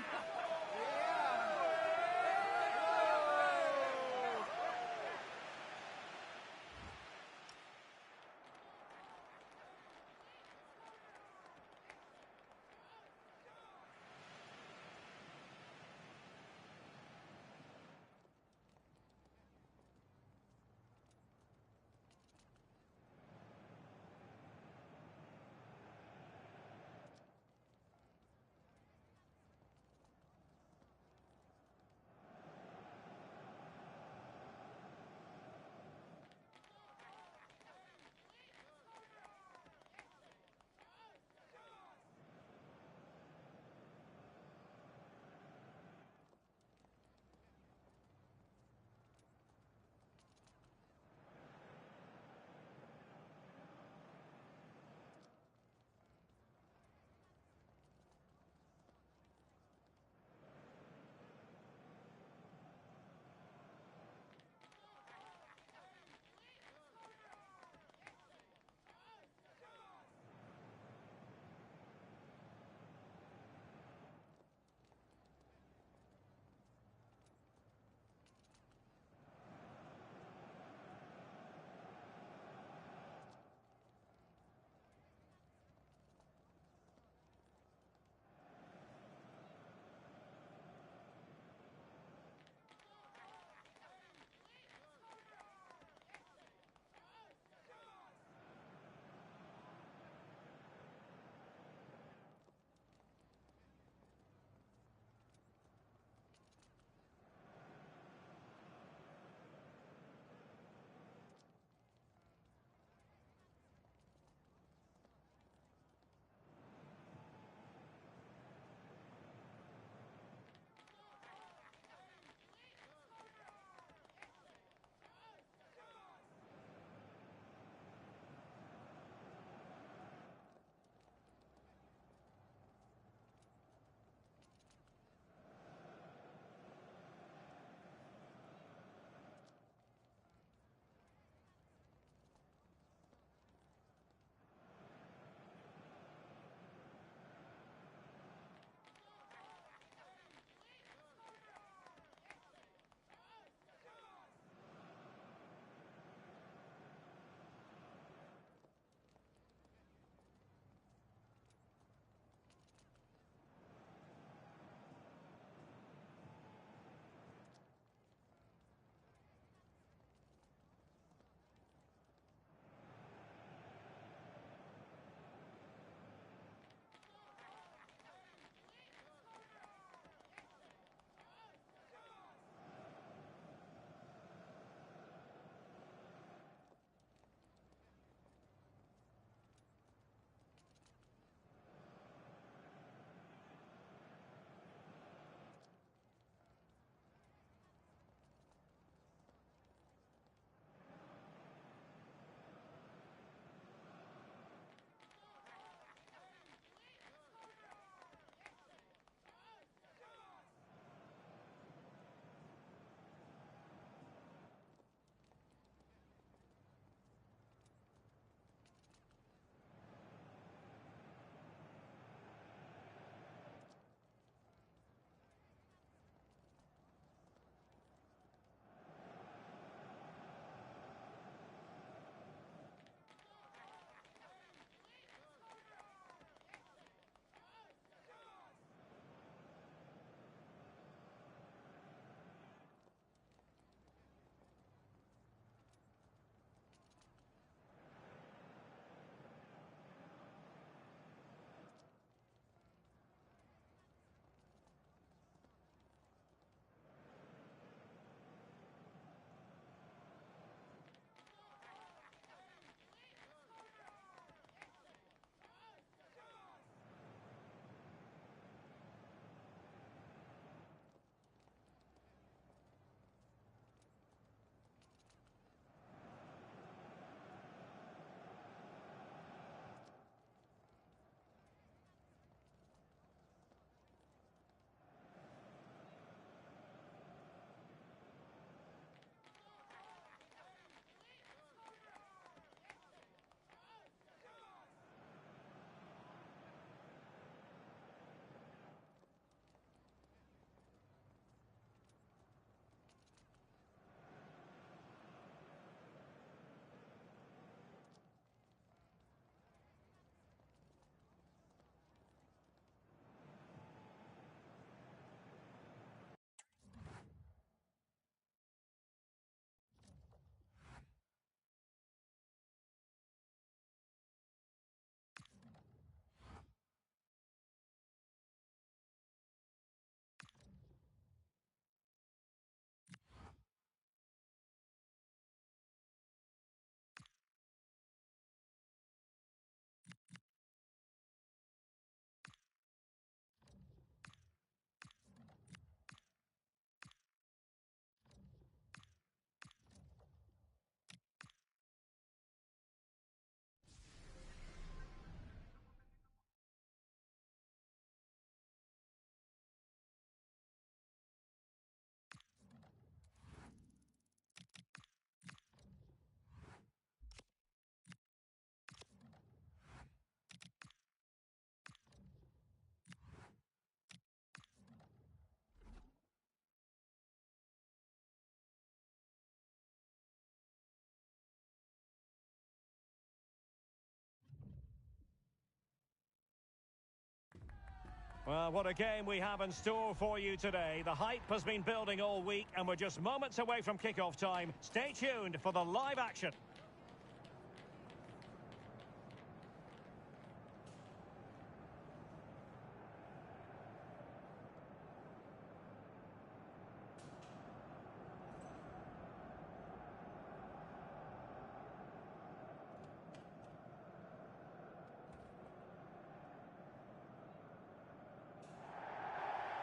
Well, what a game we have in store for you today. The hype has been building all week, and we're just moments away from kickoff time. Stay tuned for the live action.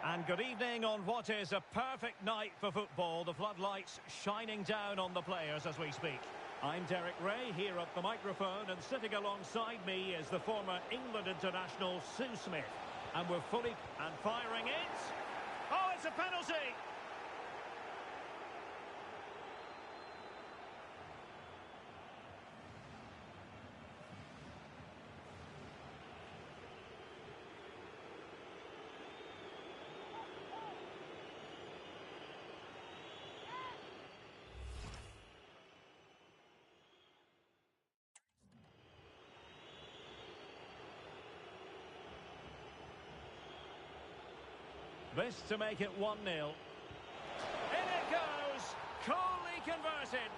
And good evening on what is a perfect night for football. The floodlights shining down on the players as we speak. I'm Derek Ray here at the microphone, and sitting alongside me is the former England international Sue Smith. And we're fully and firing it. Oh, it's a penalty! This to make it 1-0. In it goes! Coolly converted!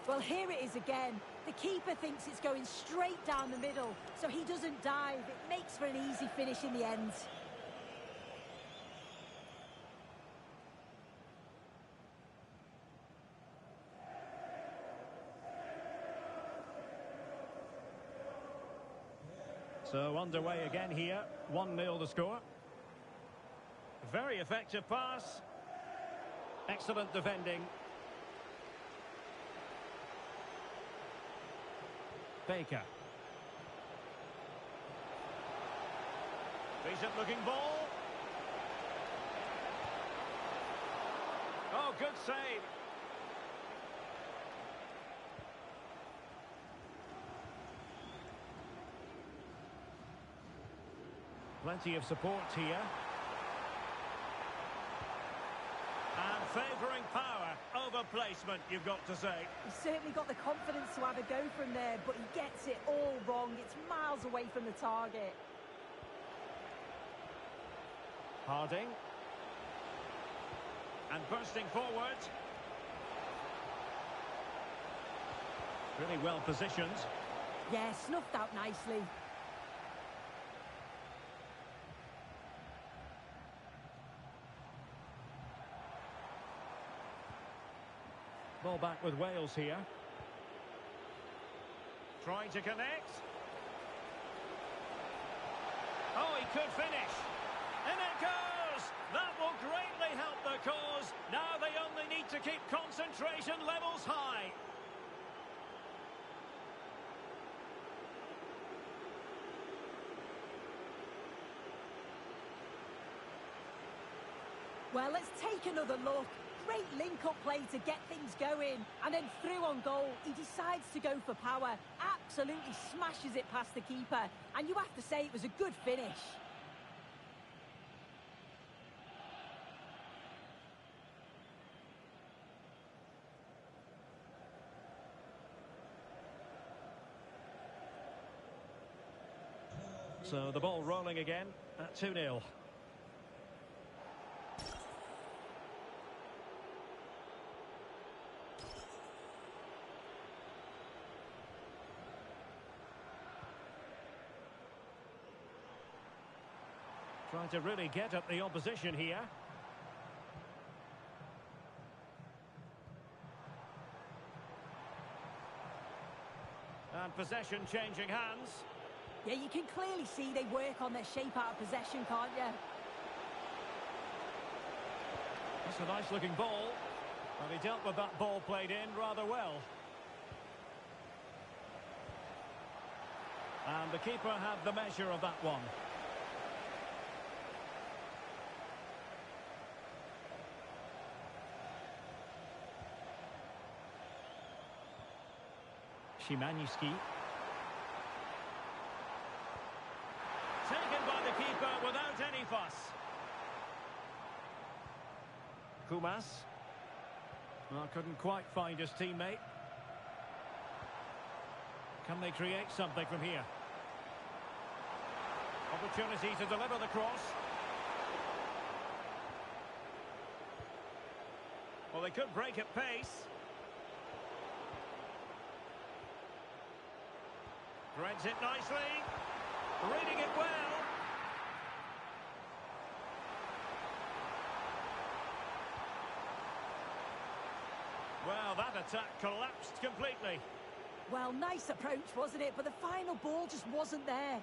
Well, here it is again. The keeper thinks it's going straight down the middle, so he doesn't dive. It makes for an easy finish in the end. So underway again here, 1-0 the score. Very effective pass. Excellent defending. Baker. Decent looking ball. Oh, good save. Plenty of support here. And favouring power over placement, you've got to say. He's certainly got the confidence to have a go from there, but he gets it all wrong. It's miles away from the target. Harding. And bursting forward. Really well positioned. Yeah, snuffed out nicely. Ball back with Wales here. Trying to connect. Oh, he could finish. In it goes! That will greatly help the cause. Now they only need to keep concentration levels high. Well, let's take another look. Great link-up play to get things going, and then through on goal, he decides to go for power, absolutely smashes it past the keeper, and you have to say it was a good finish. So the ball rolling again at 2-0. Trying to really get at the opposition here. And possession changing hands. Yeah, you can clearly see they work on their shape out of possession, can't you? That's a nice looking ball. And he dealt with that ball played in rather well. And the keeper had the measure of that one. Szymański. Taken by the keeper without any fuss. Kumas. Well, couldn't quite find his teammate. Can they create something from here? Opportunity to deliver the cross. Well, they could break at pace. Threads it nicely. Reading it well. Well, that attack collapsed completely. Well, nice approach, wasn't it? But the final ball just wasn't there.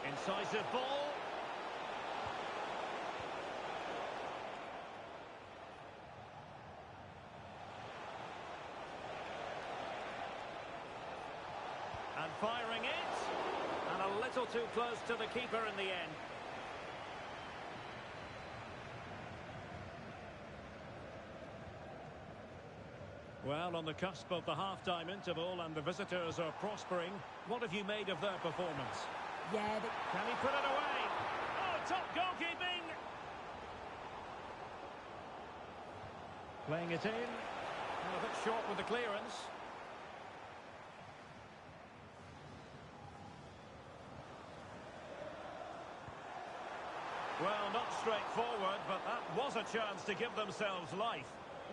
Incisive ball. And firing it. And a little too close to the keeper in the end. Well, on the cusp of the half-time interval and the visitors are prospering, what have you made of their performance? Yeah, Can he put it away? Oh, top goalkeeping! Playing it in. A bit short with the clearance. Well, not straightforward, but that was a chance to give themselves life.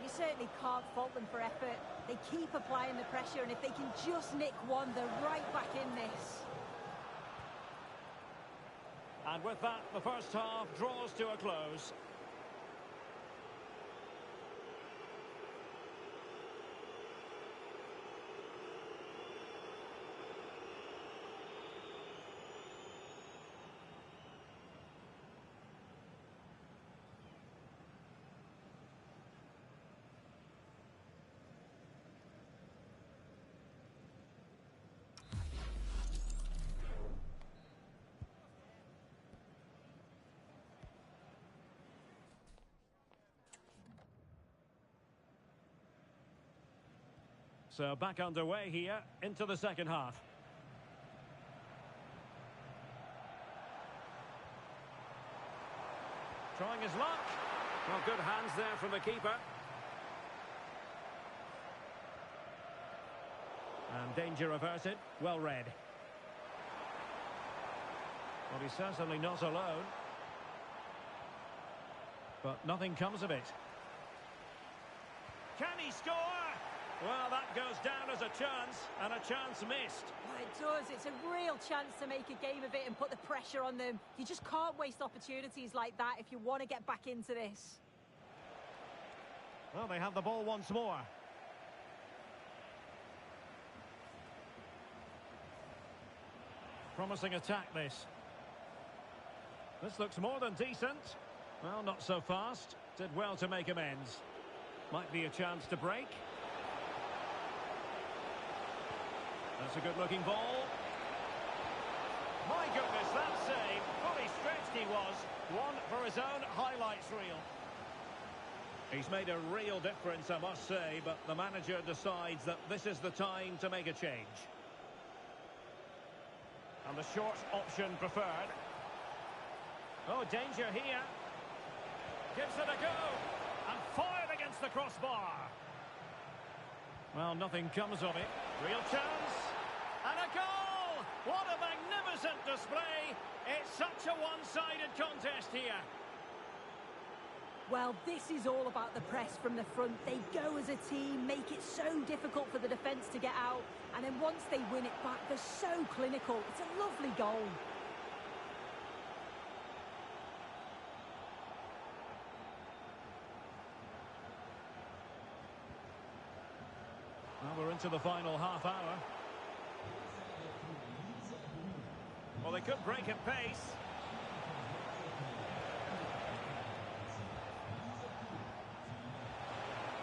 you certainly can't fault them for effort. They keep applying the pressure, and if they can just nick one, they're right back in this. And with that, the first half draws to a close. So back underway here into the second half. Trying his luck. Well, good hands there from the keeper. And danger averted. Well read. Well, he's certainly not alone. But nothing comes of it. Can he score? Well, that goes down as a chance, and a chance missed. Well, it does. It's a real chance to make a game of it and put the pressure on them. You just can't waste opportunities like that if you want to get back into this. Well, they have the ball once more. Promising attack, this. This looks more than decent. Well, not so fast. Did well to make amends. Might be a chance to break. That's a good-looking ball. My goodness, that save. Fully stretched he was. One for his own highlights reel. He's made a real difference, I must say, but the manager decides that this is the time to make a change. And the short option preferred. Oh, danger here. Gives it a go. And fired against the crossbar. Well, nothing comes of it. Real chance. And a goal! What a magnificent display. It's such a one-sided contest here. Well, this is all about the press from the front. They go as a team, make it so difficult for the defence to get out. And then once they win it back, they're so clinical. It's a lovely goal. Well, we're into the final half hour. Well, they could break at pace.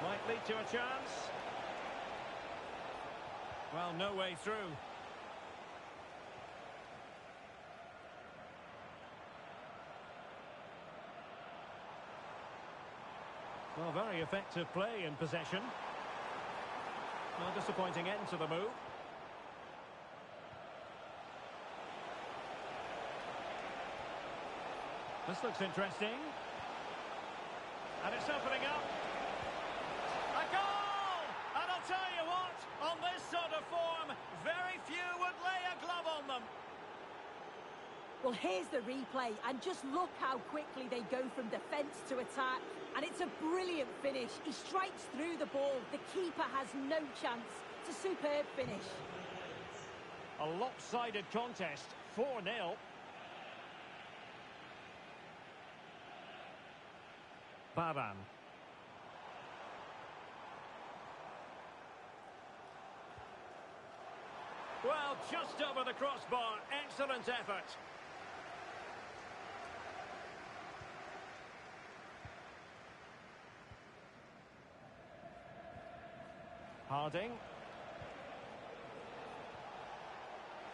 Might lead to a chance. Well, no way through. Well, very effective play in possession. Well, disappointing end to the move. This looks interesting. And it's opening up. A goal! And I'll tell you what, on this sort of form, very few would lay a glove on them. Well, here's the replay, and just look how quickly they go from defence to attack. And it's a brilliant finish. He strikes through the ball. The keeper has no chance. It's a superb finish. A lopsided contest, 4-0. Baran. Well, just over the crossbar. Excellent effort. Harding.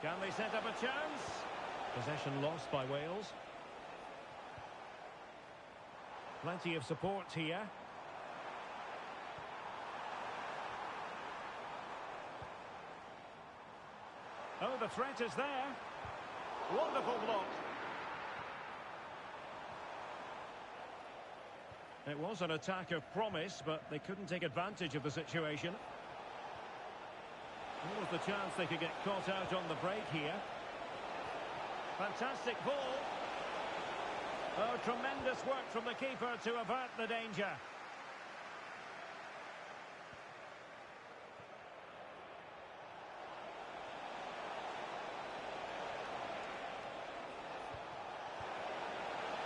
Can they set up a chance? Possession lost by Wales. Plenty of support here. Oh, the threat is there. Wonderful block. It was an attack of promise, but they couldn't take advantage of the situation. What was the chance they could get caught out on the break here? Fantastic ball. Oh, tremendous work from the keeper to avert the danger.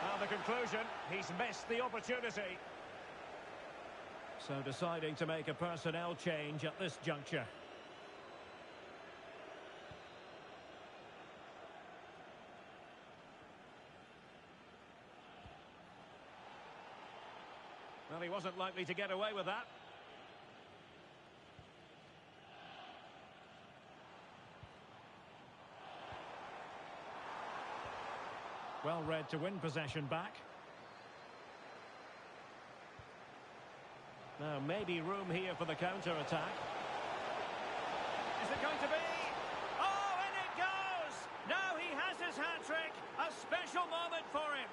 Now the conclusion, he's missed the opportunity. So deciding to make a personnel change at this juncture. Well, he wasn't likely to get away with that. Well read to win possession back. Now, maybe room here for the counter-attack. Is it going to be? Oh, and it goes! Now he has his hat-trick. A special moment for him.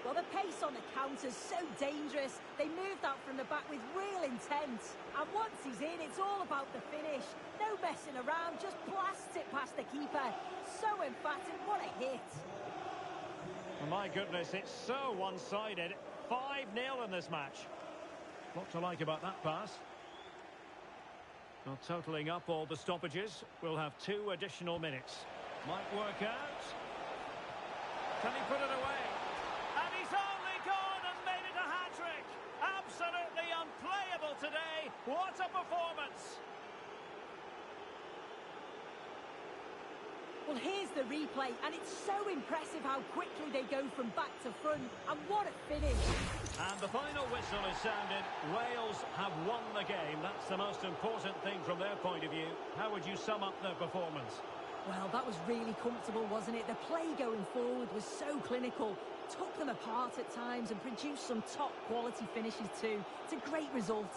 Well, the pace on the counter's so dangerous. They moved out from the back with real intent. And once he's in, it's all about the finish. No messing around, just blasts it past the keeper. So emphatic, what a hit. Oh, my goodness, it's so one-sided. 5-0 in this match. What to like about that pass? Well, totalling up all the stoppages, we'll have 2 additional minutes. Might work out. Can he put it away? And he's only gone and made it a hat-trick. Absolutely unplayable today. What a performance. Well, here's the replay, and it's so impressive how quickly they go from back to front. And what a finish. And the final whistle is sounded. Wales have won the game. That's the most important thing from their point of view. How would you sum up their performance? Well, that was really comfortable, wasn't it? The play going forward was so clinical. Took them apart at times and produced some top quality finishes too. It's a great result.